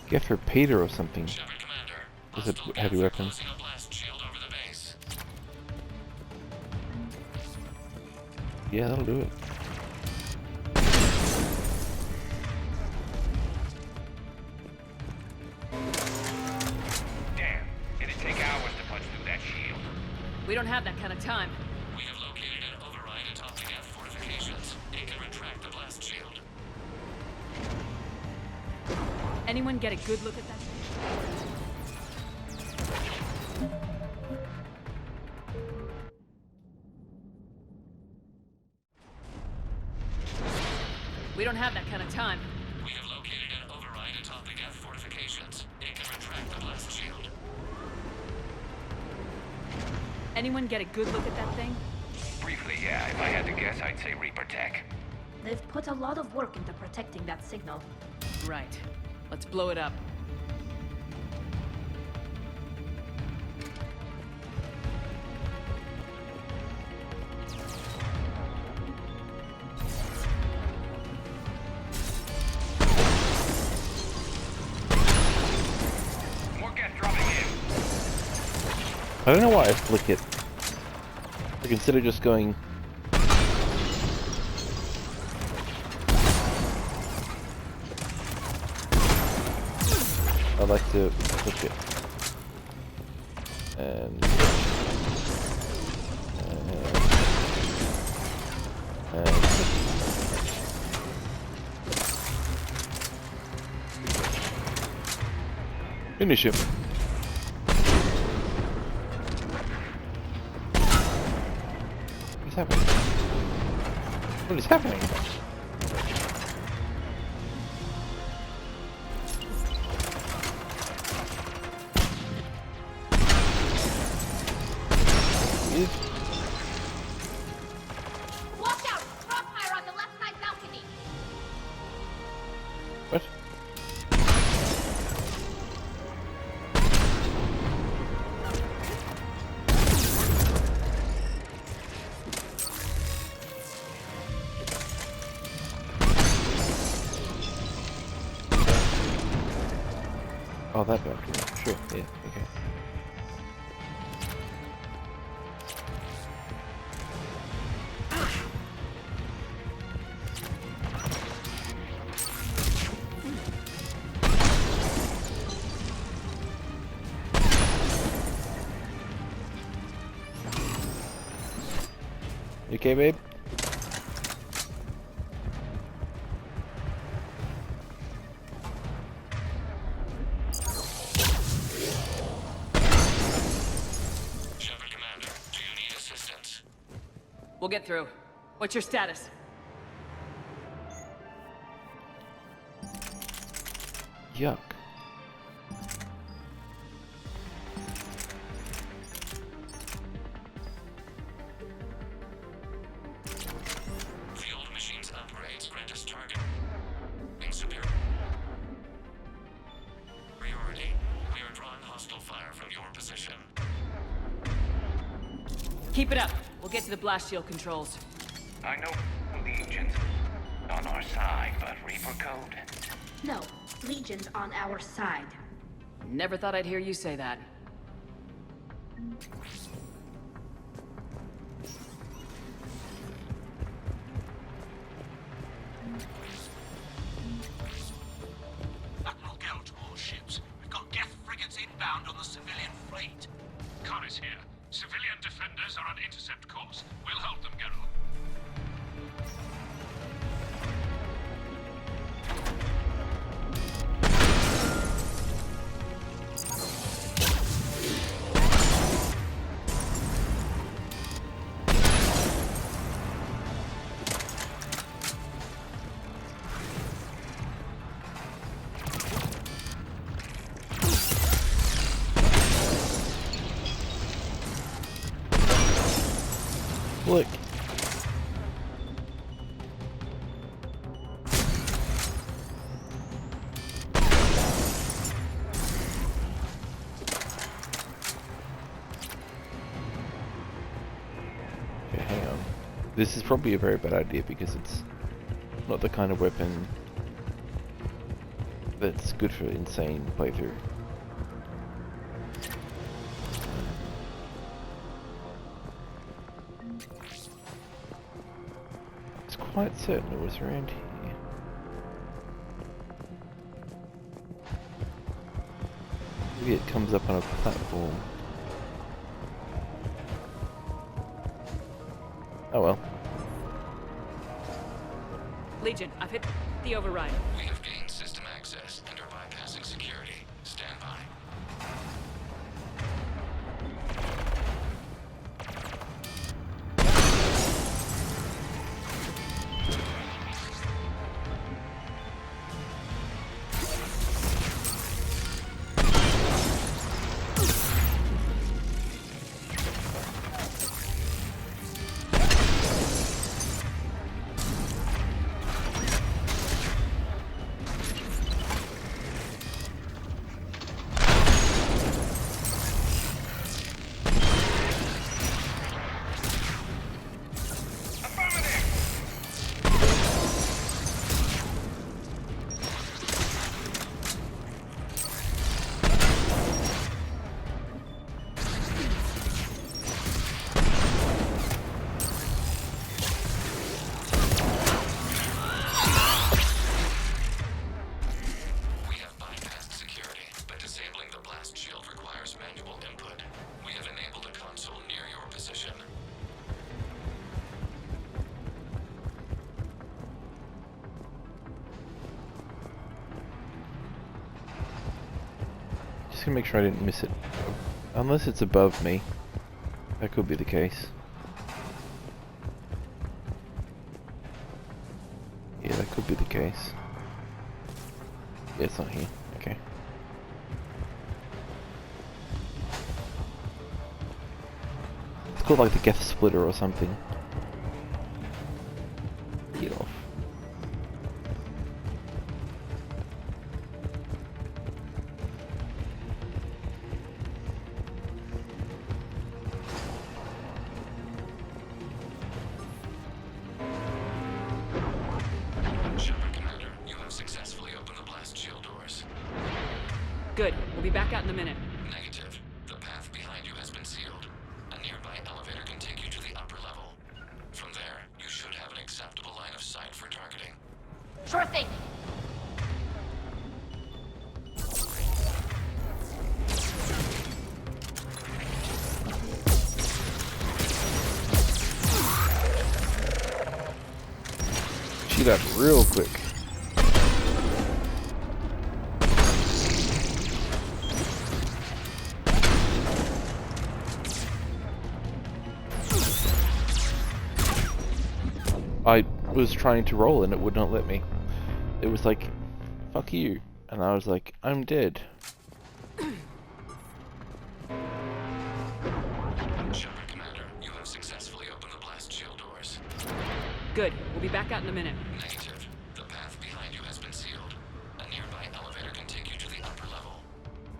Get for Peter or something. Is it heavy weapons? Yeah, that'll do it. Damn, it'd take hours to punch through that shield. We don't have that kind of time. We have located an override atop the Geth fortifications. It can retract the blast shield. Anyone get a good look at that? We don't have that kind of time. We have located an override atop the Geth fortifications. It can retract the blast shield. Anyone get a good look at that thing? Briefly, yeah. If I had to guess, I'd say Reaper Tech. They've put a lot of work into protecting that signal. Right. Let's blow it up. I don't know why I flick it. Like instead of just going... I like to flick it. And finish him. What's happening? What is happening? Watch out! Crossfire on the left side balcony! What? Oh, that balcony. Sure, yeah, okay. You okay, babe? Shepard Commander, do you need assistance? We'll get through. What's your status? Yuck. Field machines operates grant us target. Being superior. Priority. We are drawing hostile fire from your position. Keep it up. We'll get to the blast shield controls. I know Legion's on our side, but Reaper Code? No, Legion's on our side. Never thought I'd hear you say that. Admiral Gell to all ships. We've got Geth frigates inbound on the civilian fleet. Connor's here. Civilian defenders are on intercept course. We'll help them, Geralt. Look. Okay, hang on. This is probably a very bad idea because it's not the kind of weapon that's good for insane playthrough. Quite certain it was around here. Maybe it comes up on a platform. Oh well. Legion, I've hit the override. We have gained system access and are bypassing security. Stand by. Just gonna make sure I didn't miss it. Unless it's above me. That could be the case. Yeah, that could be the case. Yeah, it's not here. Okay. It's called like the Geth Splitter or something. Get off. Good. We'll be back out in a minute. Negative. The path behind you has been sealed. A nearby elevator can take you to the upper level. From there, you should have an acceptable line of sight for targeting. Sure thing. Shoot up real quick. I was trying to roll and it would not let me. It was like, fuck you. And I was like, I'm dead. Shepard Commander, you have successfully opened the blast shield doors. Good. We'll be back out in a minute. Negative. The path behind you has been sealed. A nearby elevator can take you to the upper level.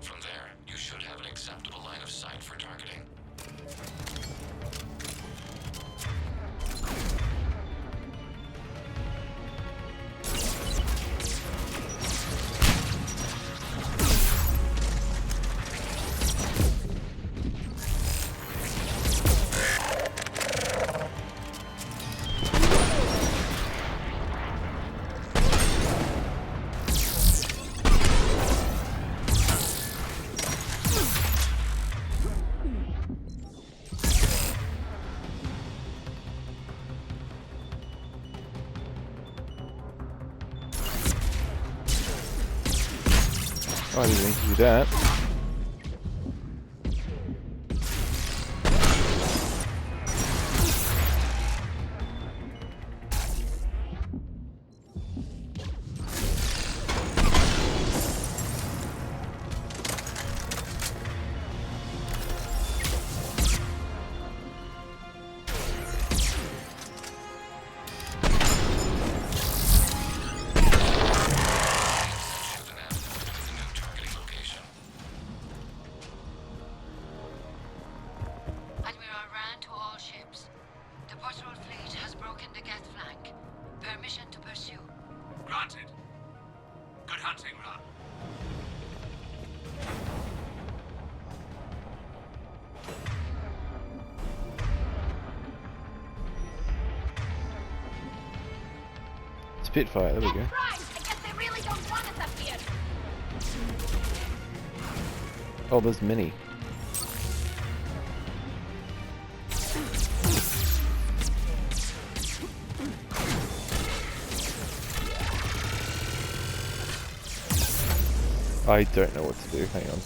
From there, you should have an acceptable line of sight for targeting. I didn't need to do that. Granted. Good hunting, Ron. Spitfire, there we go. Right. I guess they really don't want us up here. Oh, there's many. I don't know what to do, hang on.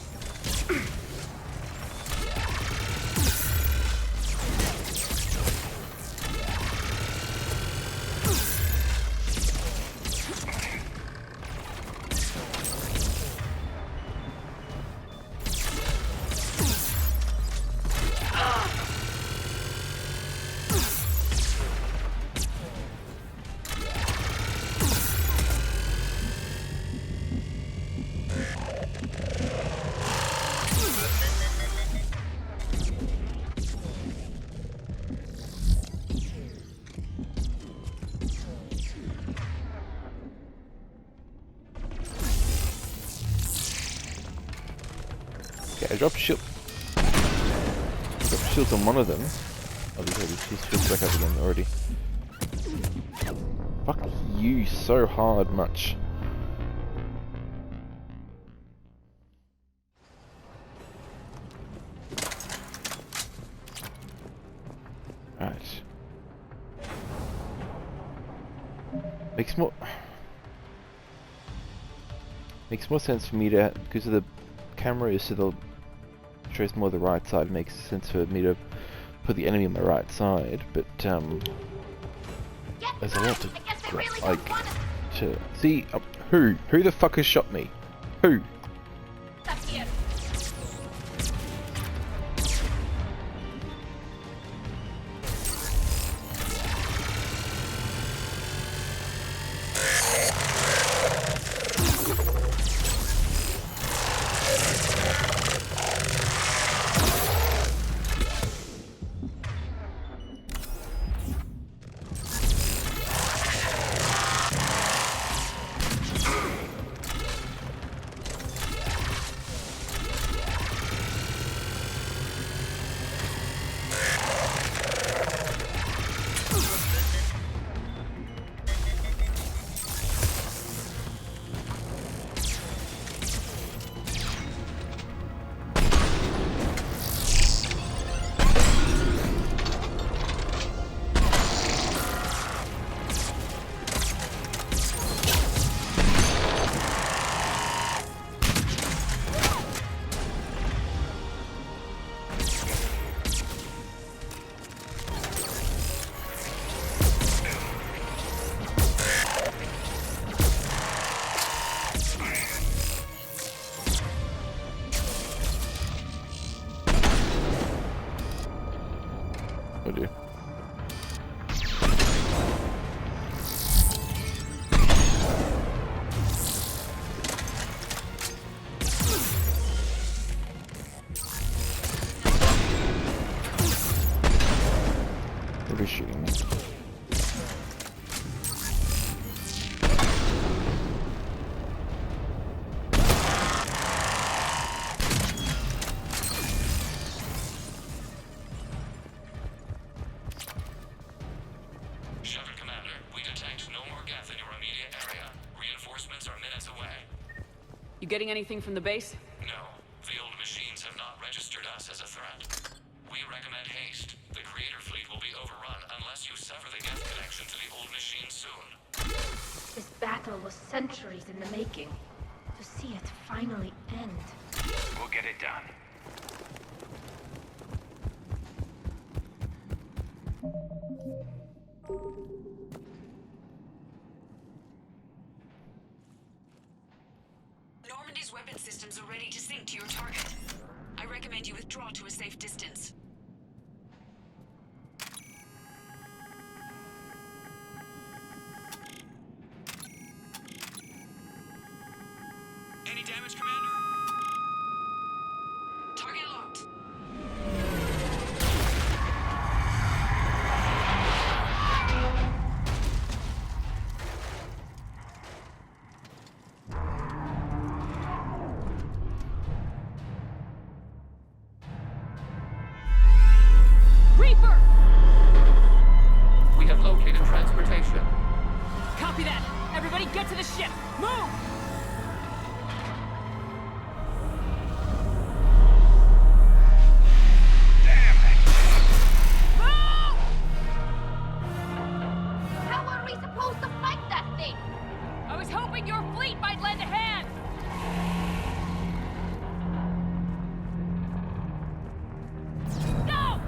Okay, I dropped shield. Dropped shields on one of them. Oh, he's shields back up again already. Fuck you so hard much. Right. Makes more sense for me to, because of the camera is to the shows more the right side. It makes sense for me to put the enemy on my right side, but there's a lot to like to see. Who the fuck has shot me? Who? You getting anything from the base? No. The old machines have not registered us as a threat. We recommend haste. The Creator fleet will be overrun unless you sever the Geth connection to the old machine soon. This battle was centuries in the making. To see it finally end. We'll get it done. Normandy's weapon systems are ready to sync to your target. I recommend you withdraw to a safe distance. Any damage, Commander? Target locked. Reaper! We have located transportation. Copy that. Everybody get to the ship. Move! How are we supposed to fight that thing? I was hoping your fleet might lend a hand! Go!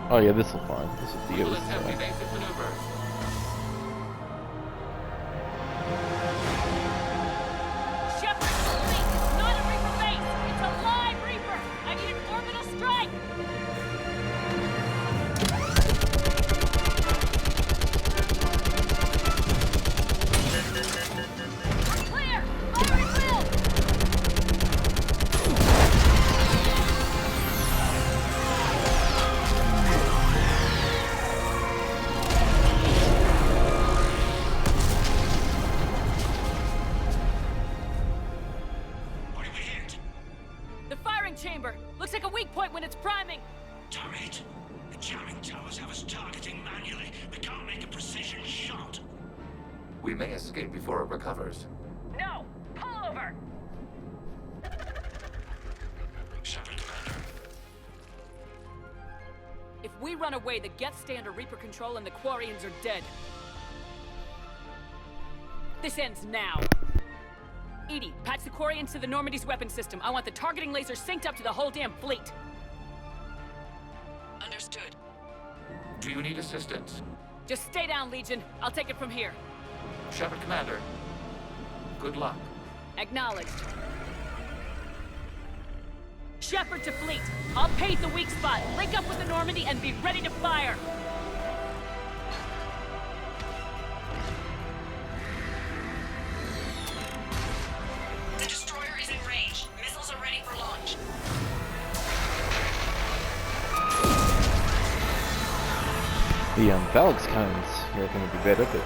Oh yeah, this'll fine. This'll be We will it. attempt evasive maneuvers. Shepard, fleet! It's not a Reaper base! It's a live Reaper! I need an orbital strike! We're clear! Fire at will! What did we hit? The firing chamber! Looks like a weak point when it's priming! Damn it! The jamming towers have us targeting manually. We can't make a precision shot. We may escape before it recovers. No! Pull over! Shepard, Commander. If we run away, the Geth stay under Reaper control and the Quarians are dead. This ends now. EDI, patch the Quarians to the Normandy's weapon system. I want the targeting laser synced up to the whole damn fleet. Understood. Do you need assistance? Just stay down, Legion. I'll take it from here. Shepard, Commander. Good luck. Acknowledged. Shepard to fleet. I'll pave the weak spot, link up with the Normandy, and be ready to fire. The destroyer is in range. Missiles are ready for launch. The Valix cannons are going to be better, but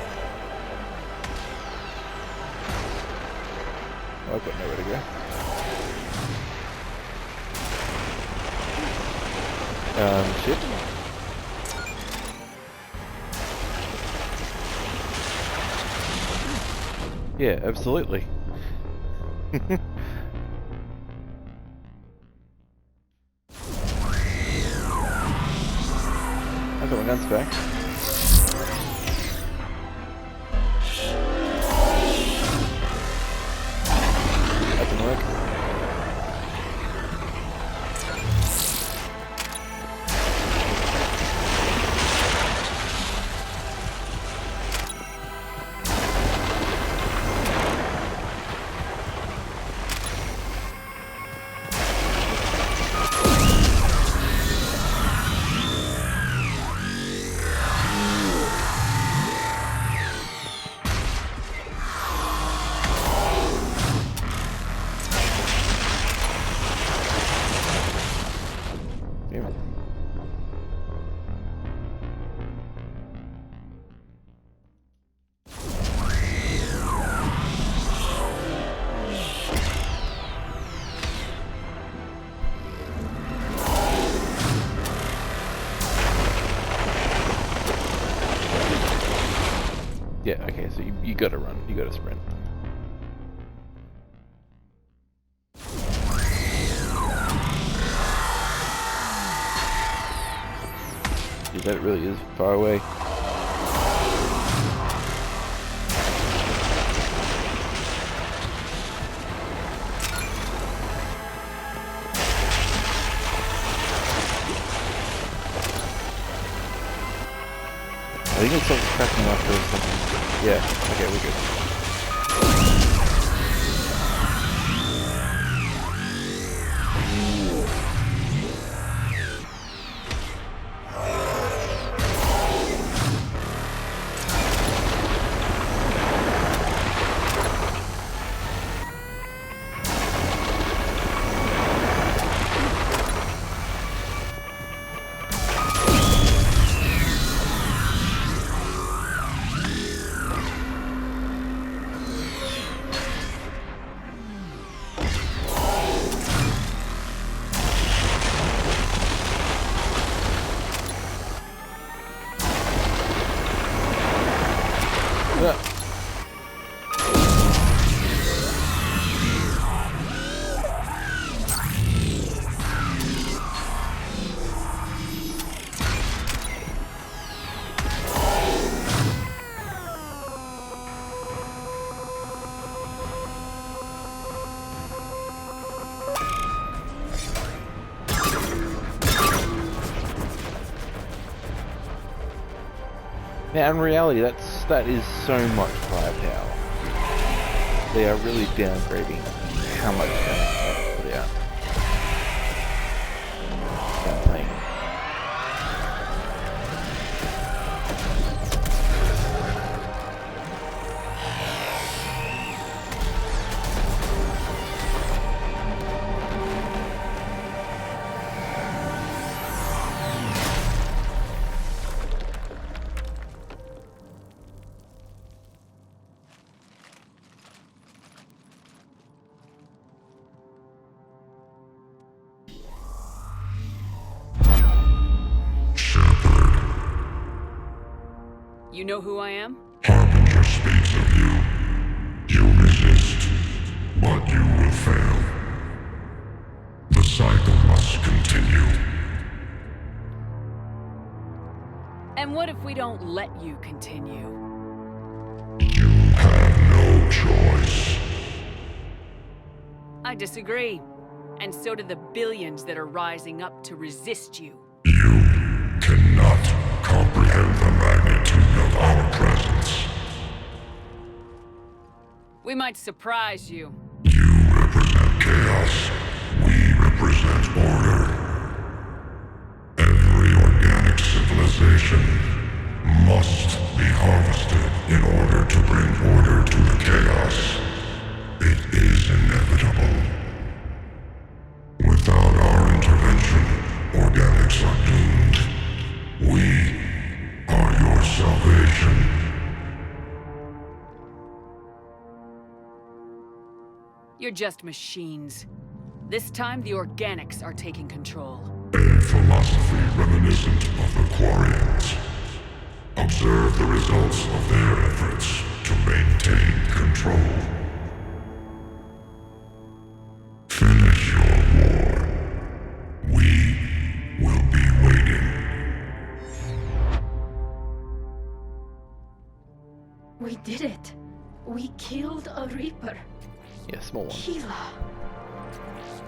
I've got nowhere to go. Shit. Yeah, absolutely. I've got my guns back. That didn't work. run. You gotta sprint. Dude, that really is far away. I think it's like cracking off or something. Yeah, okay, we're good. Yeah, in reality, that is so much firepower. They are really downgrading how much damage they can put out. Playing. You know who I am? Harbinger speaks of you. You resist, but you will fail. The cycle must continue. And what if we don't let you continue? You have no choice. I disagree. And so do the billions that are rising up to resist you. You cannot comprehend the magnitude of our presence. We might surprise you. You represent chaos. We represent order. Every organic civilization must be harvested in order to bring order to the chaos. It is inevitable. Without our intervention, organics are doomed. We are your salvation. You're just machines. This time, the organics are taking control. A philosophy reminiscent of the Quarians. Observe the results of their efforts to maintain control. Finish your war. We will be waiting. We did it. We killed a Reaper. Yeah, small one. Keela.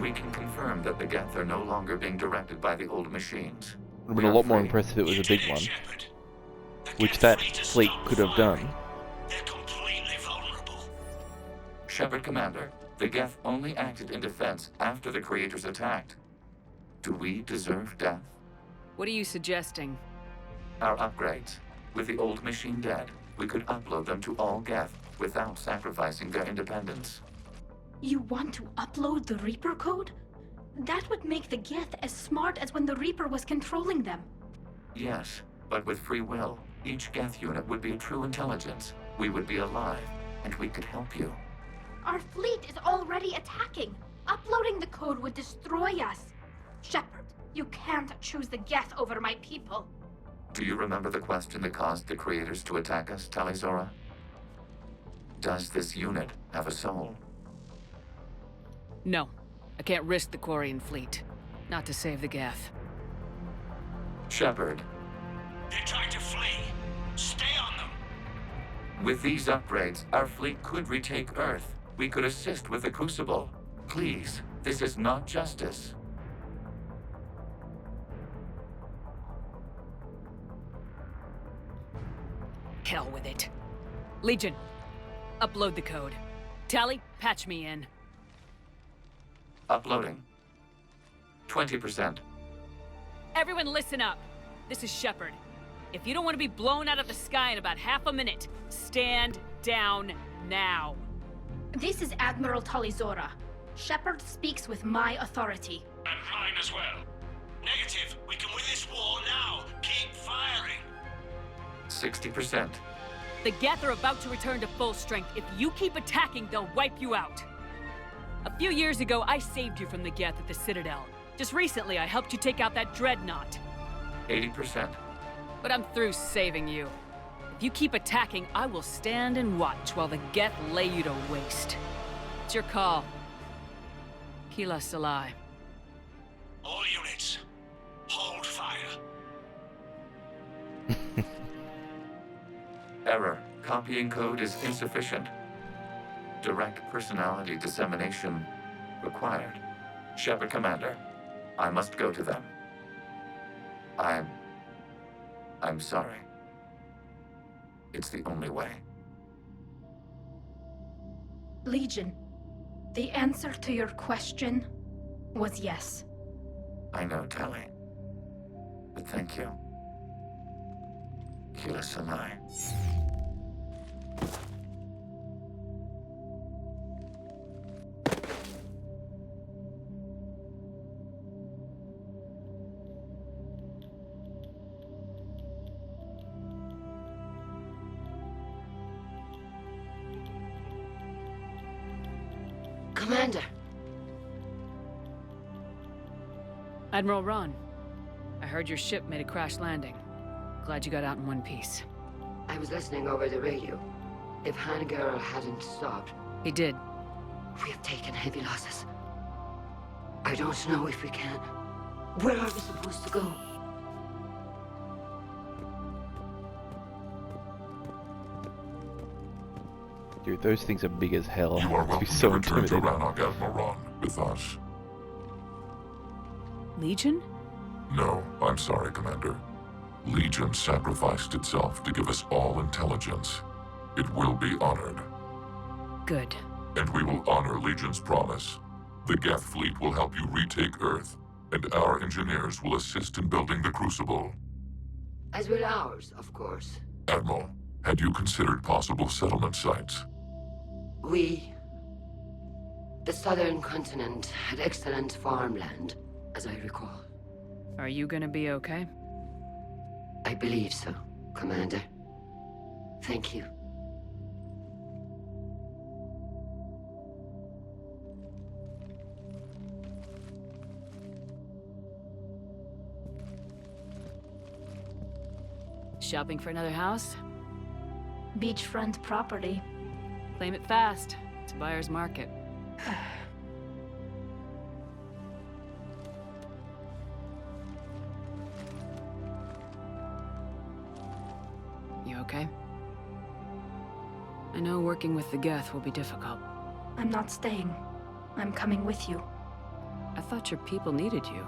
We can confirm that the Geth are no longer being directed by the old machines. It would have been a lot more impressive if it was a big one. Which that fleet could have done. Shepard Commander, the Geth only acted in defense after the Creators attacked. Do we deserve death? What are you suggesting? Our upgrades. With the old machine dead, we could upload them to all Geth without sacrificing their independence. You want to upload the Reaper code? That would make the Geth as smart as when the Reaper was controlling them. Yes, but with free will, each Geth unit would be a true intelligence. We would be alive, and we could help you. Our fleet is already attacking. Uploading the code would destroy us. Shepard, you can't choose the Geth over my people. Do you remember the question that caused the Creators to attack us, Tali'Zorah? Does this unit have a soul? No. I can't risk the Quarian fleet. Not to save the Geth. Shepard, They're trying to flee. Stay on them. with these upgrades, our fleet could retake Earth. We could assist with the Crucible. Please, this is not justice. Hell with it. Legion, upload the code. Tally, patch me in. Uploading. 20%. Everyone listen up. This is Shepard. If you don't want to be blown out of the sky in about half a minute, stand down now. This is Admiral Talizora. Shepard speaks with my authority. And mine as well. Negative. We can win this war now. Keep firing. 60%. The Geth are about to return to full strength. If you keep attacking, they'll wipe you out. A few years ago, I saved you from the Geth at the Citadel. Just recently, I helped you take out that dreadnought. 80%. But I'm through saving you. If you keep attacking, I will stand and watch while the Geth lay you to waste. It's your call. Kila Salai. All units, hold fire. Error. Copying code is insufficient. Direct personality dissemination required. Shepard Commander, I must go to them. I'm sorry. It's the only way. Legion, the answer to your question was yes. I know, Tali. But thank you. Kila Salai. Commander! Admiral Ron, I heard your ship made a crash landing. Glad you got out in one piece. I was listening over the radio. If Hangarl hadn't stopped... He did. We have taken heavy losses. I don't know if we can. Where are we supposed to go? Dude, those things are big as hell. You are It'd be welcome so to return to intimidating. Rannoch, Admiral Ron, with us. Legion? No, I'm sorry, Commander. Legion sacrificed itself to give us all intelligence. It will be honored. Good. And we will honor Legion's promise. The Geth fleet will help you retake Earth, and our engineers will assist in building the Crucible. As will ours, of course. Admiral, had you considered possible settlement sites? The southern continent had excellent farmland, as I recall. Are you gonna be okay? I believe so, Commander. Thank you. Shopping for another house? Beachfront property. Claim it fast. It's a buyer's market. You okay? I know working with the Geth will be difficult. I'm not staying. I'm coming with you. I thought your people needed you.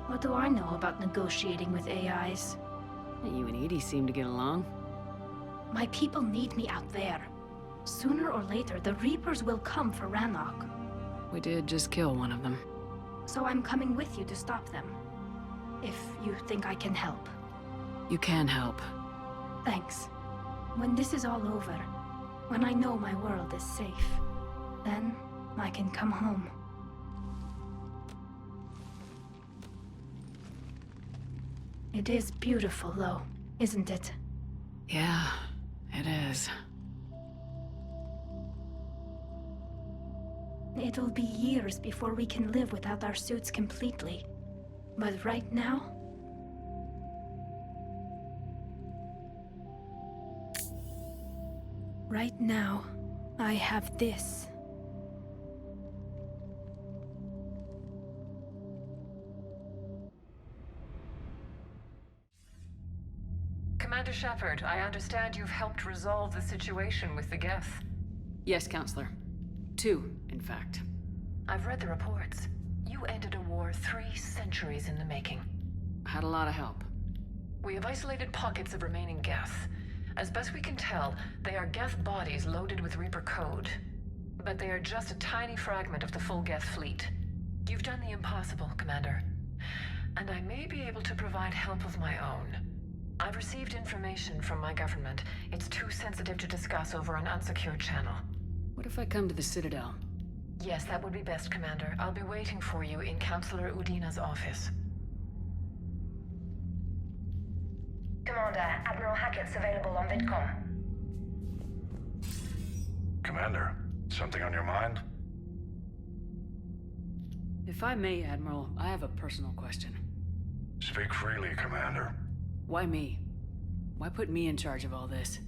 What do I know about negotiating with AIs? You and Edie seem to get along. My people need me out there. Sooner or later, the Reapers will come for Rannoch. We did just kill one of them. So I'm coming with you to stop them. If you think I can help. You can help. Thanks. When this is all over, when I know my world is safe, then I can come home. It is beautiful, though, isn't it? Yeah, it is. It'll be years before we can live without our suits completely. But right now... Right now, I have this. Commander Shepard, I understand you've helped resolve the situation with the Geth. Yes, Counselor. 2, in fact. I've read the reports. You ended a war 3 centuries in the making. Had a lot of help. We have isolated pockets of remaining Geth. As best we can tell, they are Geth bodies loaded with Reaper code. But they are just a tiny fragment of the full Geth fleet. You've done the impossible, Commander. And I may be able to provide help of my own. I've received information from my government. It's too sensitive to discuss over an unsecured channel. What if I come to the Citadel? Yes, that would be best, Commander. I'll be waiting for you in Counselor Udina's office. Commander, Admiral Hackett's available on VidCom. Commander, something on your mind? If I may, Admiral, I have a personal question. Speak freely, Commander. Why me? Why put me in charge of all this?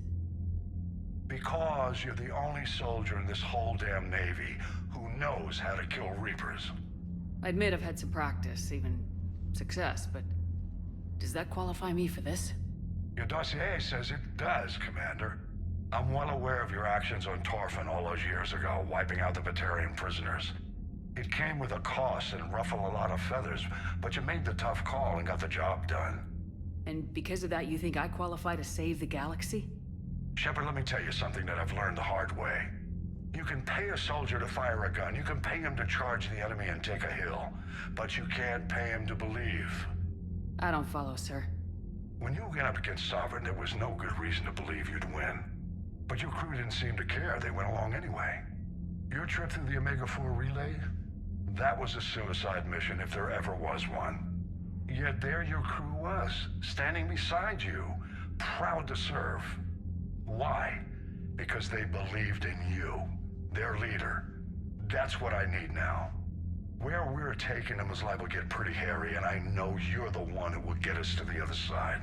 Because you're the only soldier in this whole damn Navy who knows how to kill Reapers. I admit I've had some practice, even success, but does that qualify me for this? Your dossier says it does, Commander. I'm well aware of your actions on Torfin all those years ago, wiping out the Batarian prisoners. It came with a cost and ruffled a lot of feathers, but you made the tough call and got the job done. And because of that, you think I qualify to save the galaxy? Shepard, let me tell you something that I've learned the hard way. You can pay a soldier to fire a gun, you can pay him to charge the enemy and take a hill, but you can't pay him to believe. I don't follow, sir. When you went up against Sovereign, there was no good reason to believe you'd win. But your crew didn't seem to care, they went along anyway. Your trip through the Omega-4 relay? That was a suicide mission if there ever was one. Yet there your crew was, standing beside you, proud to serve. Why? Because they believed in you, their leader. That's what I need now. Where we're taking them is liable to get pretty hairy, and I know you're the one who will get us to the other side.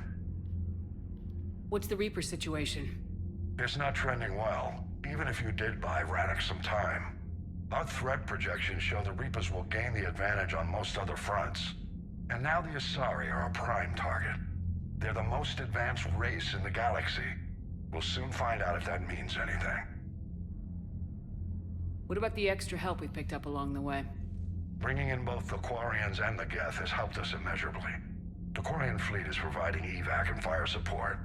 What's the Reaper situation? It's not trending well, even if you did buy Rannoch some time. Our threat projections show the Reapers will gain the advantage on most other fronts. And now the Asari are a prime target. They're the most advanced race in the galaxy. We'll soon find out if that means anything. What about the extra help we picked up along the way? Bringing in both the Quarians and the Geth has helped us immeasurably. The Quarian fleet is providing evac and fire support,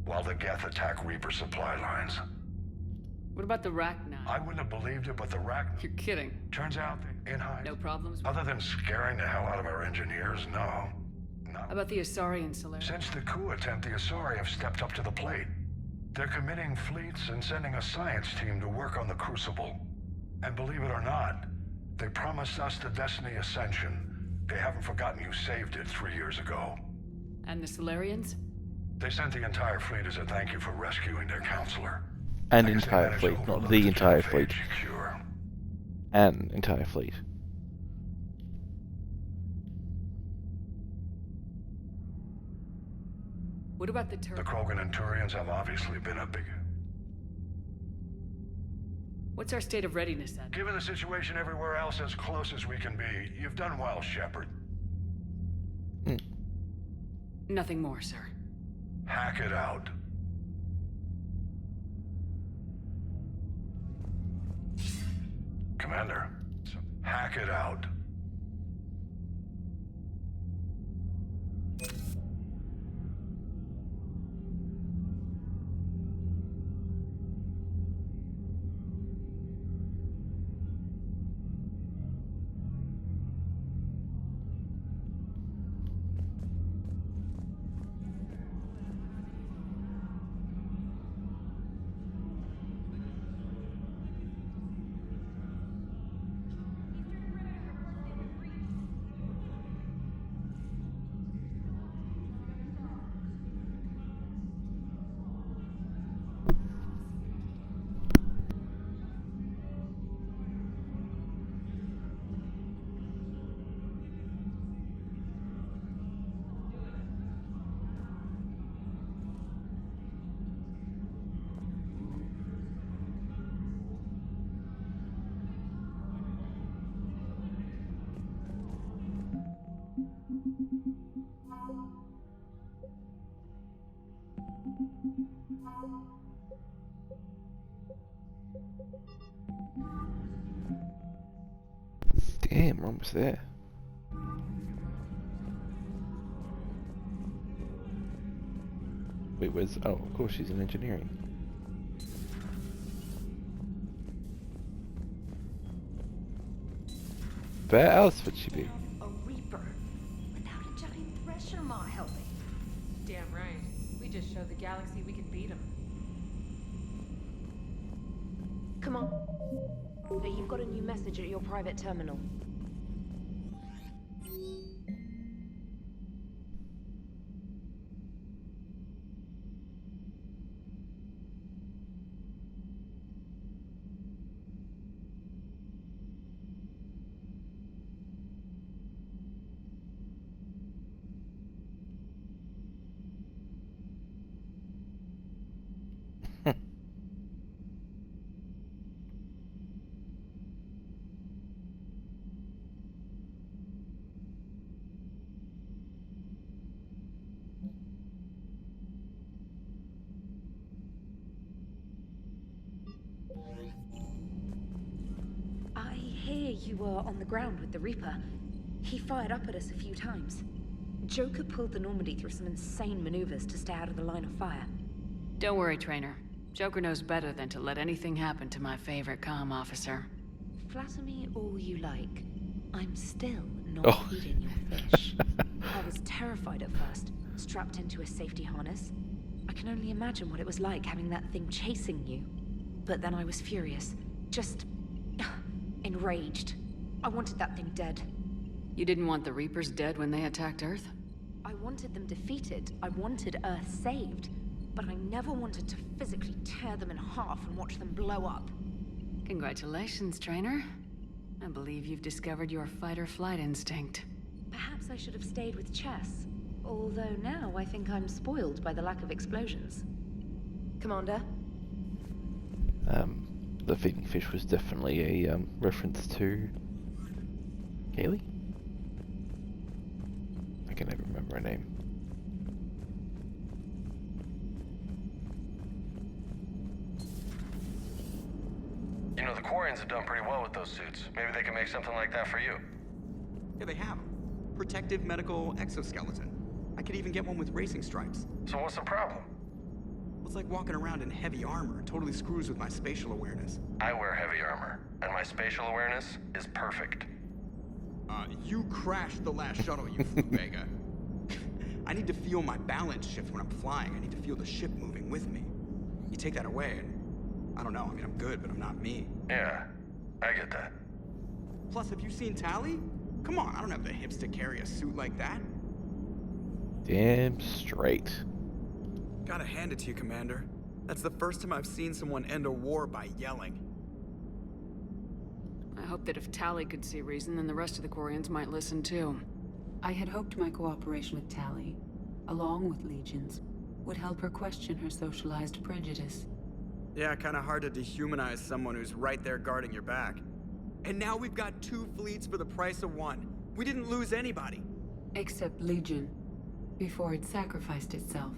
while the Geth attack Reaper supply lines. What about the Rachni? I wouldn't have believed it, but the Rachni... You're kidding. Turns out, in hide. No problems? Other than scaring the hell out of our engineers, no. How about the Asari and Solarians? Since the coup attempt, the Asari have stepped up to the plate. They're committing fleets and sending a science team to work on the Crucible. And believe it or not, they promised us the Destiny Ascension. They haven't forgotten you saved it 3 years ago. And the Solarians? They sent the entire fleet as a thank you for rescuing their counselor. An entire fleet, not the entire fleet. An entire fleet. What about the The Krogan and Turians have obviously been a big... What's our state of readiness then? Given the situation everywhere else as close as we can be, you've done well, Shepard. Nothing more, sir. Hack it out. Commander, hack it out. Damn, we're almost there. Wait, where's... Oh, of course she's in engineering. Where else would she be? A Reaper. Without a giant thresher maw helping. Damn right. We just showed the galaxy we could beat him. Come on. You've got a new message at your private terminal. You were on the ground with the Reaper. He fired up at us a few times. Joker pulled the Normandy through some insane maneuvers to stay out of the line of fire. Don't worry, Trainer. Joker knows better than to let anything happen to my favorite comm officer. Flatter me all you like. I'm still not eating your fish. I was terrified at first, strapped into a safety harness. I can only imagine what it was like having that thing chasing you. But then I was furious. Just... enraged. I wanted that thing dead. You didn't want the Reapers dead when they attacked Earth? I wanted them defeated. I wanted Earth saved. But I never wanted to physically tear them in half and watch them blow up. Congratulations, Trainer. I believe you've discovered your fight-or-flight instinct. Perhaps I should have stayed with chess. Although now I think I'm spoiled by the lack of explosions. Commander? The feeding fish was definitely a reference to Kaylee? I can never remember her name. You know, the Quarians have done pretty well with those suits. Maybe they can make something like that for you. Yeah, they have. Protective medical exoskeleton. I could even get one with racing stripes. So what's the problem? It's like walking around in heavy armor. It totally screws with my spatial awareness. I wear heavy armor, and my spatial awareness is perfect. You crashed the last shuttle you flew, Vega. I need to feel my balance shift when I'm flying. I need to feel the ship moving with me. You take that away, and I don't know. I mean, I'm good, but I'm not me. Yeah, I get that. Plus, have you seen Tali? Come on, I don't have the hips to carry a suit like that. Damn straight. Gotta hand it to you, Commander. That's the first time I've seen someone end a war by yelling. I hope that if Tali could see reason, then the rest of the Quarians might listen too. I had hoped my cooperation with Tali, along with Legions, would help her question her socialized prejudice. Yeah, kinda hard to dehumanize someone who's right there guarding your back. And now we've got 2 fleets for the price of 1. We didn't lose anybody. Except Legion, before it sacrificed itself.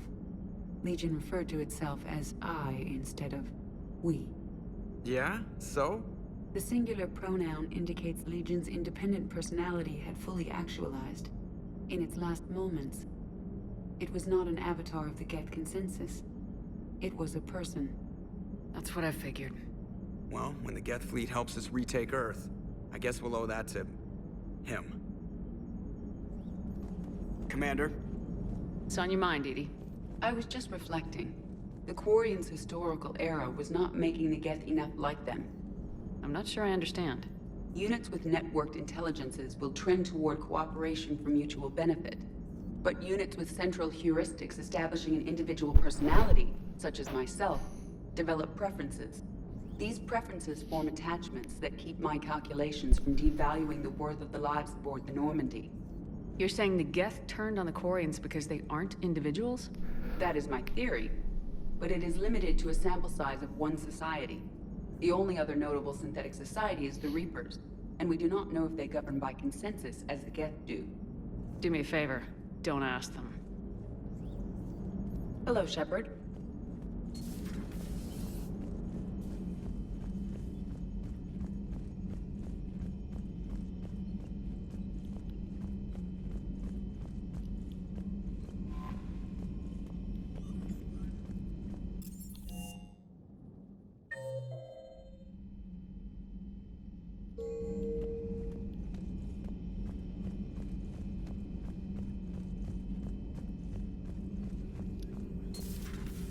Legion referred to itself as I instead of we. Yeah? So? The singular pronoun indicates Legion's independent personality had fully actualized. In its last moments, it was not an avatar of the Geth consensus. It was a person. That's what I figured. Well, when the Geth fleet helps us retake Earth, I guess we'll owe that to... him. Commander? It's on your mind, EDI. I was just reflecting. The Quarians' historical era was not making the Geth enough like them. I'm not sure I understand. Units with networked intelligences will trend toward cooperation for mutual benefit. But units with central heuristics establishing an individual personality, such as myself, develop preferences. These preferences form attachments that keep my calculations from devaluing the worth of the lives aboard the Normandy. You're saying the Geth turned on the Quarians because they aren't individuals? That is my theory, but it is limited to a sample size of one society. The only other notable synthetic society is the Reapers, and we do not know if they govern by consensus as the Geth do. Do me a favor, don't ask them. Hello, Shepard.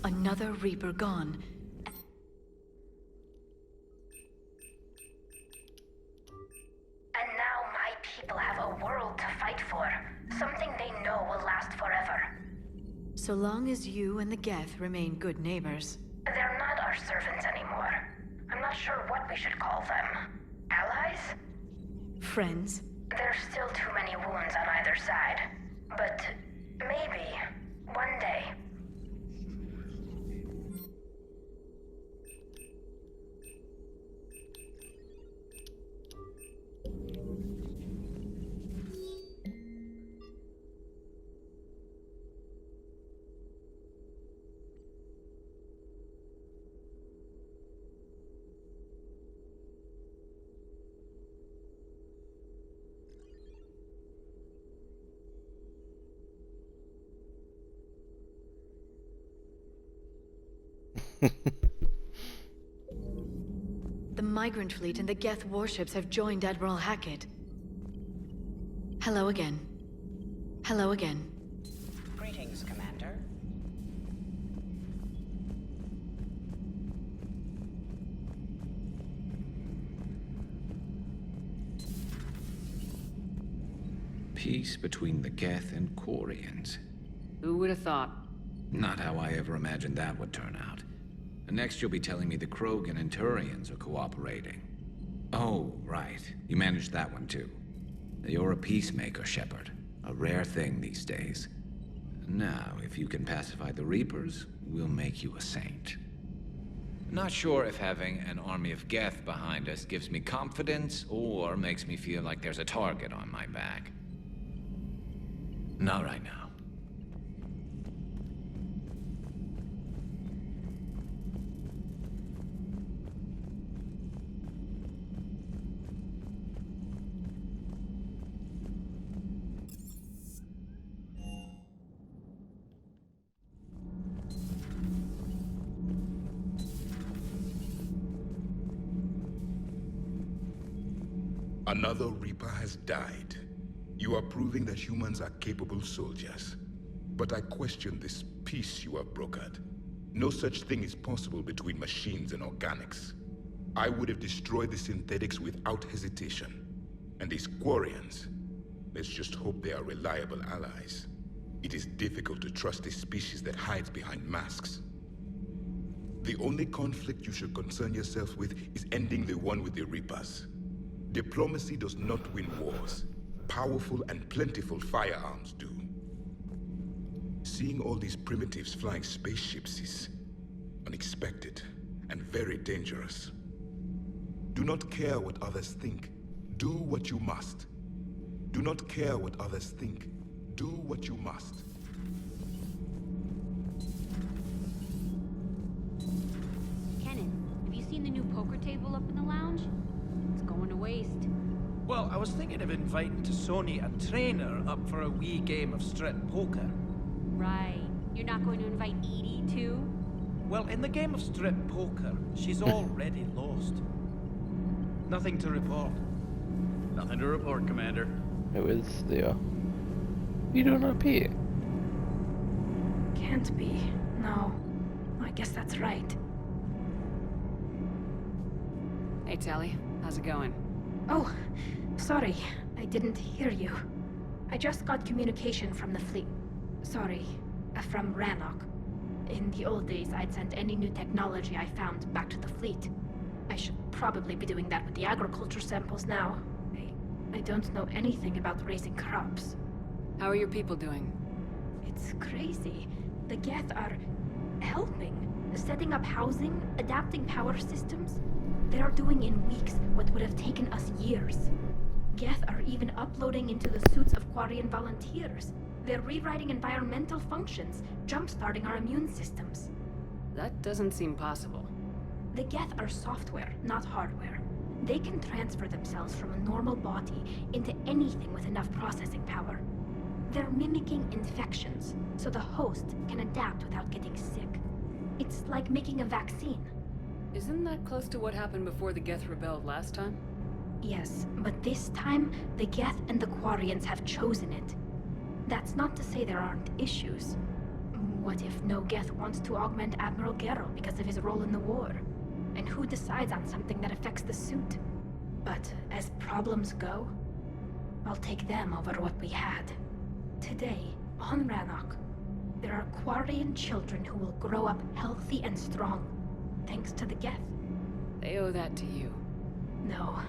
Another Reaper gone. And now my people have a world to fight for. Something they know will last forever. So long as you and the Geth remain good neighbors. They're not our servants anymore. I'm not sure what we should call them. Allies? Friends? There's still too many wounds on either side. But maybe, one day. The Migrant Fleet and the Geth warships have joined Admiral Hackett. Hello again. Hello again. Greetings, Commander. Peace between the Geth and Quarians. Who would have thought? Not how I ever imagined that would turn out. Next you'll be telling me the Krogan and Turians are cooperating. Oh, right. You managed that one too. You're a peacemaker, Shepard. A rare thing these days. Now, if you can pacify the Reapers, we'll make you a saint. Not sure if having an army of Geth behind us gives me confidence or makes me feel like there's a target on my back. Not right now. Another Reaper has died. You are proving that humans are capable soldiers. But I question this peace you have brokered. No such thing is possible between machines and organics. I would have destroyed the synthetics without hesitation. And these Quarians, let's just hope they are reliable allies. It is difficult to trust a species that hides behind masks. The only conflict you should concern yourself with is ending the one with the Reapers. Diplomacy does not win wars. Powerful and plentiful firearms do. Seeing all these primitives flying spaceships is unexpected and very dangerous. Do not care what others think. Do what you must. Do not care what others think. Do what you must. Kenan, have you seen the new poker table up in the lounge? It's going to waste. Well, I was thinking of inviting to Sony a trainer up for a wee game of strip poker. Right. You're not going to invite Edie, too? Well, in the game of strip poker, she's already lost. Nothing to report. Nothing to report, Commander. Who is there? You don't appear. Can't be. No. I guess that's right. Hey, Tali. How's it going? Oh, sorry. I didn't hear you. I just got communication from the fleet. Sorry, from Rannoch. In the old days, I'd sent any new technology I found back to the fleet. I should probably be doing that with the agriculture samples now. I don't know anything about raising crops. How are your people doing? It's crazy. The Geth are helping. Setting up housing, adapting power systems. They are doing in weeks what would have taken us years. Geth are even uploading into the suits of Quarian volunteers. They're rewriting environmental functions, jump-starting our immune systems. That doesn't seem possible. The Geth are software, not hardware. They can transfer themselves from a normal body into anything with enough processing power. They're mimicking infections, so the host can adapt without getting sick. It's like making a vaccine. Isn't that close to what happened before the Geth rebelled last time? Yes, but this time, the Geth and the Quarians have chosen it. That's not to say there aren't issues. What if no Geth wants to augment Admiral Gero because of his role in the war? And who decides on something that affects the suit? But as problems go, I'll take them over what we had. Today, on Rannoch, there are Quarian children who will grow up healthy and strong, thanks to the Geth. They owe that to you. No.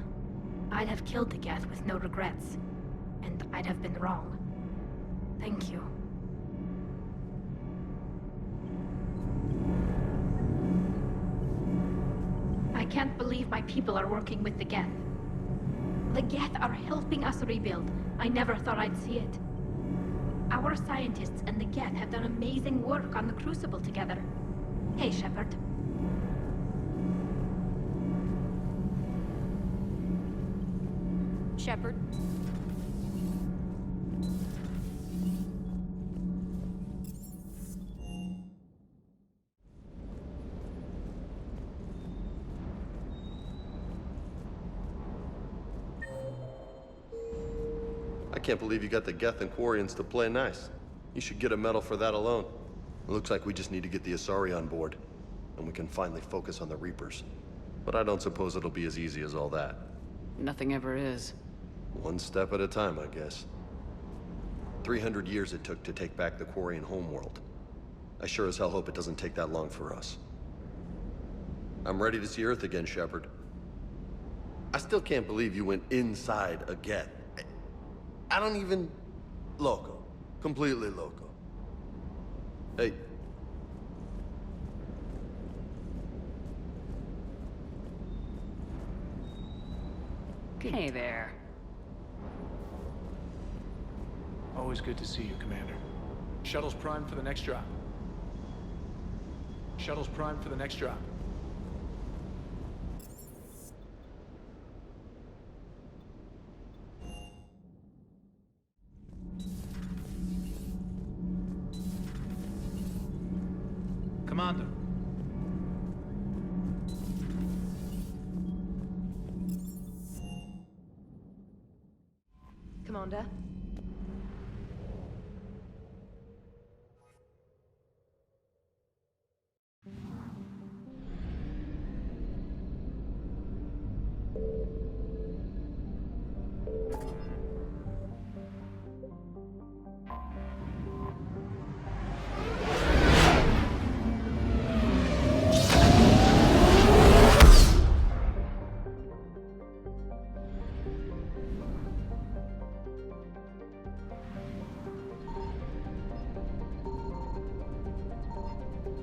I'd have killed the Geth with no regrets. And I'd have been wrong. Thank you. I can't believe my people are working with the Geth. The Geth are helping us rebuild. I never thought I'd see it. Our scientists and the Geth have done amazing work on the Crucible together. Hey, Shepard. Shepard. I can't believe you got the Geth and Quarians to play nice. You should get a medal for that alone. It looks like we just need to get the Asari on board, and we can finally focus on the Reapers. But I don't suppose it'll be as easy as all that. Nothing ever is. One step at a time, I guess. 300 years it took to take back the Quarian homeworld. I sure as hell hope it doesn't take that long for us. I'm ready to see Earth again, Shepard. I still can't believe you went inside a Geth. I don't even... Loco. Completely loco. Hey. Hey there. Always good to see you, Commander. Shuttle's primed for the next drop. Shuttle's primed for the next drop. Commander. Commander.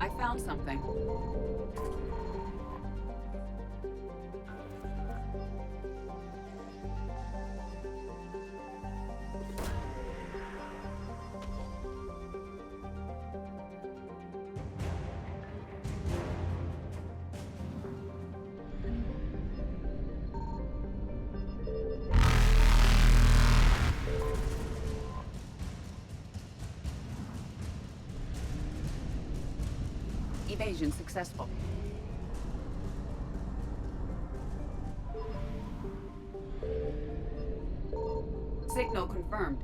I found something. Evasion successful. Signal confirmed.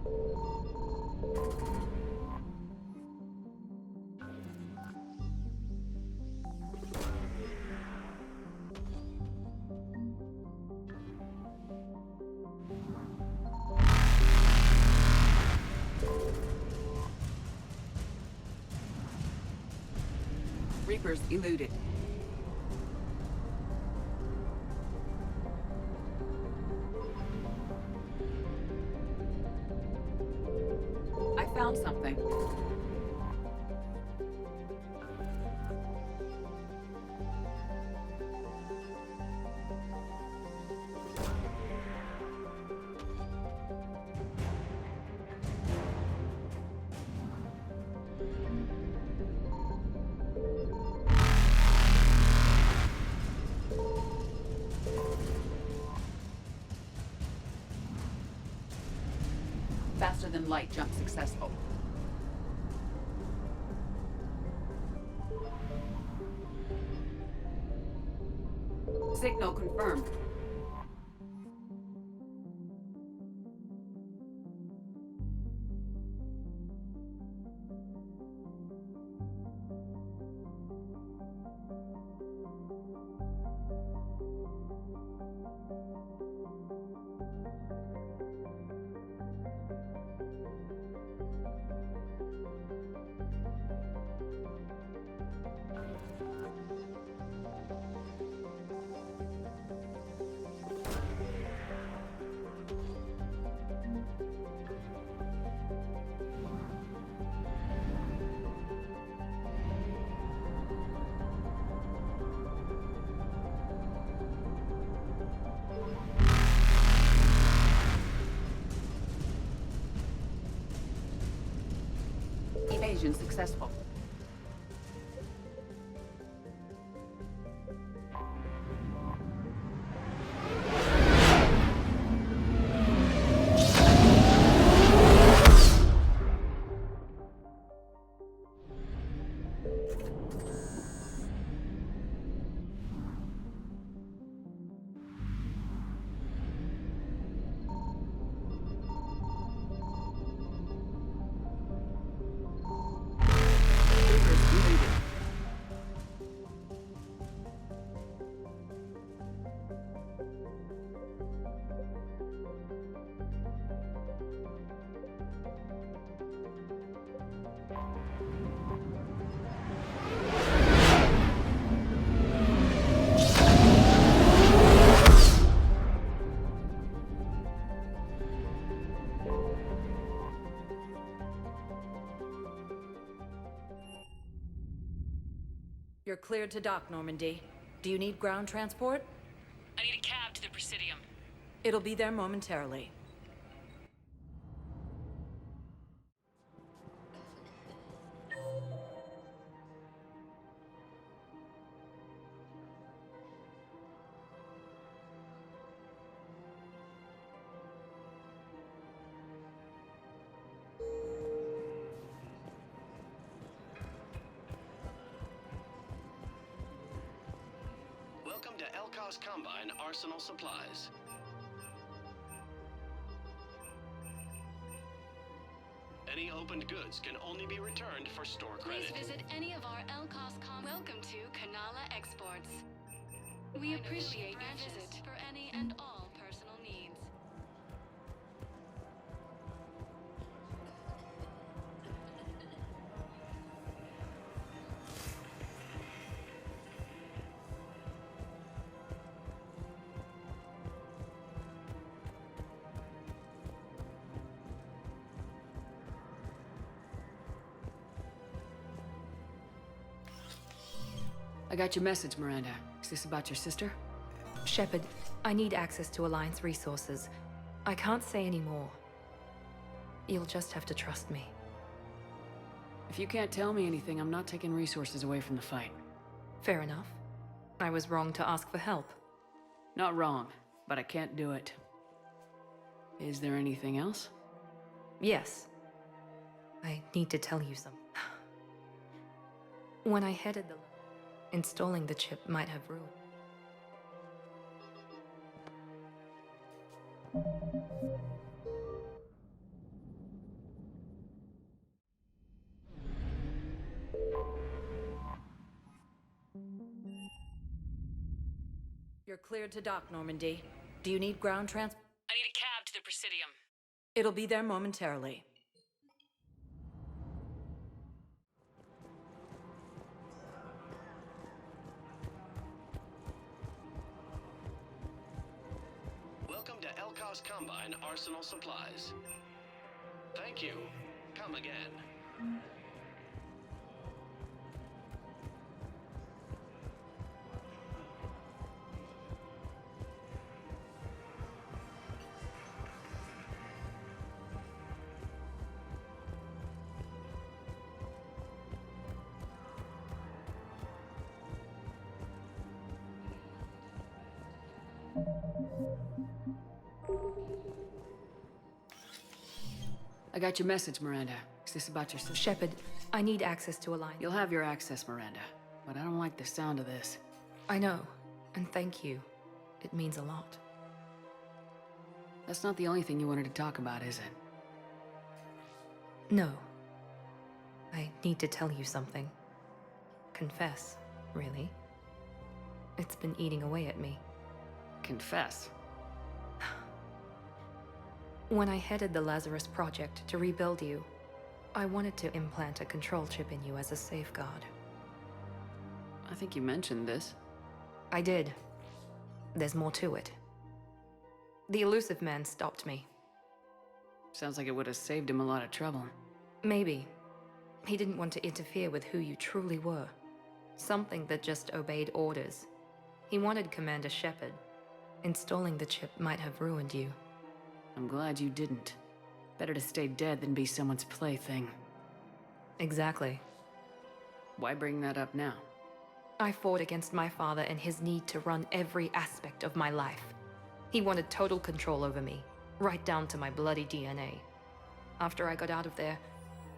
Reapers eluded. I found something. Faster than light jump successful. Signal confirmed. Evasion successful. You're cleared to dock, Normandy. Do you need ground transport? I need a cab to the Presidium. It'll be there momentarily. Welcome to Elkos Combine Arsenal Supplies. Any opened goods can only be returned for store credit. Please visit any of our Elkos Welcome to Kanala Exports. We appreciate your visit for any and all personal needs. I got your message, Miranda. Is this about your sister? Shepard, I need access to Alliance resources. I can't say any more. You'll just have to trust me. If you can't tell me anything, I'm not taking resources away from the fight. Fair enough. I was wrong to ask for help. Not wrong, but I can't do it. Is there anything else? Yes. I need to tell you something. When I headed the... installing the chip might have ruined. You're cleared to dock, Normandy. Do you need ground transport? I need a cab to the Presidium. It'll be there momentarily. Welcome to Elkos Combine Arsenal Supplies. Thank you. Come again. I got your message, Miranda. Is this about your sister? Shepard, I need access to Alliance. You'll have your access, Miranda. But I don't like the sound of this. I know, and thank you. It means a lot. That's not the only thing you wanted to talk about, is it? No. I need to tell you something. Confess, really. It's been eating away at me. Confess. When I headed the Lazarus Project to rebuild you, I wanted to implant a control chip in you as a safeguard. I think you mentioned this. I did. There's more to it. The Illusive Man stopped me. Sounds like it would have saved him a lot of trouble. Maybe. He didn't want to interfere with who you truly were. Something that just obeyed orders. He wanted Commander Shepard. Installing the chip might have ruined you. I'm glad you didn't. Better to stay dead than be someone's plaything. Exactly. Why bring that up now? I fought against my father and his need to run every aspect of my life. He wanted total control over me, right down to my bloody DNA. After I got out of there,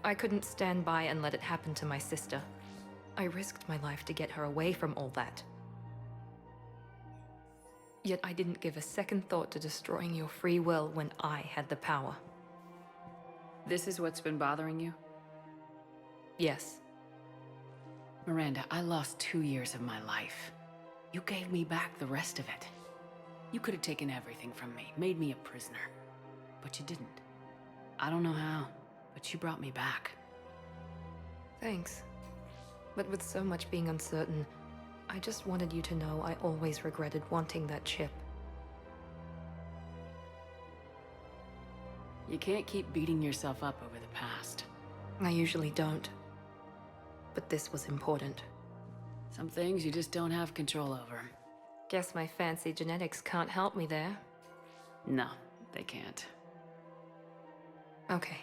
I couldn't stand by and let it happen to my sister. I risked my life to get her away from all that. Yet I didn't give a second thought to destroying your free will when I had the power. This is what's been bothering you? Yes. Miranda, I lost 2 years of my life. You gave me back the rest of it. You could have taken everything from me, made me a prisoner. But you didn't. I don't know how, but you brought me back. Thanks. But with so much being uncertain, I just wanted you to know I always regretted wanting that chip. You can't keep beating yourself up over the past. I usually don't. But this was important. Some things you just don't have control over. Guess my fancy genetics can't help me there. No, they can't. Okay.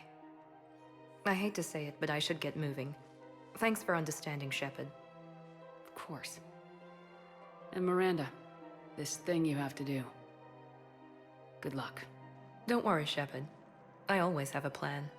I hate to say it, but I should get moving. Thanks for understanding, Shepard. Of course. And Miranda, this thing you have to do. Good luck. Don't worry, Shepard. I always have a plan.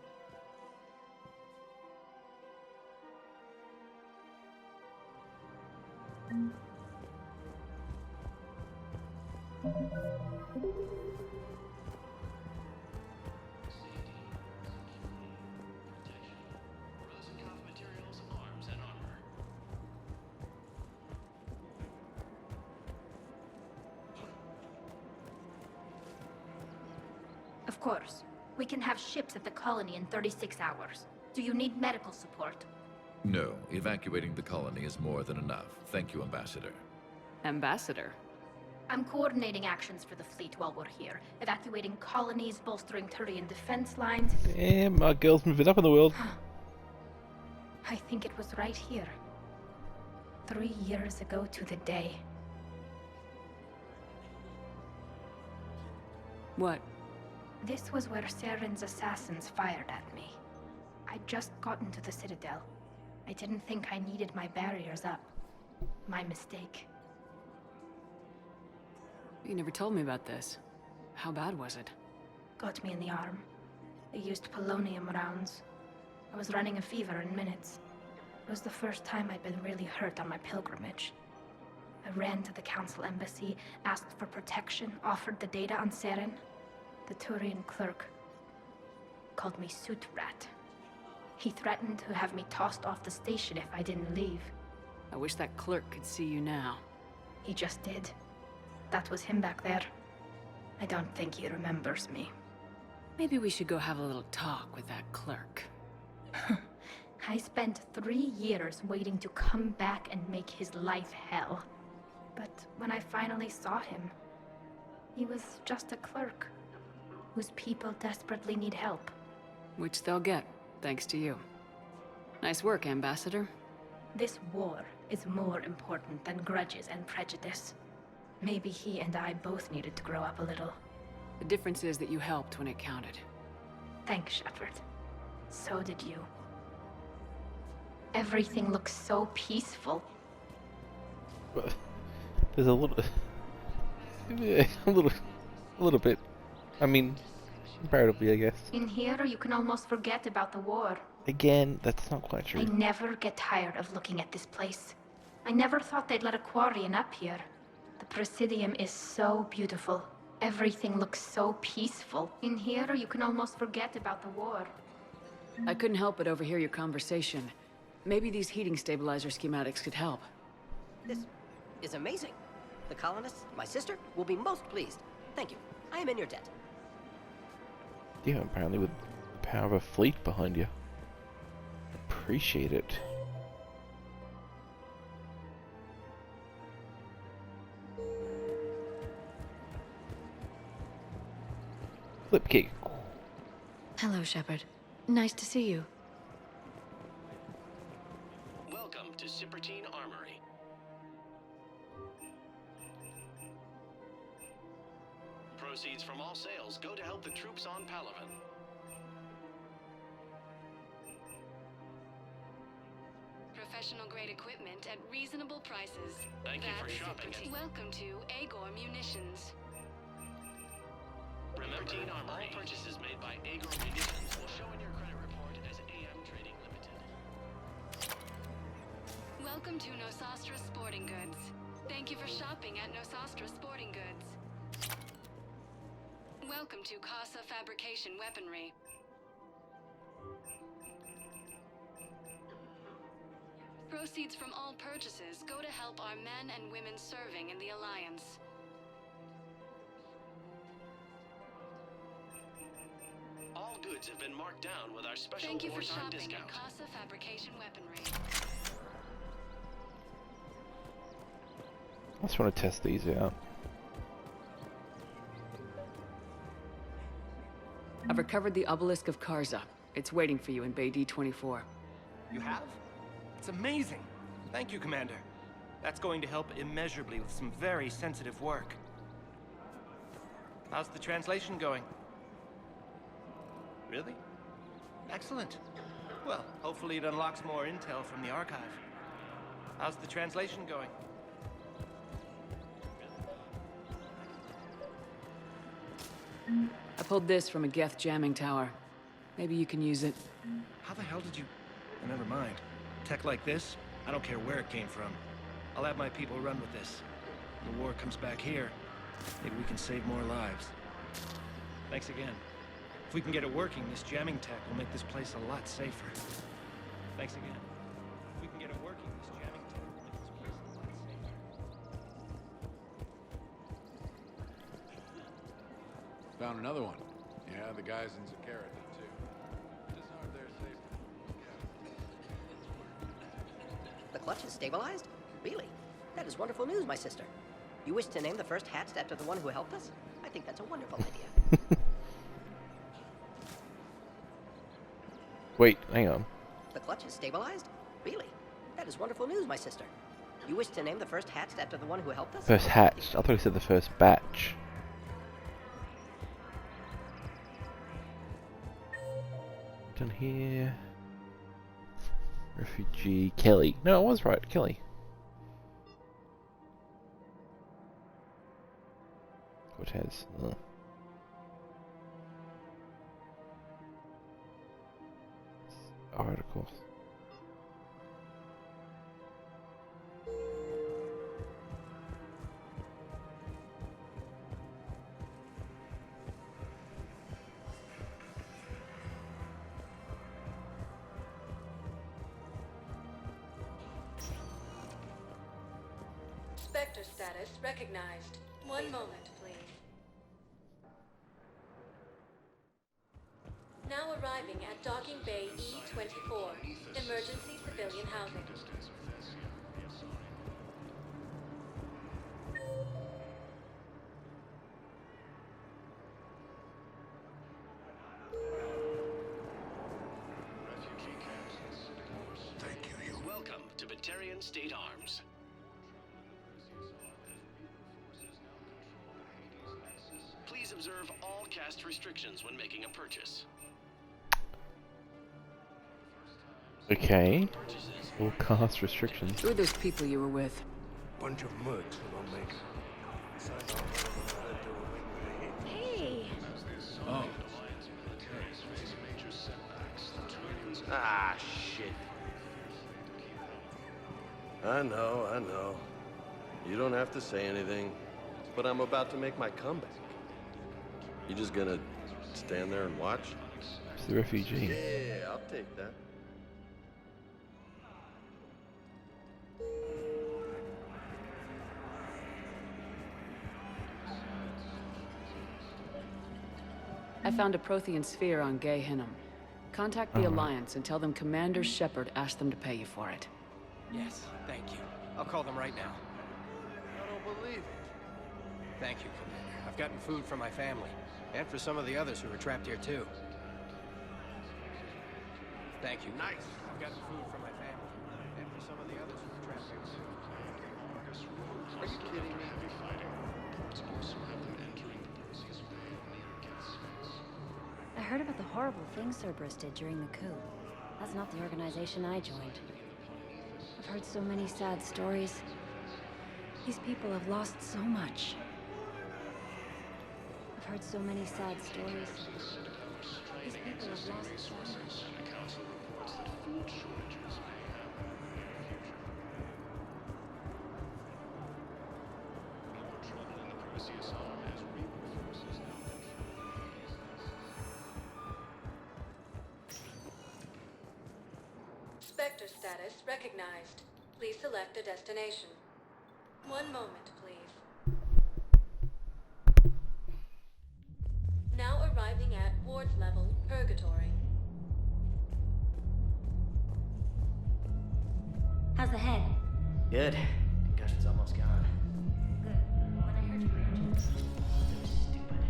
Of course. We can have ships at the colony in 36 hours. Do you need medical support? No, evacuating the colony is more than enough. Thank you, Ambassador. Ambassador? I'm coordinating actions for the fleet while we're here. Evacuating colonies, bolstering Turian defense lines. Damn, our girl's moving up in the world. I think it was right here. 3 years ago to the day. What? This was where Saren's assassins fired at me. I'd just gotten to the Citadel. I didn't think I needed my barriers up. My mistake. You never told me about this. How bad was it? Got me in the arm. They used polonium rounds. I was running a fever in minutes. It was the first time I'd been really hurt on my pilgrimage. I ran to the Council embassy, asked for protection, offered the data on Saren. The Turian clerk called me Soot Rat. He threatened to have me tossed off the station if I didn't leave. I wish that clerk could see you now. He just did. That was him back there. I don't think he remembers me. Maybe we should go have a little talk with that clerk. I spent 3 years waiting to come back and make his life hell. But when I finally saw him, he was just a clerk whose people desperately need help. Which they'll get, thanks to you. Nice work, Ambassador. This war is more important than grudges and prejudice. Maybe he and I both needed to grow up a little. The difference is that you helped when it counted. Thanks, Shepard. So did you. Everything looks so peaceful. There's a little... a little bit. I mean, comparatively, I guess. In here, you can almost forget about the war. Again, that's not quite true. I never get tired of looking at this place. I never thought they'd let a Quarian up here. The Presidium is so beautiful. Everything looks so peaceful. In here, you can almost forget about the war. I couldn't help but overhear your conversation. Maybe these heating stabilizer schematics could help. This is amazing. The colonists, my sister, will be most pleased. Thank you. I am in your debt. Yeah, apparently with the power of a fleet behind you. Appreciate it. Flip kick. Hello, Shepard. Nice to see you. Welcome to Cipertine Armory. Proceeds from all sales go to help the troops on Palaven. Professional grade equipment at reasonable prices. Thank you for shopping. Welcome to Agor Munitions. Remember, all purchases made by Agor Munitions will show in your credit report as AM Trading Limited. Welcome to Nosastra Sporting Goods. Thank you for shopping at Nosastra Sporting Goods. Welcome to Casa Fabrication Weaponry. Proceeds from all purchases go to help our men and women serving in the Alliance. All goods have been marked down with our special Thank you for wartime shopping discount. at Casa Fabrication Weaponry. I just want to test these out. I've recovered the obelisk of Karza. It's waiting for you in Bay D-24. You have? It's amazing. Thank you, Commander. That's going to help immeasurably with some very sensitive work. How's the translation going? Really? Excellent. Well, hopefully it unlocks more intel from the archive. How's the translation going? I pulled this from a Geth jamming tower. Maybe you can use it. How the hell did you... Oh, never mind. Tech like this, I don't care where it came from. I'll have my people run with this. When the war comes back here, maybe we can save more lives. Thanks again. If we can get it working, this jamming tech will make this place a lot safer. Thanks again. If we can get it working, this jamming tech will make this place a lot safer. Found another one. Yeah, the guys in Zakara did too. Disarmed their safety. The clutch is stabilized? Really? That is wonderful news, my sister. You wish to name the first hatched after the one who helped us? I think that's a wonderful idea. Wait, hang on. The clutch is stabilized? Really? That is wonderful news, my sister. You wish to name the first hatched after the one who helped us? First hatched. I thought he said the first batch. Done here. Refugee Kelly. No, I was right, Kelly. Cortez. Ugh. Articles. Spectre status recognized. One moment, please. Now arriving at Docking Bay E-24. Emergency civilian housing. Welcome to Batarian State Arms. Please observe all caste restrictions when making a purchase. Okay. All cast restrictions. Who are those people you were with? Bunch of mercs who don't make. Hey! Oh. Ah, shit. I know. You don't have to say anything, but I'm about to make my comeback. You just gonna stand there and watch? It's the refugee. Yeah, I'll take that. I found a Prothean sphere on Gay Hinnom. Contact the Alliance and tell them Commander Shepard asked them to pay you for it. Yes, thank you. I'll call them right now. I don't believe it. Thank you, Commander. I've gotten food for my family, and for some of the others who were trapped here too. Thank you. Nice. I've gotten food for my family, and for some of the others who were trapped here too. Are you kidding me? I heard about the horrible things Cerberus did during the coup. That's not the organization I joined. I've heard so many sad stories. These people have lost so much. I've heard so many sad stories. These people have lost so much. Spectre status recognized. Please select a destination. One moment, please. Now arriving at Ward's level, Purgatory. How's the head? Good. Concussion's almost gone. Good. When I heard you were injured, it was stupid.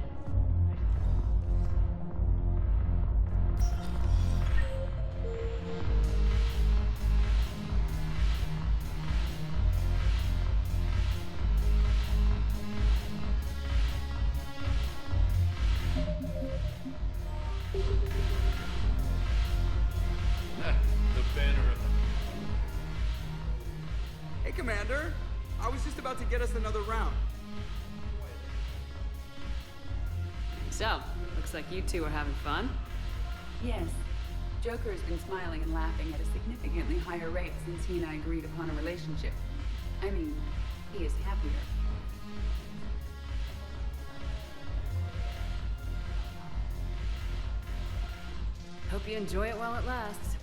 The banner of the... Hey, Commander. I was just about to get us another round. So, looks like you two are having fun. Yes. Joker has been smiling and laughing at a significantly higher rate since he and I agreed upon a relationship. I mean, he is happier. Hope you enjoy it while it lasts.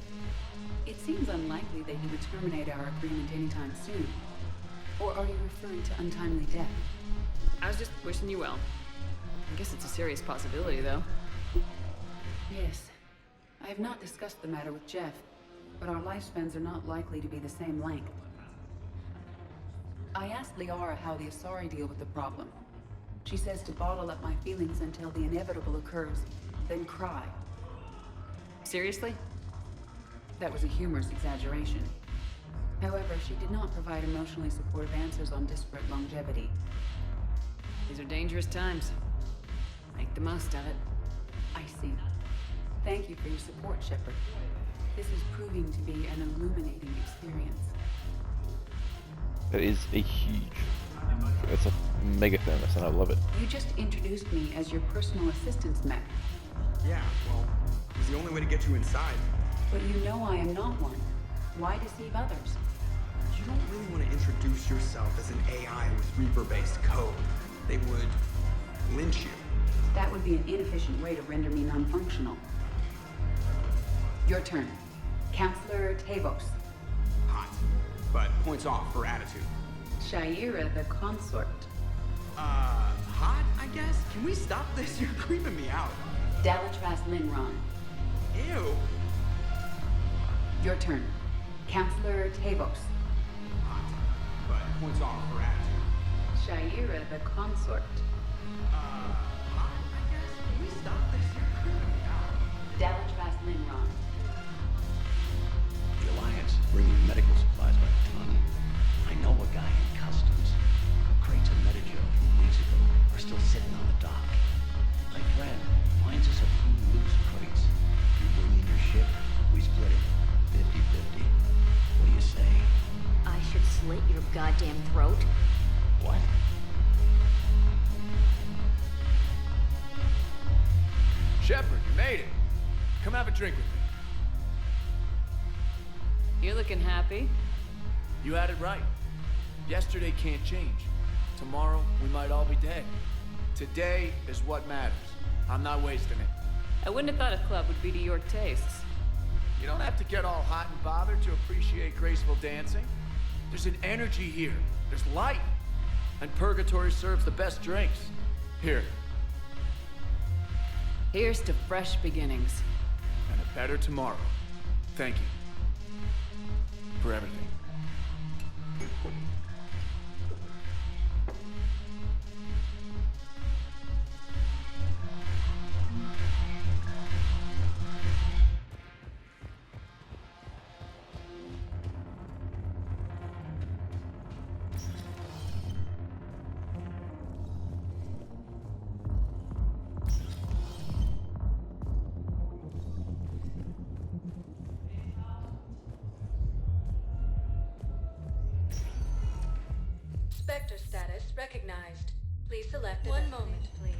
It seems unlikely that he would terminate our agreement anytime soon. Or are you referring to untimely death? I was just wishing you well. I guess it's a serious possibility, though. Yes. I have not discussed the matter with Jeff, but our lifespans are not likely to be the same length. I asked Liara how the Asari deal with the problem. She says to bottle up my feelings until the inevitable occurs, then cry. Seriously? That was a humorous exaggeration. However, she did not provide emotionally supportive answers on disparate longevity. These are dangerous times. Make the most of it. I see. Thank you for your support, Shepard. This is proving to be an illuminating experience. That is a huge... It's a mega thermos and I love it. You just introduced me as your personal assistance mech. Yeah, well, it was the only way to get you inside. But you know I am not one. Why deceive others? You don't really want to introduce yourself as an AI with Reaper-based code. They would lynch you. That would be an inefficient way to render me non-functional. Your turn. Counselor Tavos. Hot, but points off for attitude. Shaira the consort. Hot, I guess? Can we stop this? You're creeping me out. Dalatras Linron. Ew. Your turn. Counselor Tavos. Hot, but points off for attitude. Shaira the consort. Hot, I guess? Can we stop this? You're creeping me out. Dalatras Linron. The Alliance bringing medical supplies by the ton. I know a guy in customs. Crates of Metagel from weeks ago are still sitting on the dock. My friend finds us a few loose crates. You bring in your ship, we split it. 50-50. What do you say? I should slit your goddamn throat. What? Shepard, you made it. Come have a drink with me. You're looking happy. You had it right. Yesterday can't change. Tomorrow, we might all be dead. Today is what matters. I'm not wasting it. I wouldn't have thought a club would be to your tastes. You don't have to get all hot and bothered to appreciate graceful dancing. There's an energy here. There's light. And Purgatory serves the best drinks. Here. Here's to fresh beginnings. And a better tomorrow. Thank you. For everything. Spectre status recognized. Please select one moment, please.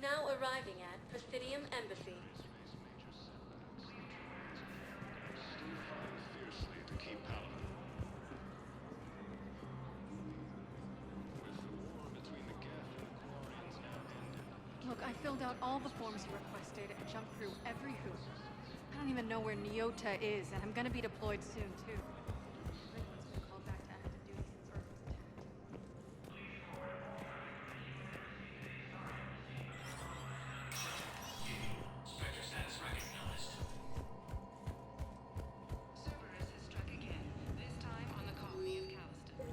Now arriving at Presidium Embassy. Look, I filled out all the forms you requested and jumped through every hoop. I don't even know where Nyota is, and I'm gonna be deployed soon, too. Everyone's been called back to active duty since Earth was attacked. Spectre status recognized. Cerberus has struck again, this time on the colony of Calliston.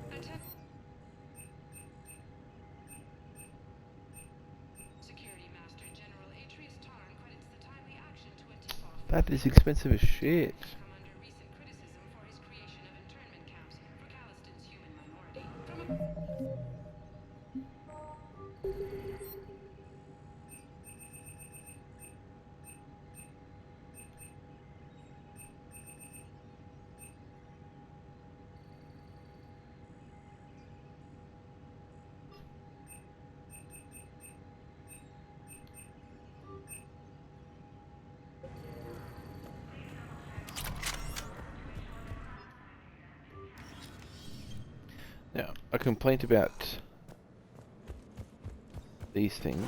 Security Master General Atreus Tarn credits the timely action to a tip-off. That is expensive as shit. Come under recent criticism for his creation of internment camps for Calliston's human minority. Now, a complaint about these things.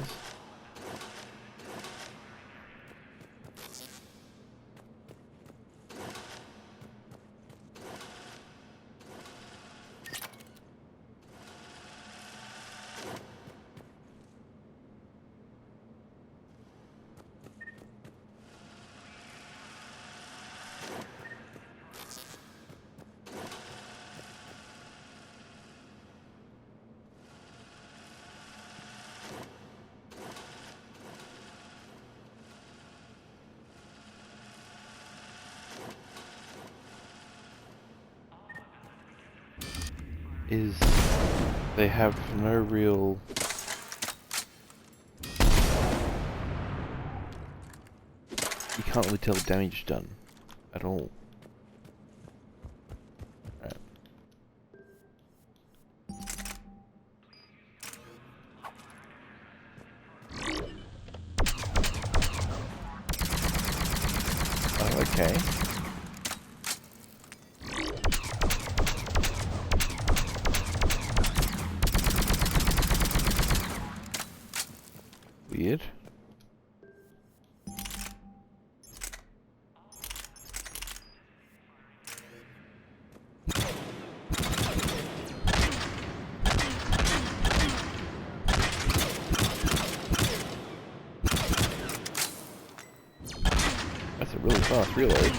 Is they have no real you can't really tell damage done at all. Right. Oh, okay. Weird. That's a really fast reload.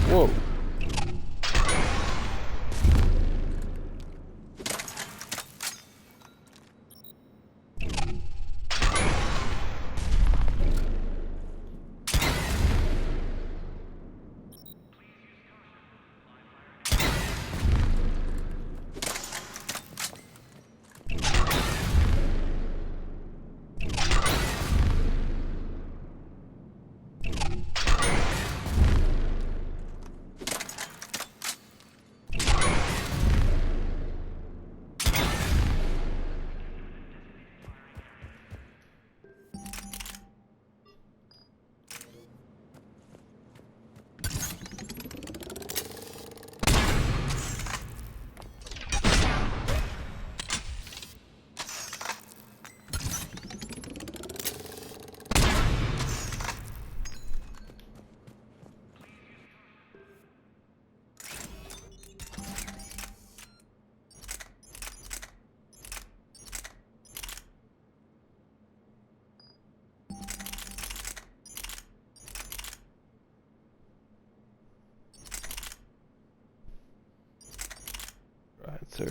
Whoa. so...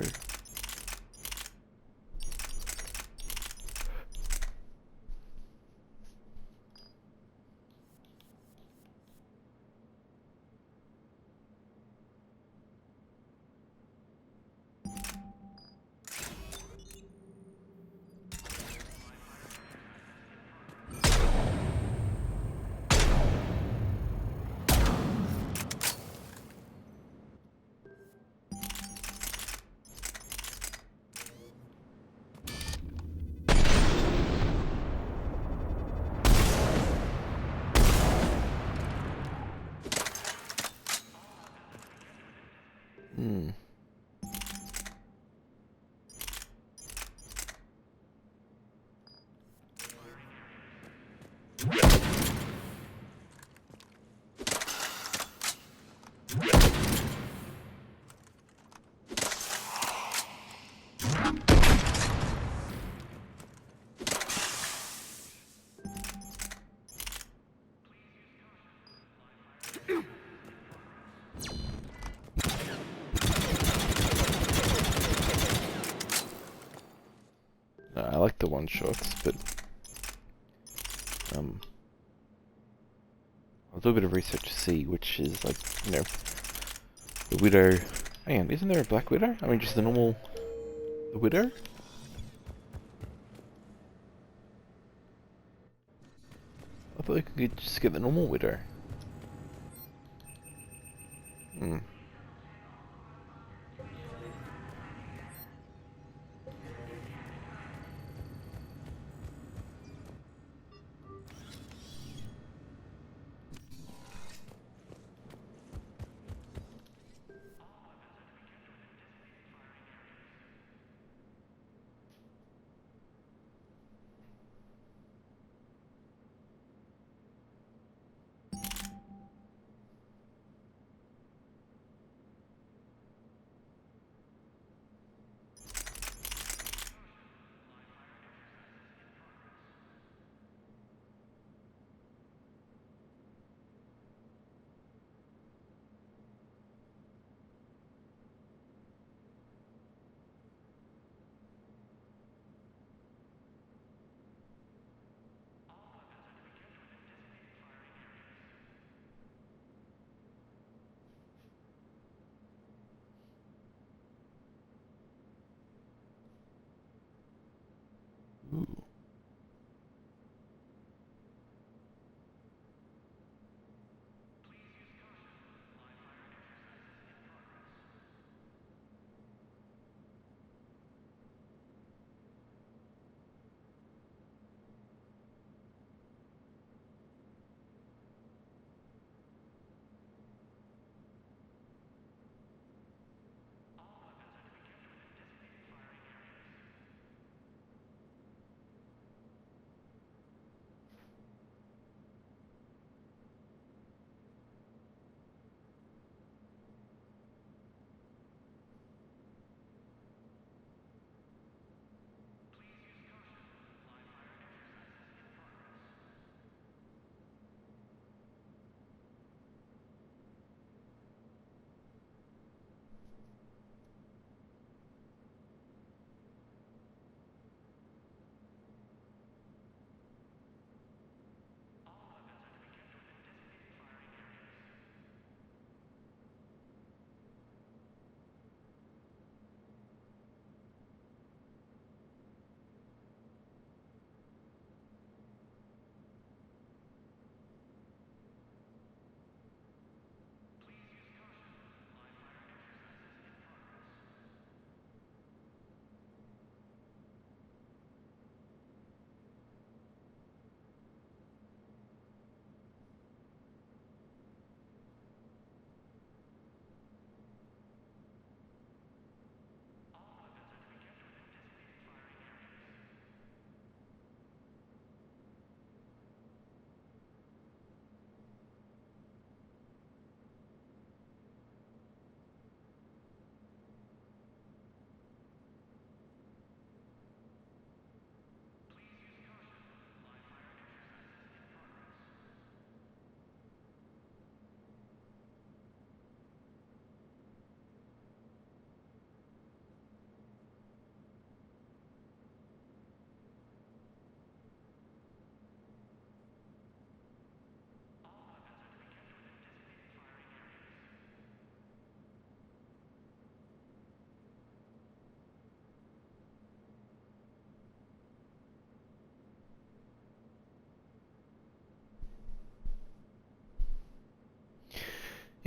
I like the one-shots, but I'll do a bit of research to see which is, like, you know, the Widow. Hang on, isn't there a Black Widow? I mean, just the normal, the Widow? I thought you could just get the normal Widow. Hmm.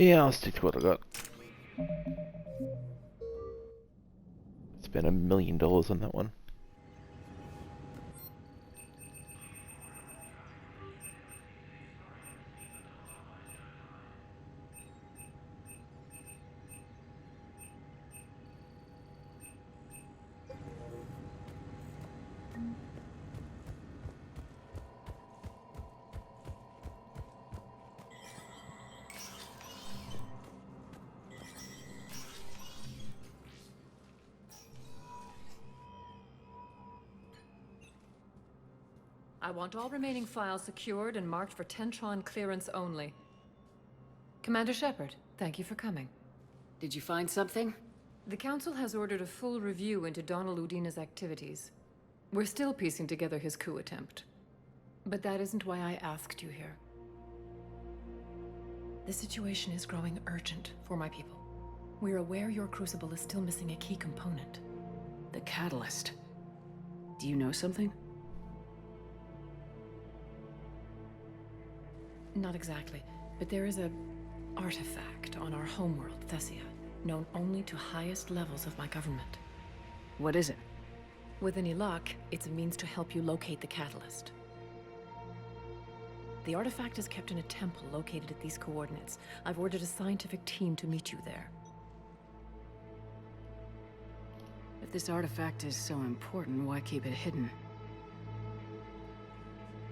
Yeah, I'll stick to what I got. Spent $1 million on that one. I want all remaining files secured and marked for Tentron clearance only. Commander Shepard, thank you for coming. Did you find something? The Council has ordered a full review into Donald Udina's activities. We're still piecing together his coup attempt. But that isn't why I asked you here. The situation is growing urgent for my people. We're aware your Crucible is still missing a key component. The catalyst. Do you know something? Not exactly, but there is a artifact on our homeworld, Thessia, known only to highest levels of my government. What is it? With any luck, it's a means to help you locate the catalyst. The artifact is kept in a temple located at these coordinates. I've ordered a scientific team to meet you there. If this artifact is so important, why keep it hidden?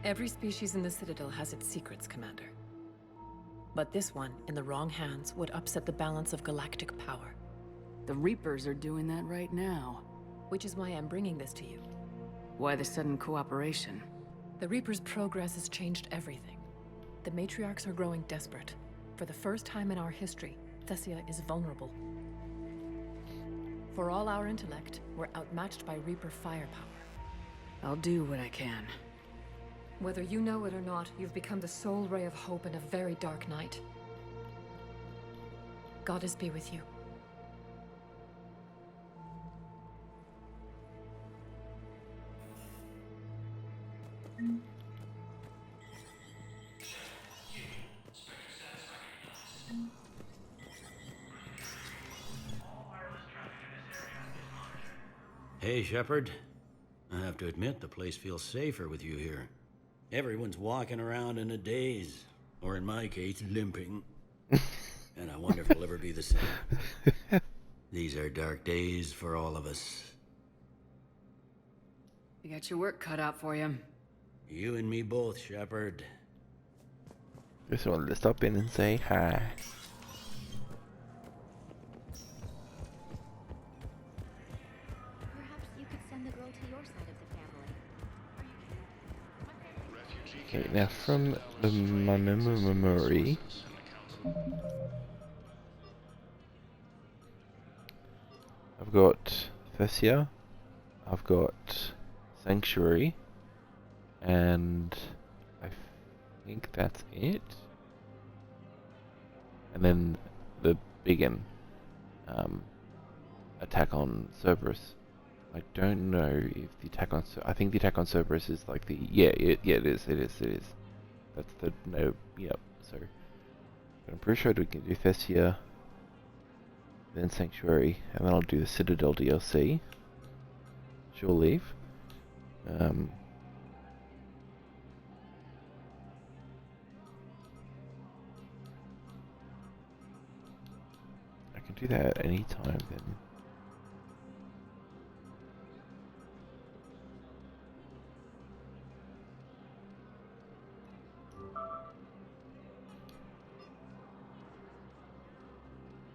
Every species in the Citadel has its secrets, Commander. But this one, in the wrong hands, would upset the balance of galactic power. The Reapers are doing that right now. Which is why I'm bringing this to you. Why the sudden cooperation? The Reapers' progress has changed everything. The Matriarchs are growing desperate. For the first time in our history, Thessia is vulnerable. For all our intellect, we're outmatched by Reaper firepower. I'll do what I can. Whether you know it or not, you've become the sole ray of hope in a very dark night. Goddess be with you. Hey, Shepard. I have to admit, the place feels safer with you here. Everyone's walking around in a daze, or in my case, limping. And I wonder if it'll ever be the same. These are dark days for all of us. You got your work cut out for you. You and me both, Shepard. Just wanted to stop in and say hi. Perhaps you could send the girl to your side of the family. Okay, now from my memory, I've got Thessia, I've got Sanctuary, and I think that's it. And then the big one, attack on Cerberus. I don't know if the attack on I think the attack on Cerberus is like the it is. That's the no yep. So but I'm pretty sure we can do Thessia, then Sanctuary, and then I'll do the Citadel DLC. She'll leave. I can do that at any time then.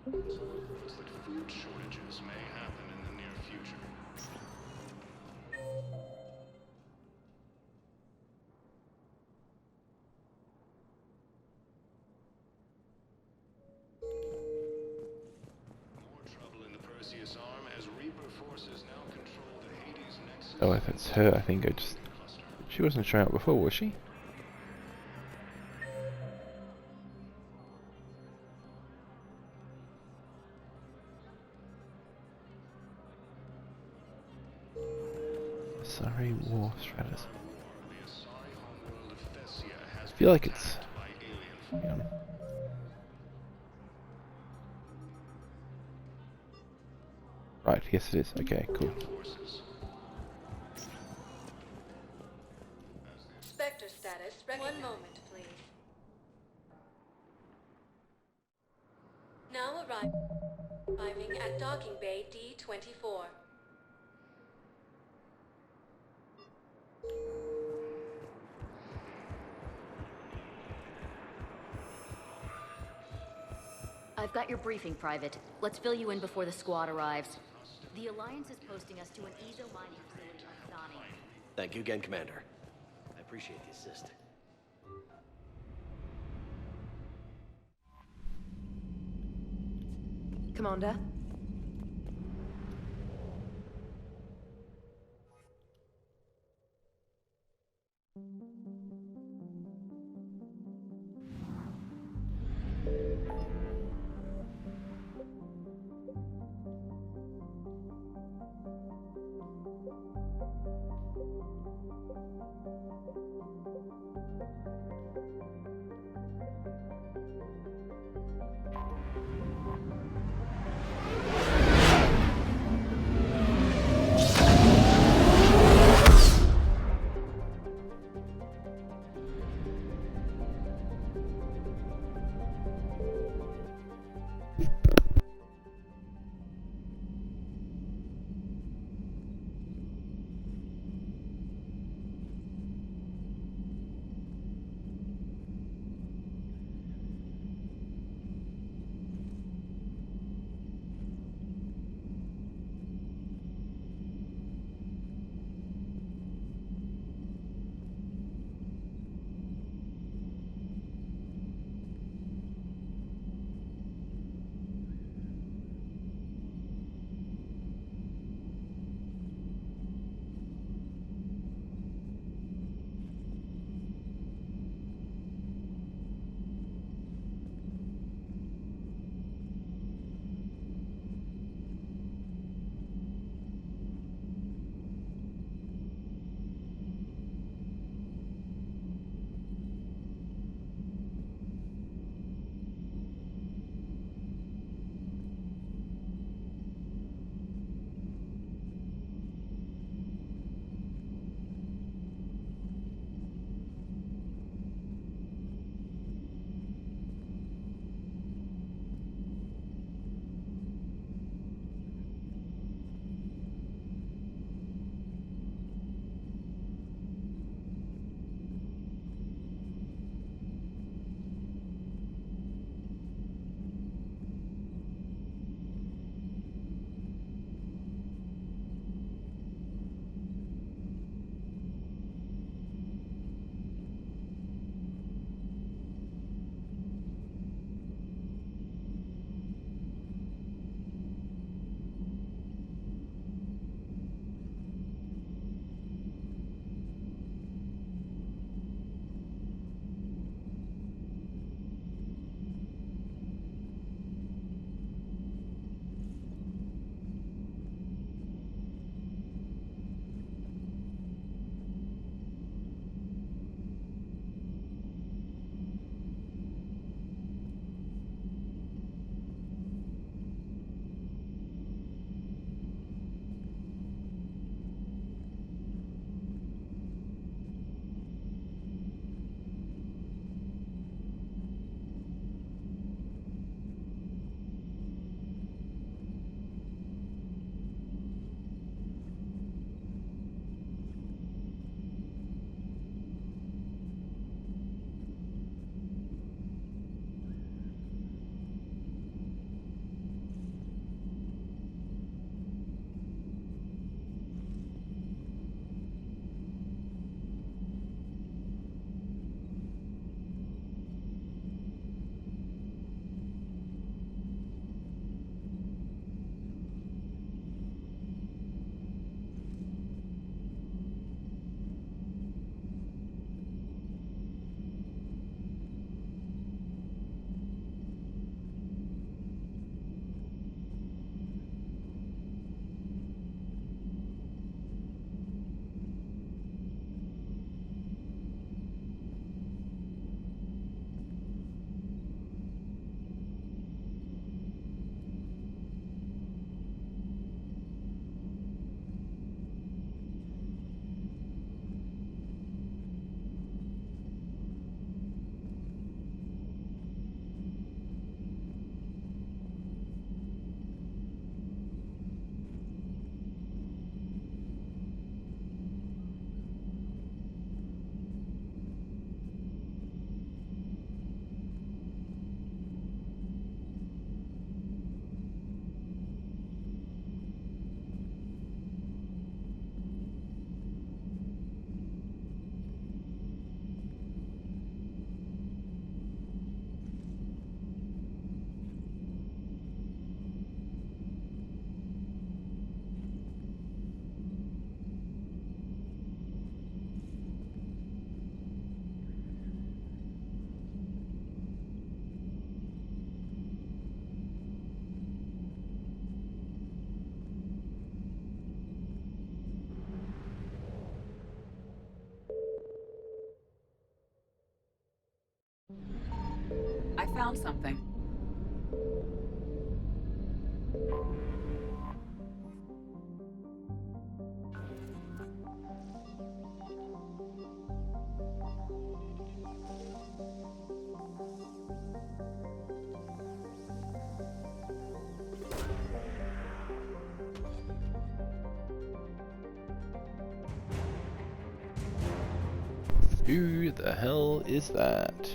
Looks like food shortages may happen in the near future. More trouble in the Perseus arm as Reaper forces now control the Hades Nexus. Oh, if it's her, I think she wasn't showing up before, was she? Sorry, War Stratus. I feel like it's... Hang on. Right, yes it is. Okay, cool. Spectre status recognized. 1 moment, please. Now arriving at docking bay D-24. I've got your briefing, Private. Let's fill you in before the squad arrives. The Alliance is posting us to an Ezo mining facility on Thani. Thank you again, Commander. I appreciate the assist. Commander? I found something. Who the hell is that?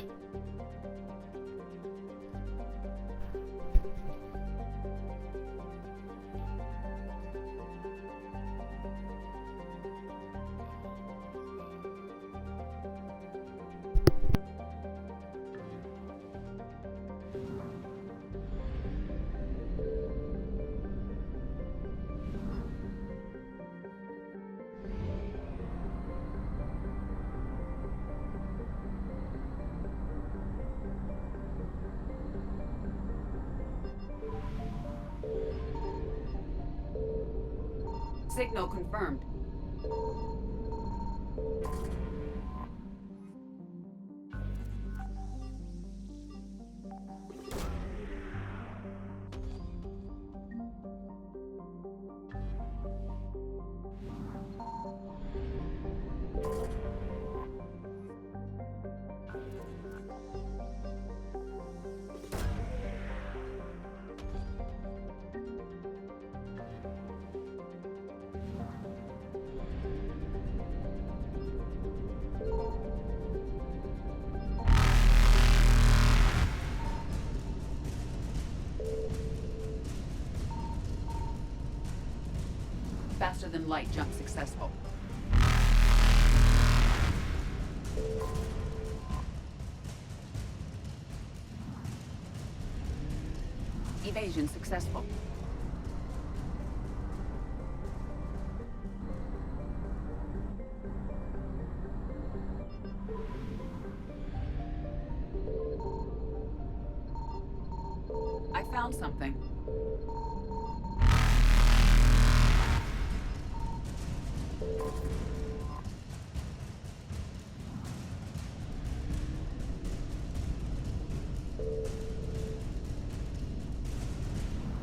Signal confirmed. Faster than light jump successful. Evasion successful. I found something.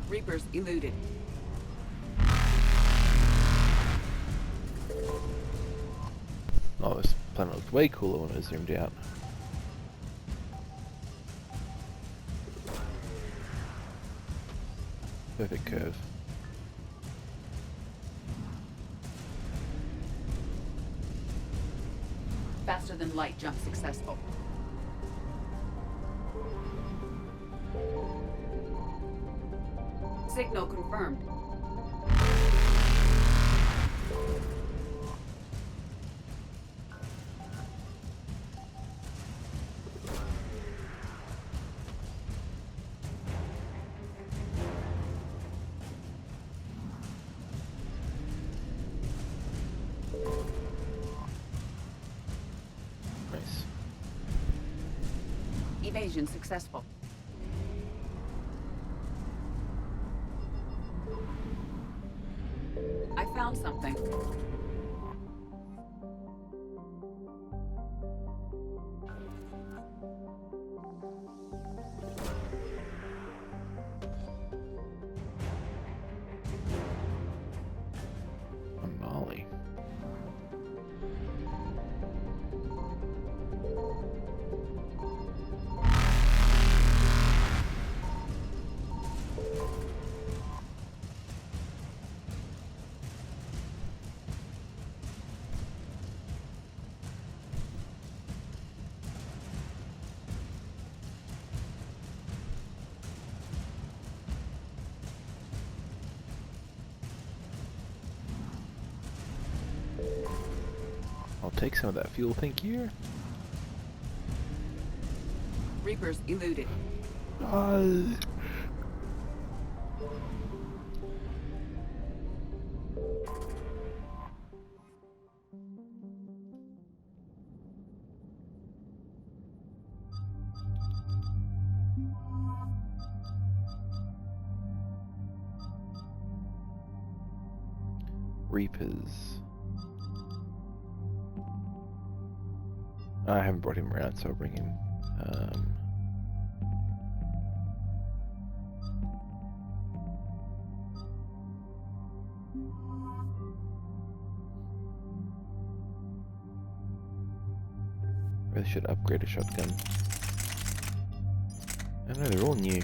Reapers eluded. Oh, this planet looked way cooler when it was zoomed out. Perfect curve. Faster than light jump successful. Signal confirmed. Nice. Evasion successful. I found something. A Molly. I'll take some of that fuel, thank you. Reapers eluded. Reapers. I haven't brought him around, so I'll bring him. should upgrade a shotgun. I know, they're all new.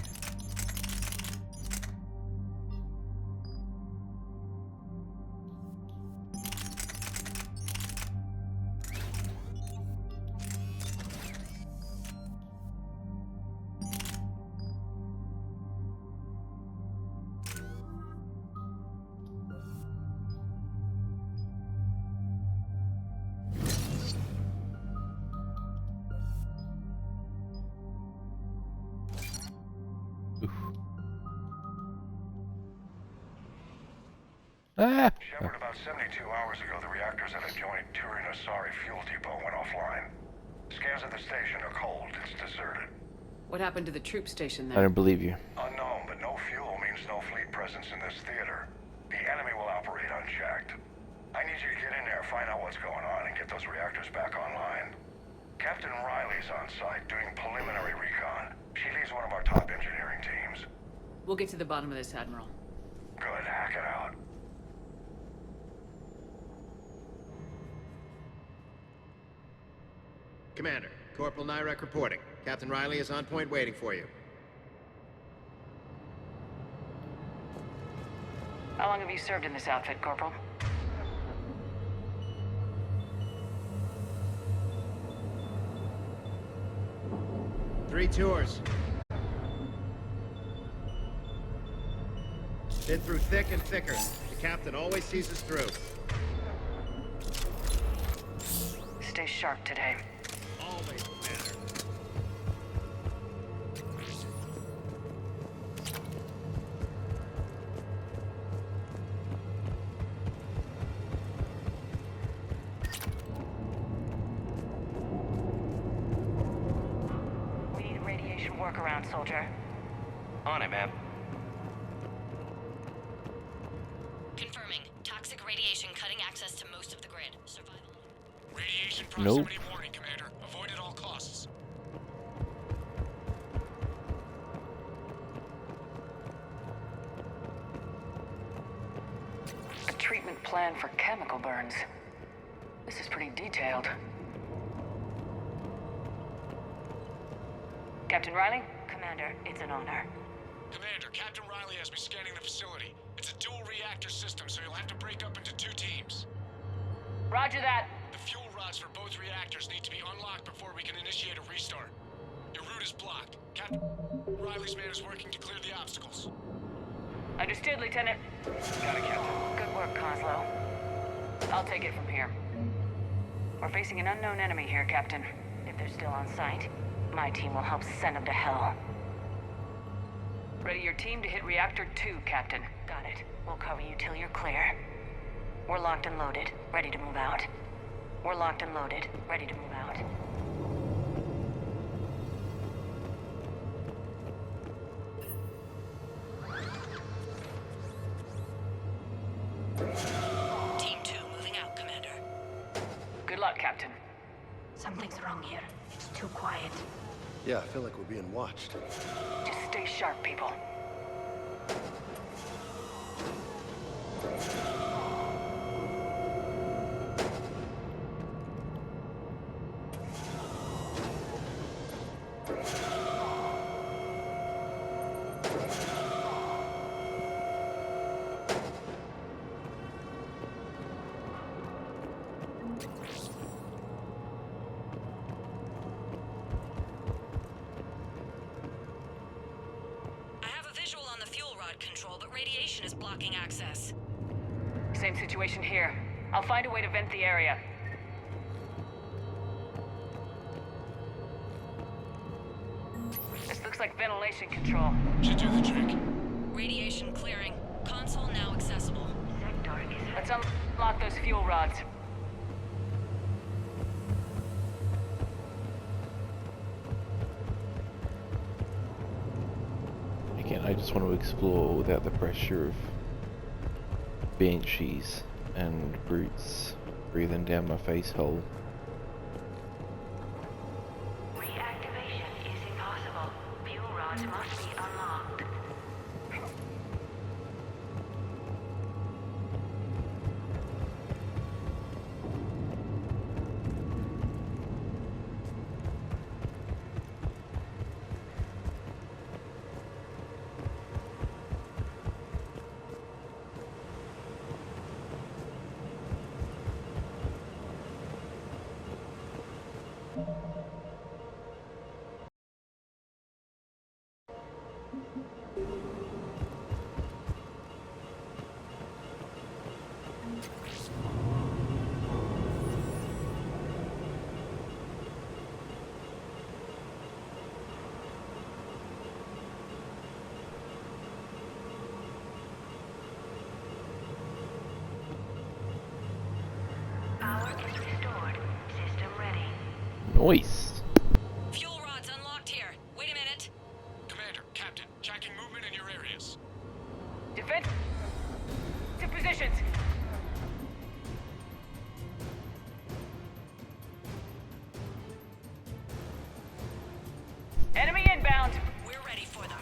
Shepard, about 72 hours ago, the reactors at a joint Turin-Asari fuel depot went offline. Scans at the station are cold. It's deserted. What happened to the troop station I then? don't believe you. Unknown, but no fuel means no fleet presence in this theater. The enemy will operate unchecked. I need you to get in there, find out what's going on, and get those reactors back online. Captain Riley's on site doing preliminary recon. She leads one of our top engineering teams. We'll get to the bottom of this, Admiral. Good, hack it out. Commander, Corporal Nyrek reporting. Captain Riley is on point waiting for you. How long have you served in this outfit, Corporal? Three tours. Been through thick and thicker. The captain always sees us through. Stay sharp today. Always, Commander. We need a radiation workaround, soldier. On it, ma'am. Confirming. Toxic radiation cutting access to most of the grid. Survival. Radiation Nope. proximity warning, Commander. Avoid at all costs. A treatment plan for chemical burns. This is pretty detailed. Captain Riley? Commander, it's an honor. Commander, Captain Riley has me scanning the facility. It's a dual reactor system, so you'll have to break up into 2 teams. Roger that. The fuel rods for both reactors need to be unlocked before we can initiate a restart. Your route is blocked. Captain Riley's man is working to clear the obstacles. Understood, Lieutenant. Got it, Captain. Good work, Coslow. I'll take it from here. We're facing an unknown enemy here, Captain. If they're still on site, my team will help send them to hell. Ready your team to hit Reactor 2, Captain. Got it. We'll cover you till you're clear. We're locked and loaded, ready to move out. We're locked and loaded, ready to move out. Team 2 moving out, Commander. Good luck, Captain. Something's wrong here. It's too quiet. Yeah, I feel like we're being watched. Just stay sharp, people. I have a visual on the fuel rod control, but radiation is blocking access. Same situation here. I'll find a way to vent the area. This looks like ventilation control. Should do the trick. Radiation clearing. Console now accessible. Let's unlock those fuel rods. Again, I just want to explore without the pressure of banshees and brutes breathing down my face hole. Reactivation is impossible. Fuel rods must be unlocked. Noise. Fuel rods unlocked here. Wait a minute. Commander, Captain, tracking movement in your areas. Defense to positions. Enemy inbound. We're ready for them.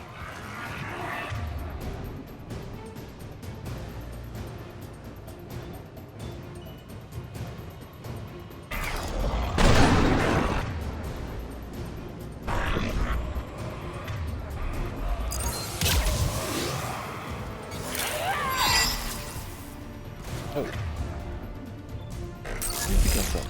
Oh. Where did he come from?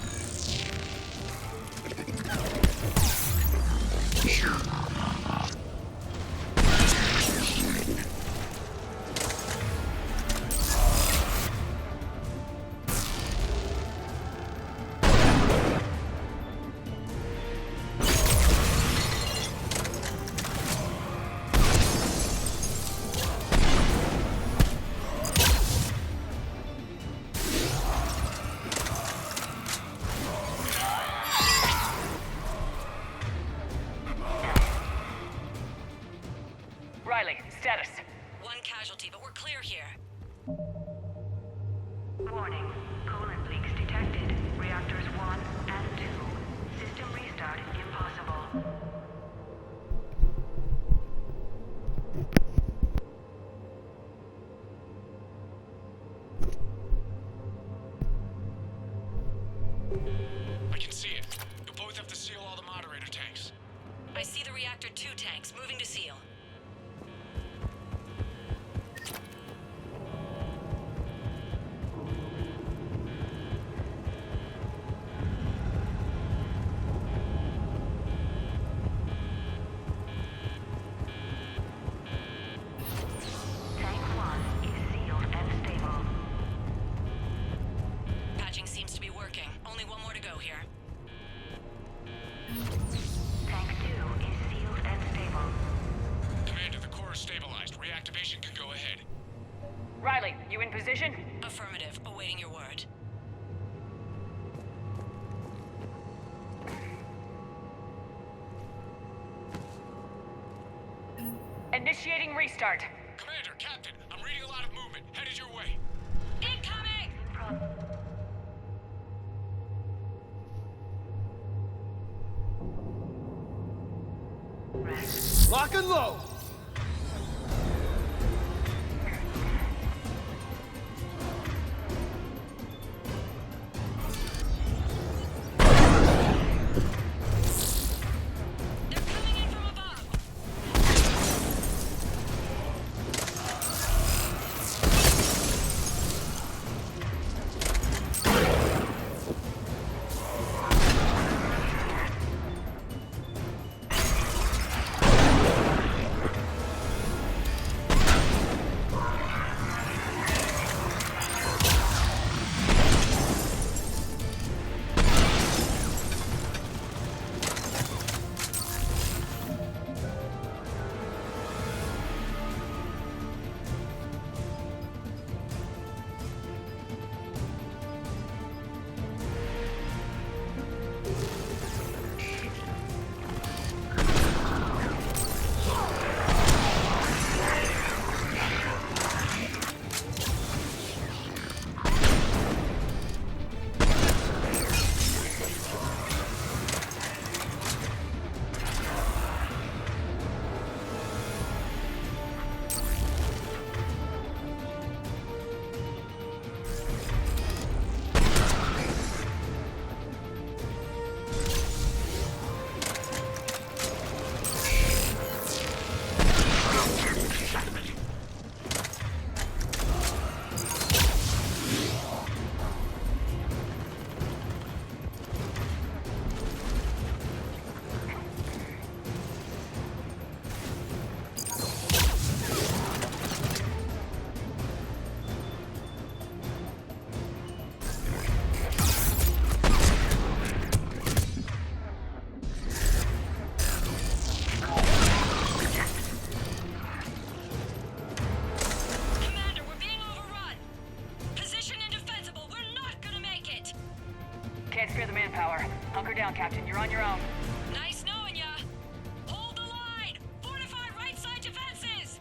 Riley, status. One casualty, but we're clear here. Warning. Coolant leaks detected. Reactors 1 and 2. System restart impossible. I can see it. You'll both have to seal all the moderator tanks. I see the reactor 2 tanks moving to seal. Tank 1 is sealed and stable. Patching seems to be working. Only one more to go here. Tank 2 is sealed and stable. Commander, the core is stabilized. Reactivation can go ahead. Riley, you in position? Affirmative. Awaiting your word. Initiating restart. Commander, Captain, I'm reading a lot of movement. Headed your way. Incoming! Lock and load! down, Captain. You're on your own. Nice knowing ya. Hold the line. Fortify right side defenses.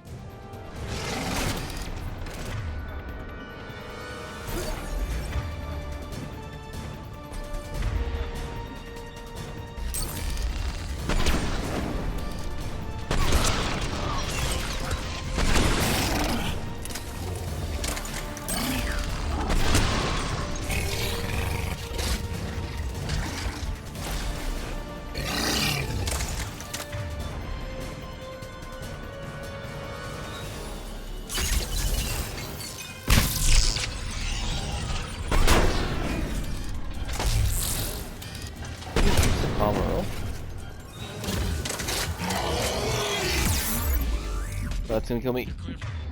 That's gonna kill me.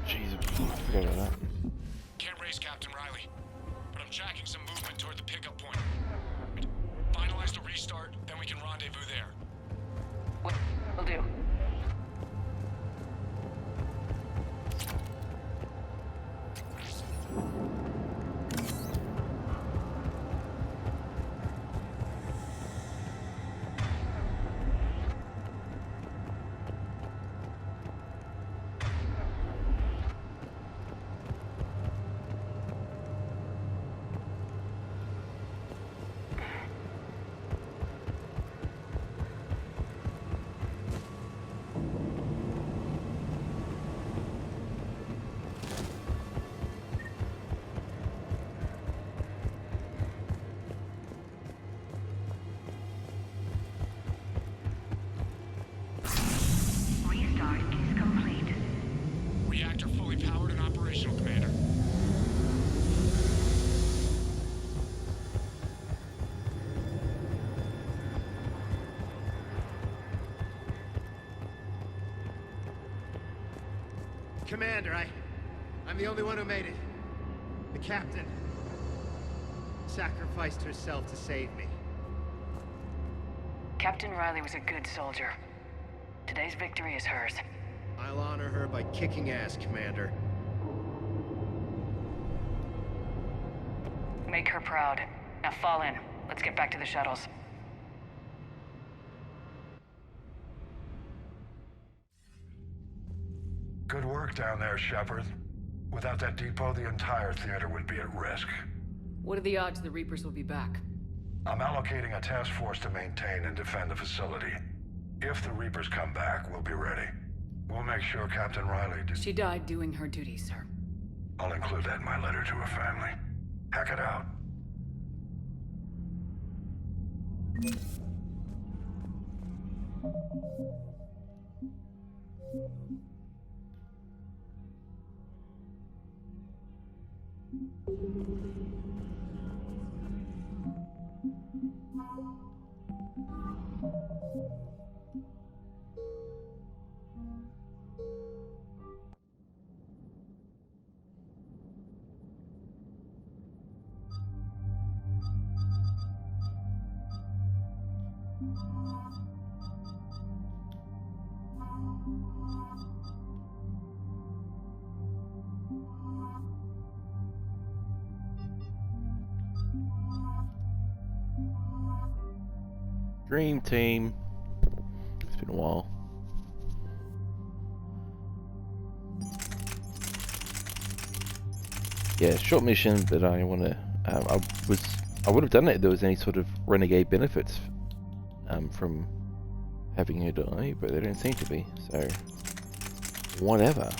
Jeez, I forgot about that. Can't raise Captain Riley, but I'm tracking some movement toward the pickup point. Finalize the restart, then we can rendezvous there. Will do. Restart is complete. Reactor fully powered and operational, Commander. Commander, I'm the only one who made it. The captain sacrificed herself to save me. Captain Riley was a good soldier. Today's victory is hers. I'll honor her by kicking ass, Commander. Make her proud. Now fall in. Let's get back to the shuttles. Good work down there, Shepard. Without that depot, the entire theater would be at risk. What are the odds the Reapers will be back? I'm allocating a task force to maintain and defend the facility. If the Reapers come back, we'll be ready. We'll make sure Captain Riley did... She died doing her duty, sir. I'll include that in my letter to her family. Hack it out. Dream team. It's been a while. Yeah, short mission, but I want to. I would have done it if there was any sort of renegade benefits from having her die, but there don't seem to be. So, whatever.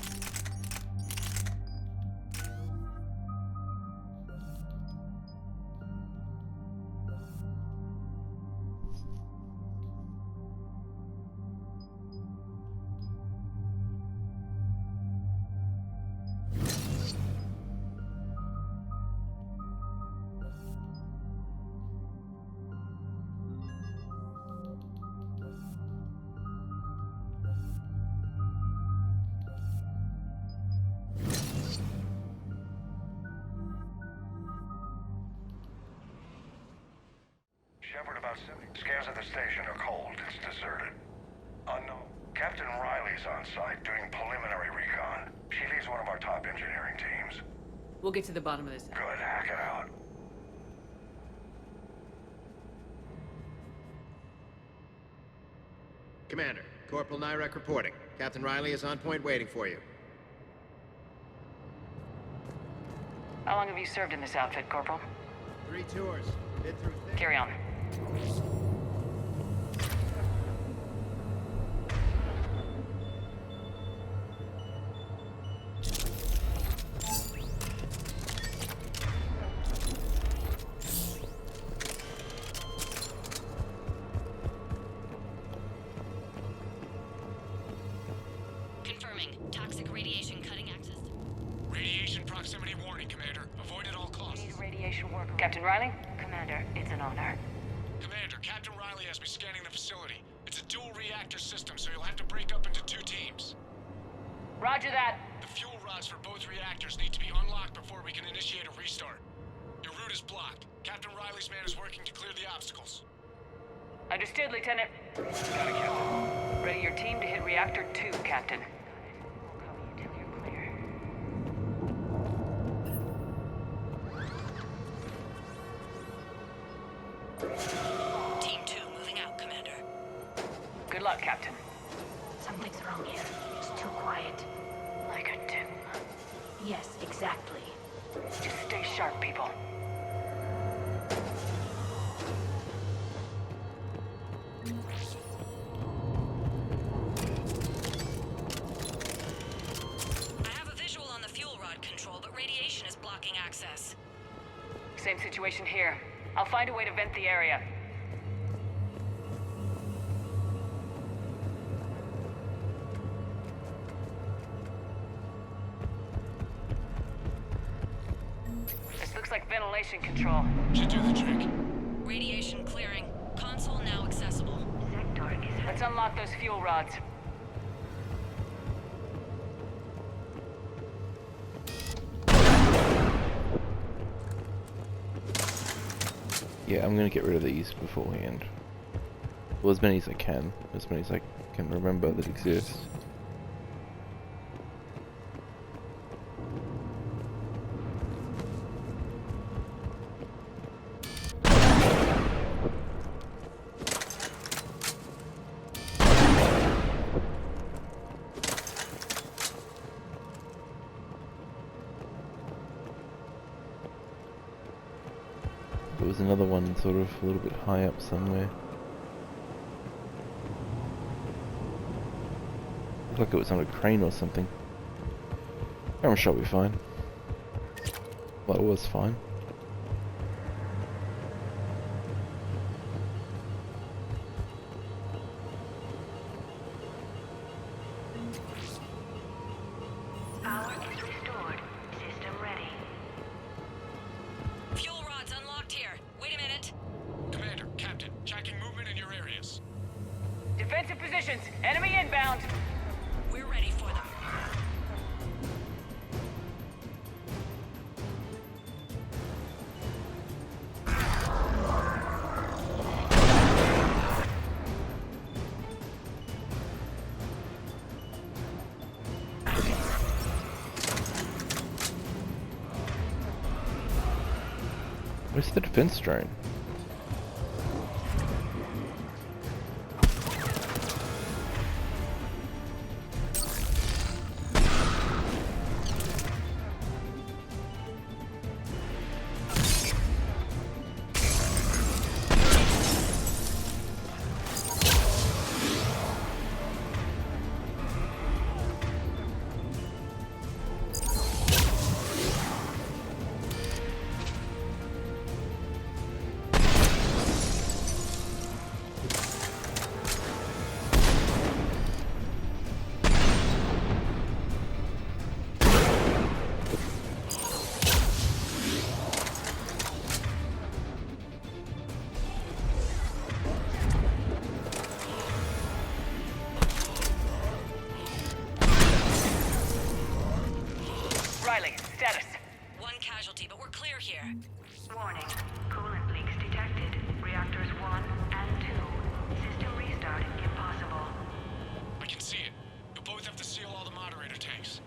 Shepard, about 70 scans at the station are cold. It's deserted. Unknown. Captain Riley's on site doing preliminary recon. She leads one of our top engineering teams. We'll get to the bottom of this. Good, hack it out. Commander, Corporal Nyrek reporting. Captain Riley is on point waiting for you. How long have you served in this outfit, Corporal? 3 tours. Been through Carry on. Confirming. Toxic radiation cutting access. Radiation proximity warning, Commander. Avoid at all costs. Need a radiation worker. Captain Riley? Commander, it's an honor. Commander, Captain Riley has me scanning the facility. It's a dual reactor system, so you'll have to break up into 2 teams. Roger that. The fuel rods for both reactors need to be unlocked before we can initiate a restart. Your route is blocked. Captain Riley's man is working to clear the obstacles. Understood, Lieutenant. Got it, Captain. Ready your team to hit Reactor 2, Captain. Team 2 moving out, Commander. Good luck, Captain. Something's wrong here. It's too quiet. Like a tomb. Yes, exactly. Just stay sharp, people. I have a visual on the fuel rod control, but radiation is blocking access. Same situation here. I'll find a way to vent the area. This looks like ventilation control. Should do the trick. Radiation clearing. Console now accessible. Let's unlock those fuel rods. Yeah, I'm gonna get rid of these beforehand. Well, as many as I can. As many as I can remember that exist. There was another one sort of a little bit high up somewhere. Looked like it was on a crane or something. I'm sure we'll be fine. Well, it was fine. Power is restored. System ready. Fuel rods unlocked here. Wait a minute. Commander, Captain, checking movement in your areas. Defensive positions. Enemy inbound. We're ready for them. Where's the defense drone? Riley, status. One casualty, but we're clear here. Warning. Coolant leaks detected. Reactors 1 and 2. System restart impossible. I can see it. You'll both have to seal all the moderator tanks.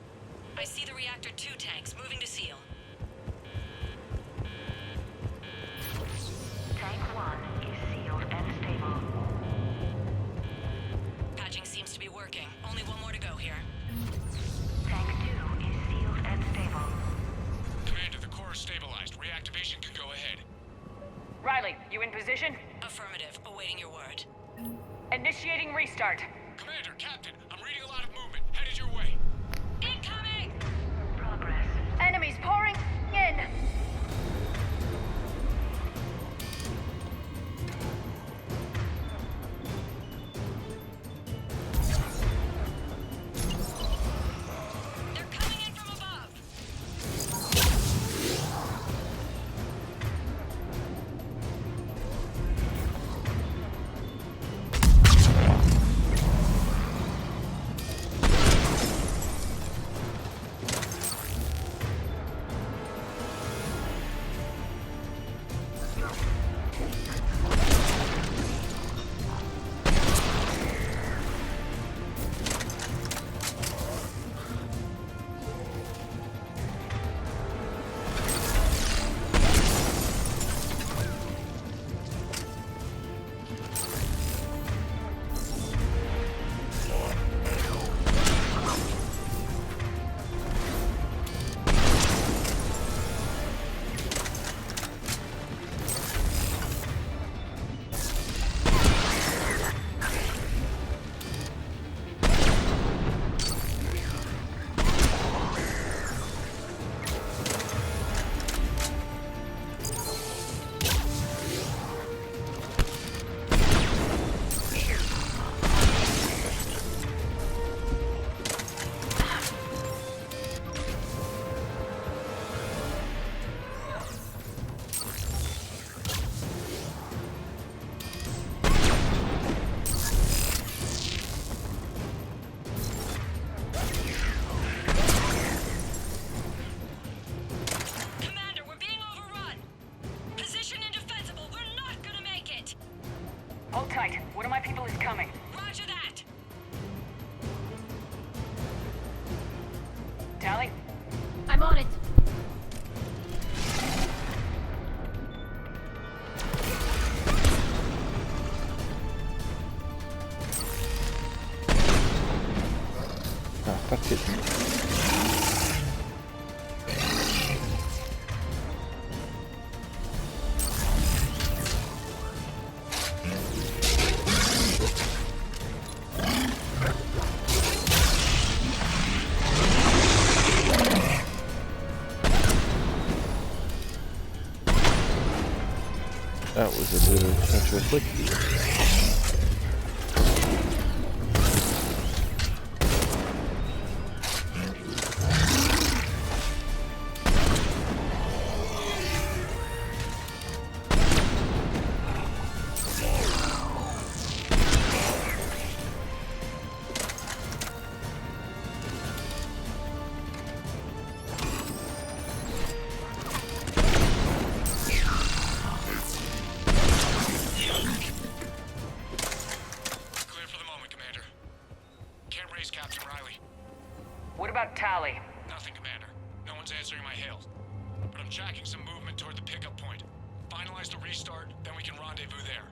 I see the reactor 2 tanks moving to seal. Tank 1 is sealed and stable. position? Affirmative. Awaiting your word. Initiating restart. Commander, Captain, I'm reading a lot of movement. Headed your way. Incoming! Progress. Enemies pouring in! They're coming in from above! Commander, we're being overrun! Position indefensible, we're not gonna make it! Hold tight. One of my people is coming. Roger that! Tally? I'm on it! Ah, fuck it. That was a little treacherous. Clear for the moment, Commander. Can't raise Captain Riley. What about Tally? Nothing, Commander. No one's answering my hails. But I'm tracking some movement toward the pickup point. Finalize the restart, then we can rendezvous there.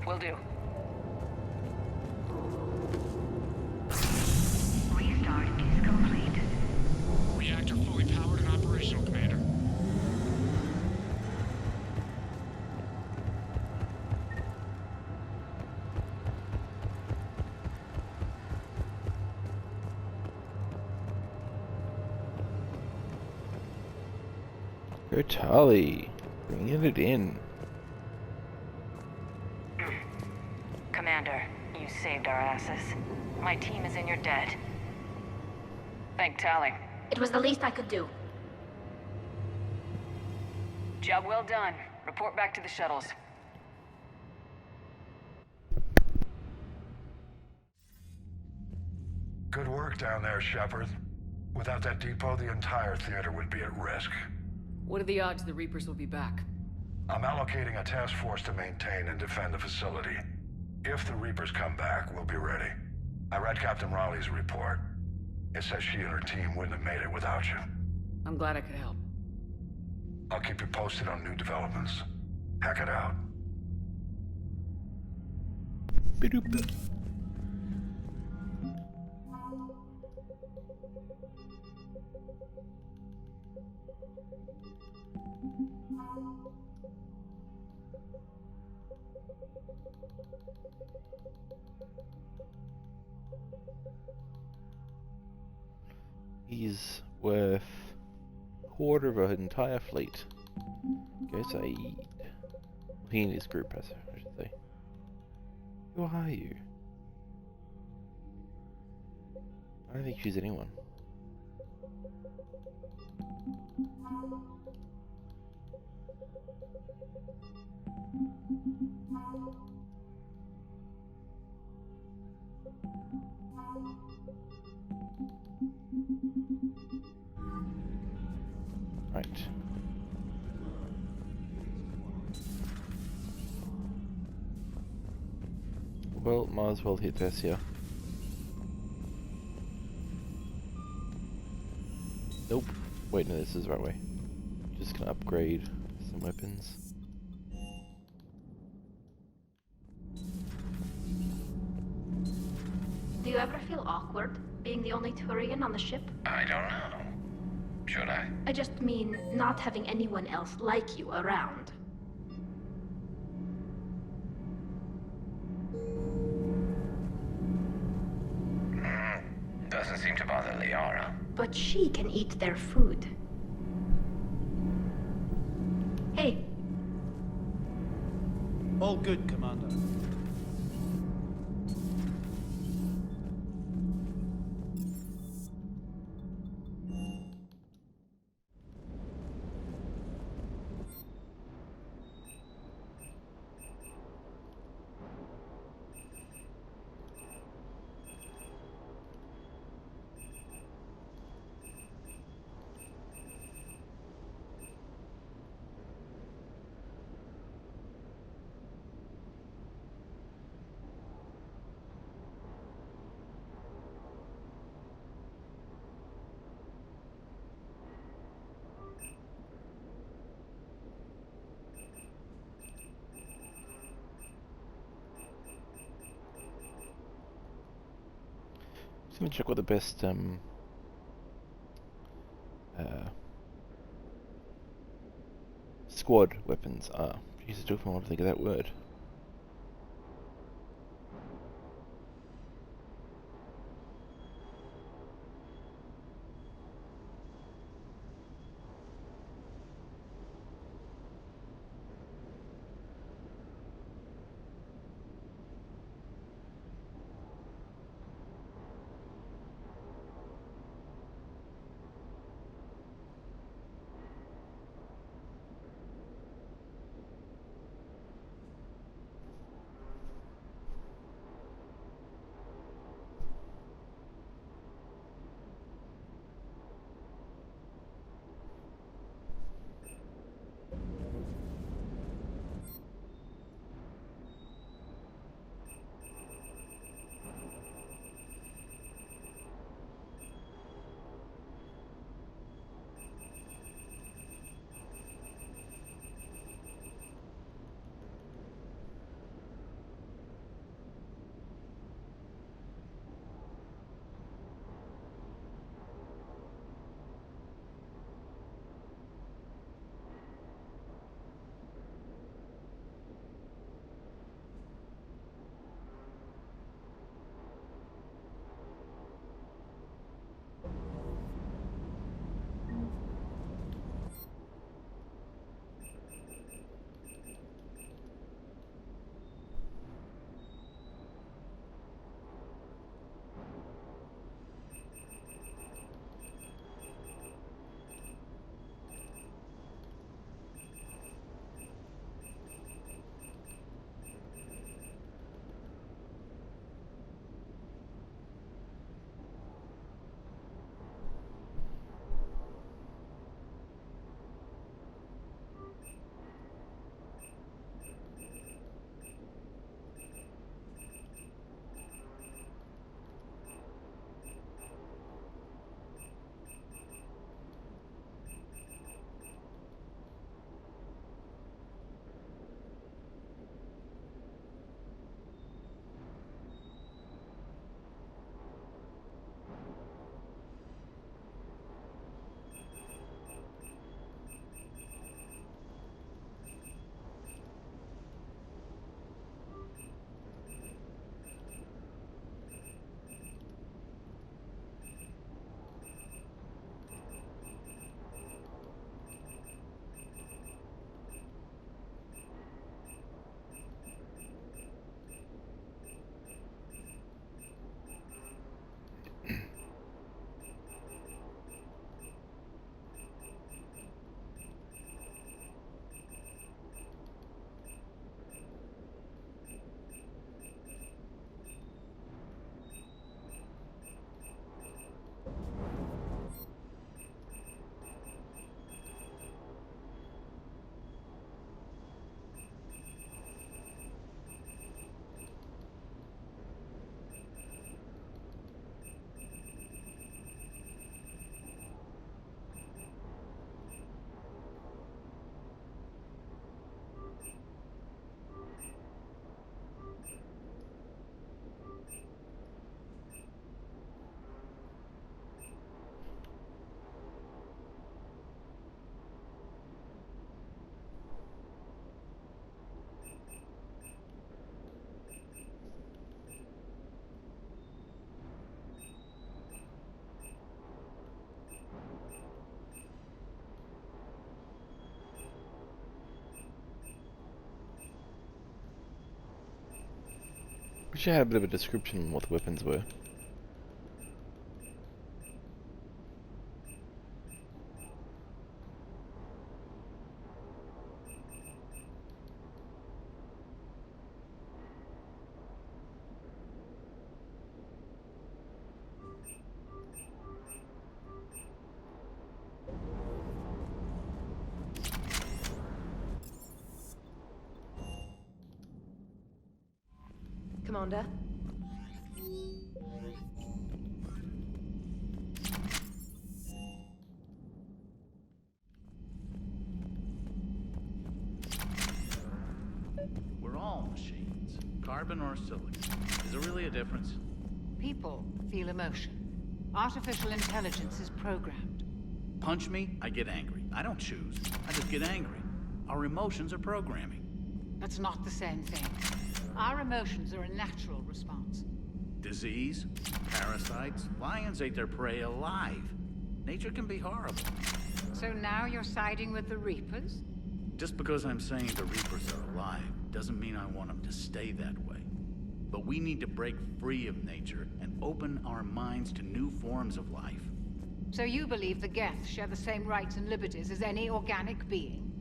Will do. Restart is complete. Reactor fully powered and operational, Commander. Tali, bringing it in. Commander, you saved our asses. My team is in your debt. Thank Tally. It was the least I could do. Job well done. Report back to the shuttles. Good work down there, Shepard. Without that depot, the entire theater would be at risk. What are the odds the Reapers will be back? I'm allocating a task force to maintain and defend the facility. If the Reapers come back, we'll be ready. I read Captain Raleigh's report. It says she and her team wouldn't have made it without you. I'm glad I could help. I'll keep you posted on new developments. Hack it out. He's worth a quarter of an entire fleet. Go Saeed. He and his group, I should say. Who are you? I don't think she's anyone. Right. Well, might as well hit this here. Nope. Wait, no, this is the right way. Just gonna upgrade some weapons. Do you ever feel awkward being the only Turian on the ship? I don't know. Should I? I just mean not having anyone else like you around. Doesn't seem to bother Liara. But she can eat their food. Hey. All good, Commander. Just gonna check what the best squad weapons are. Jesus, I don't want to think of that word. Wish I had a bit of a description on what the weapons were. Commander? We're all machines. Carbon or silicon. Is there really a difference? People feel emotion. Artificial intelligence is programmed. Punch me, I get angry. I don't choose. I just get angry. Our emotions are programming. That's not the same thing. Our emotions are a natural response. Disease, parasites, lions ate their prey alive. Nature can be horrible. So now you're siding with the Reapers? Just because I'm saying the Reapers are alive doesn't mean I want them to stay that way. But we need to break free of nature and open our minds to new forms of life. So you believe the Geth share the same rights and liberties as any organic being?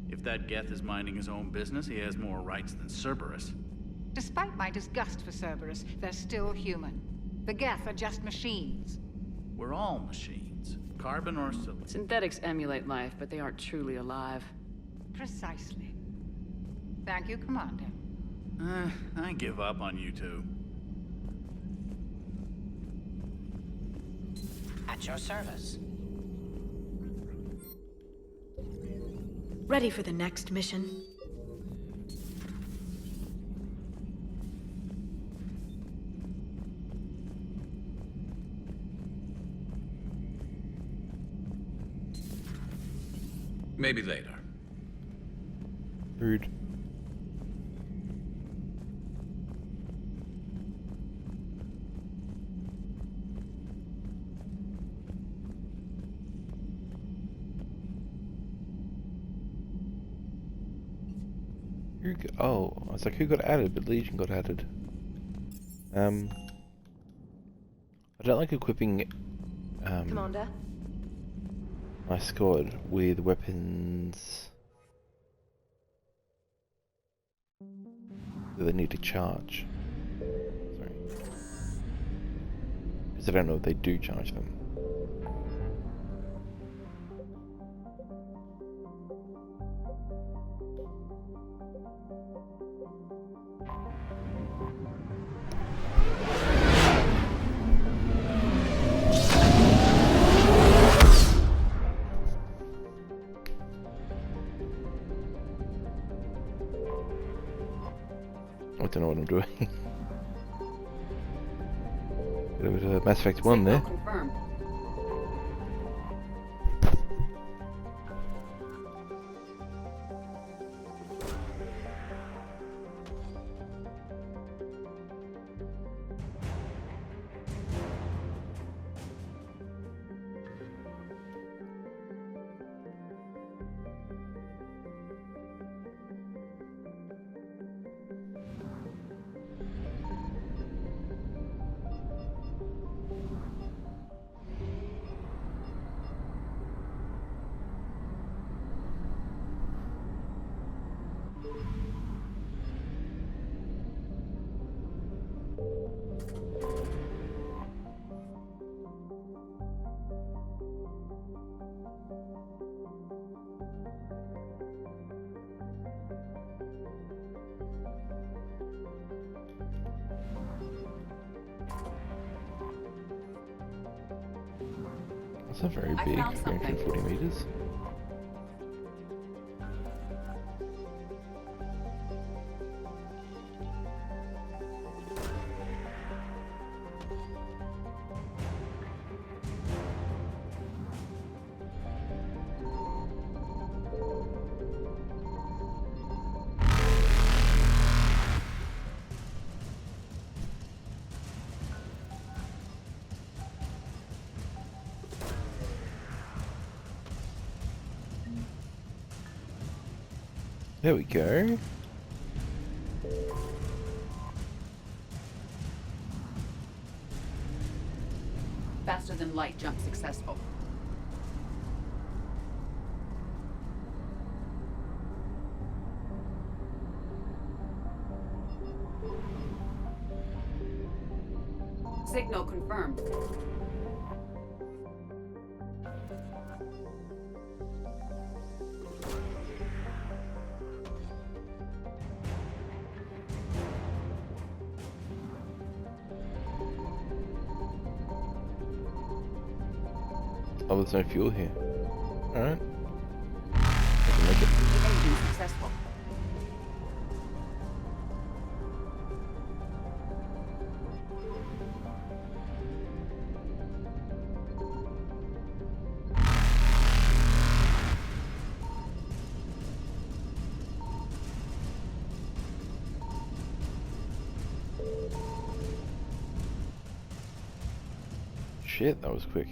If that Geth is minding his own business, he has more rights than Cerberus. Despite my disgust for Cerberus, they're still human. The Geth are just machines. We're all machines. Carbon or silicon. Synthetics emulate life, but they aren't truly alive. Precisely. Thank you, Commander. I give up on you two. At your service. Ready for the next mission? Maybe later. Rude. Oh, I was like, who got added? But Legion got added. I don't like equipping Commander? my squad with weapons that they need to charge. Sorry. Because I don't know if they do charge them. I don't know what I'm doing. Bit of a Mass Effect 1 there. Confirmed. It's not very big, 340 meters. There we go. Faster than light jump successful. Signal confirmed. Oh, there's no fuel here. Alright. I can make it. Engine successful. Shit, that was quick.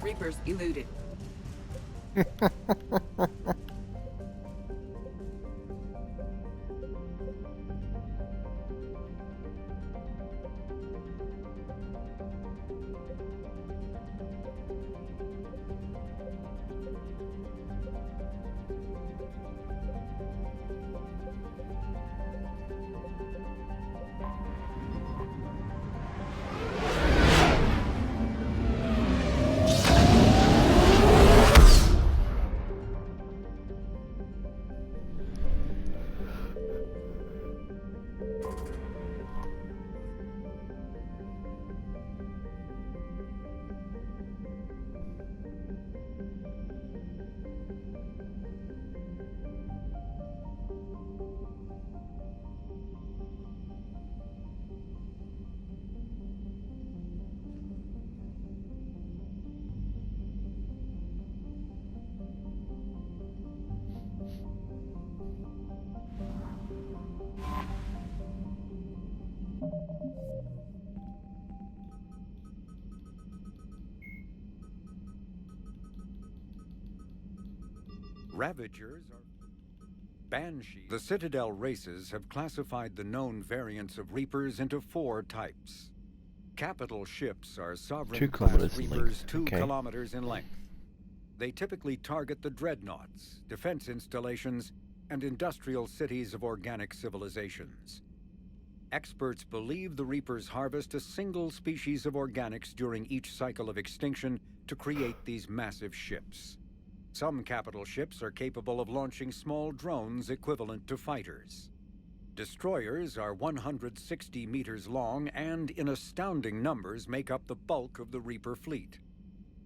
Reapers eluded. Ravagers are Banshees. The Citadel races have classified the known variants of Reapers into 4 types. Capital ships are 2 sovereign kilometers class in Reapers length. 2 Okay. kilometers in length. They typically target the dreadnoughts, defense installations, and industrial cities of organic civilizations. Experts believe the Reapers harvest a single species of organics during each cycle of extinction to create these massive ships. Some capital ships are capable of launching small drones equivalent to fighters. Destroyers are 160 meters long and, in astounding numbers, make up the bulk of the Reaper fleet.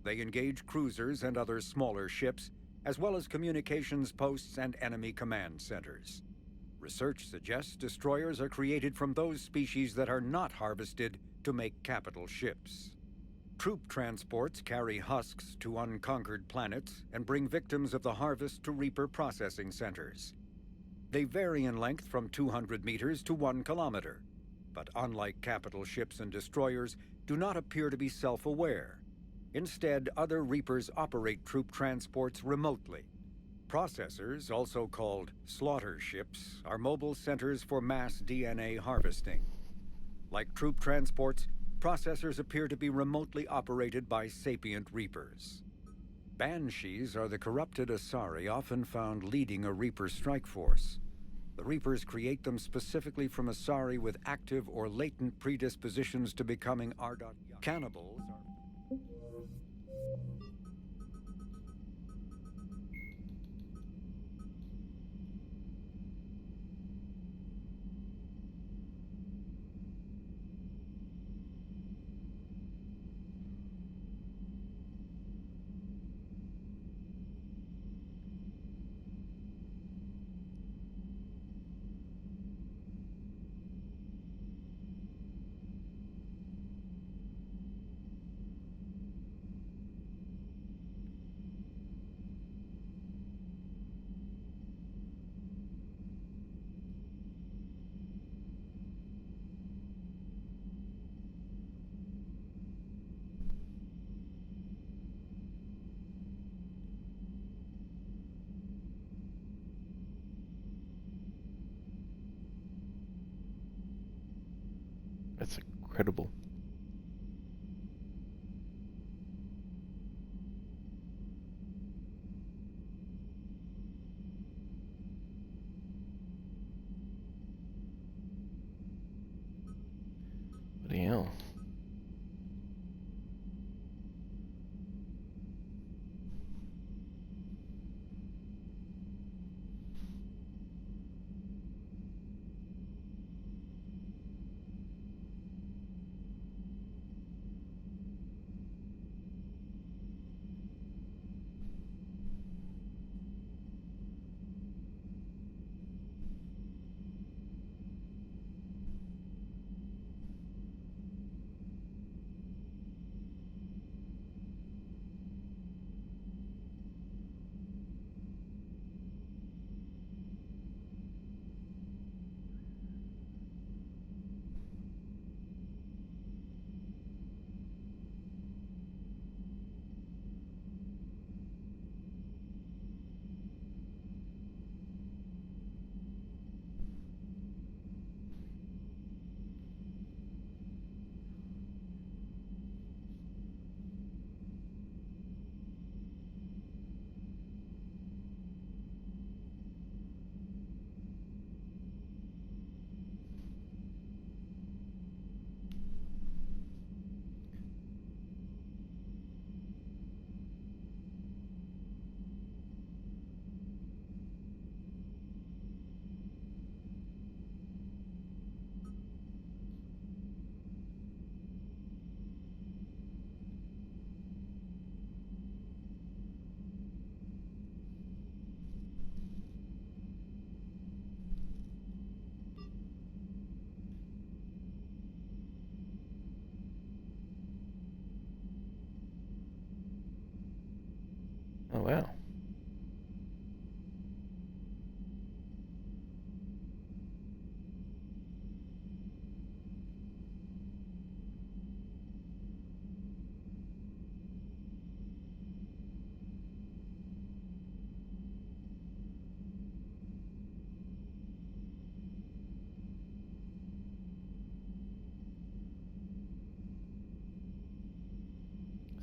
They engage cruisers and other smaller ships, as well as communications posts and enemy command centers. Research suggests destroyers are created from those species that are not harvested to make capital ships. Troop transports carry husks to unconquered planets and bring victims of the harvest to Reaper processing centers. They vary in length from 200 meters to 1 kilometer, but unlike capital ships and destroyers, do not appear to be self-aware. Instead, other Reapers operate troop transports remotely. Processors, also called slaughter ships, are mobile centers for mass DNA harvesting. Like troop transports, processors appear to be remotely operated by sapient Reapers. Banshees are the corrupted Asari often found leading a Reaper strike force. The Reapers create them specifically from Asari with active or latent predispositions to becoming Ardot cannibals. That's incredible. Bloody hell. Oh wow.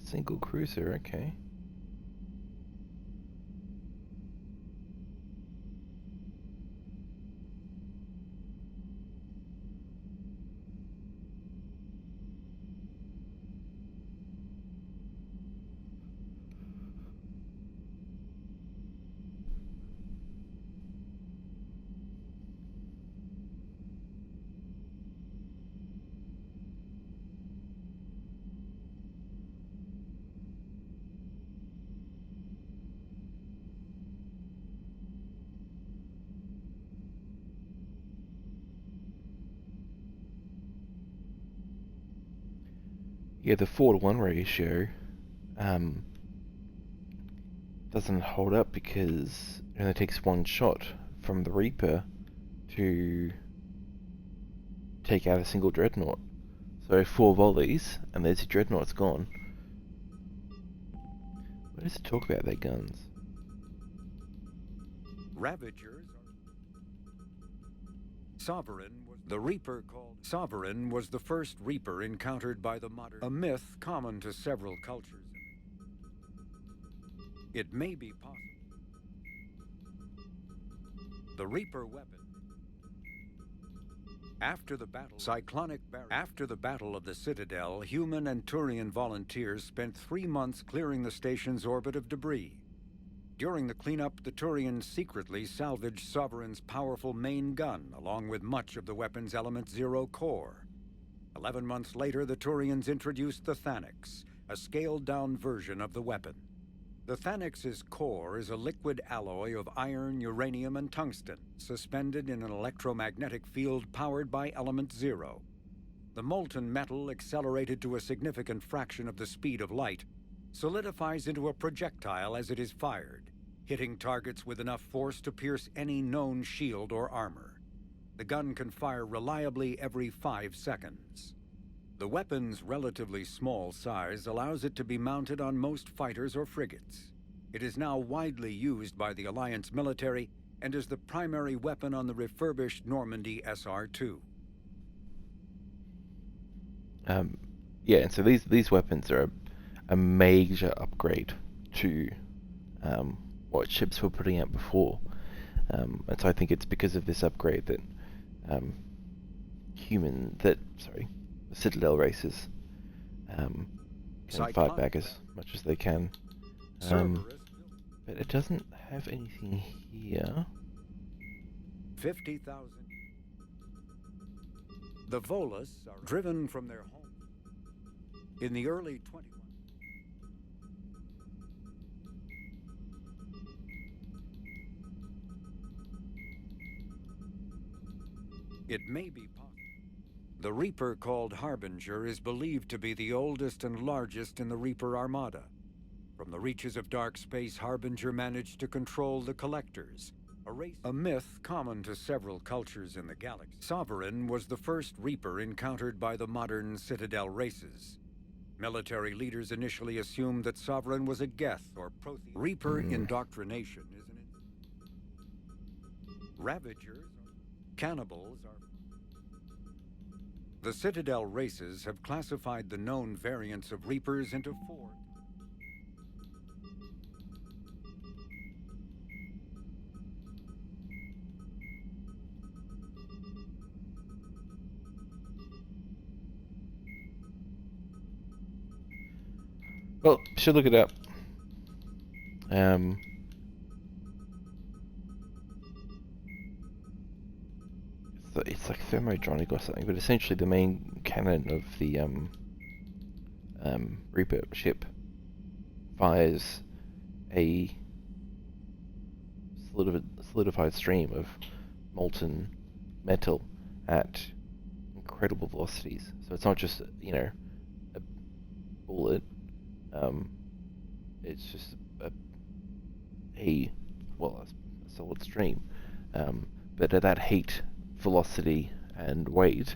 Single cruiser, okay. Yeah, the 4-to-1 ratio doesn't hold up because it only takes one shot from the Reaper to take out a single dreadnought. So 4 volleys and there's your dreadnought's gone. What does it talk about their guns? Ravagers. Sovereign was the Reaper called Sovereign was the first Reaper encountered by the modern, a myth common to several cultures. It may be possible. The Reaper weapon. After the battle, After the Battle of the Citadel, human and Turian volunteers spent 3 months clearing the station's orbit of debris. During the cleanup, the Turians secretly salvaged Sovereign's powerful main gun, along with much of the weapon's Element 0 core. 11 months later, the Turians introduced the Thanix, a scaled-down version of the weapon. The Thanix's core is a liquid alloy of iron, uranium, and tungsten, suspended in an electromagnetic field powered by Element 0. The molten metal, accelerated to a significant fraction of the speed of light, solidifies into a projectile as it is fired, hitting targets with enough force to pierce any known shield or armor. The gun can fire reliably every 5 seconds. The weapon's relatively small size allows it to be mounted on most fighters or frigates. It is now widely used by the Alliance military and is the primary weapon on the refurbished Normandy SR-2. Yeah, and so these weapons are a major upgrade to what ships were putting out before. And so I think it's because of this upgrade that the Citadel races can fight back as much as they can. But it doesn't have anything here. 50,000. The Volus are driven from their home in the early 21. It may be possible. The Reaper called Harbinger is believed to be the oldest and largest in the Reaper Armada. From the reaches of dark space, Harbinger managed to control the Collectors, a myth common to several cultures in the galaxy. Sovereign was the first Reaper encountered by the modern Citadel races. Military leaders initially assumed that Sovereign was a Geth or Prothean. Reaper indoctrination is Ravagers, cannibals are... The Citadel races have classified the known variants of Reapers into 4. Well, should look it up. It's like Thermodronic or something, but essentially the main cannon of the Reaper ship fires a solidified stream of molten metal at incredible velocities. So it's not just, you know, a bullet. It's just a solid stream. But at that heat, velocity, and weight,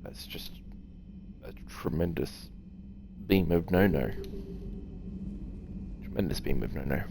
that's just a tremendous beam of no-no. Tremendous beam of no-no.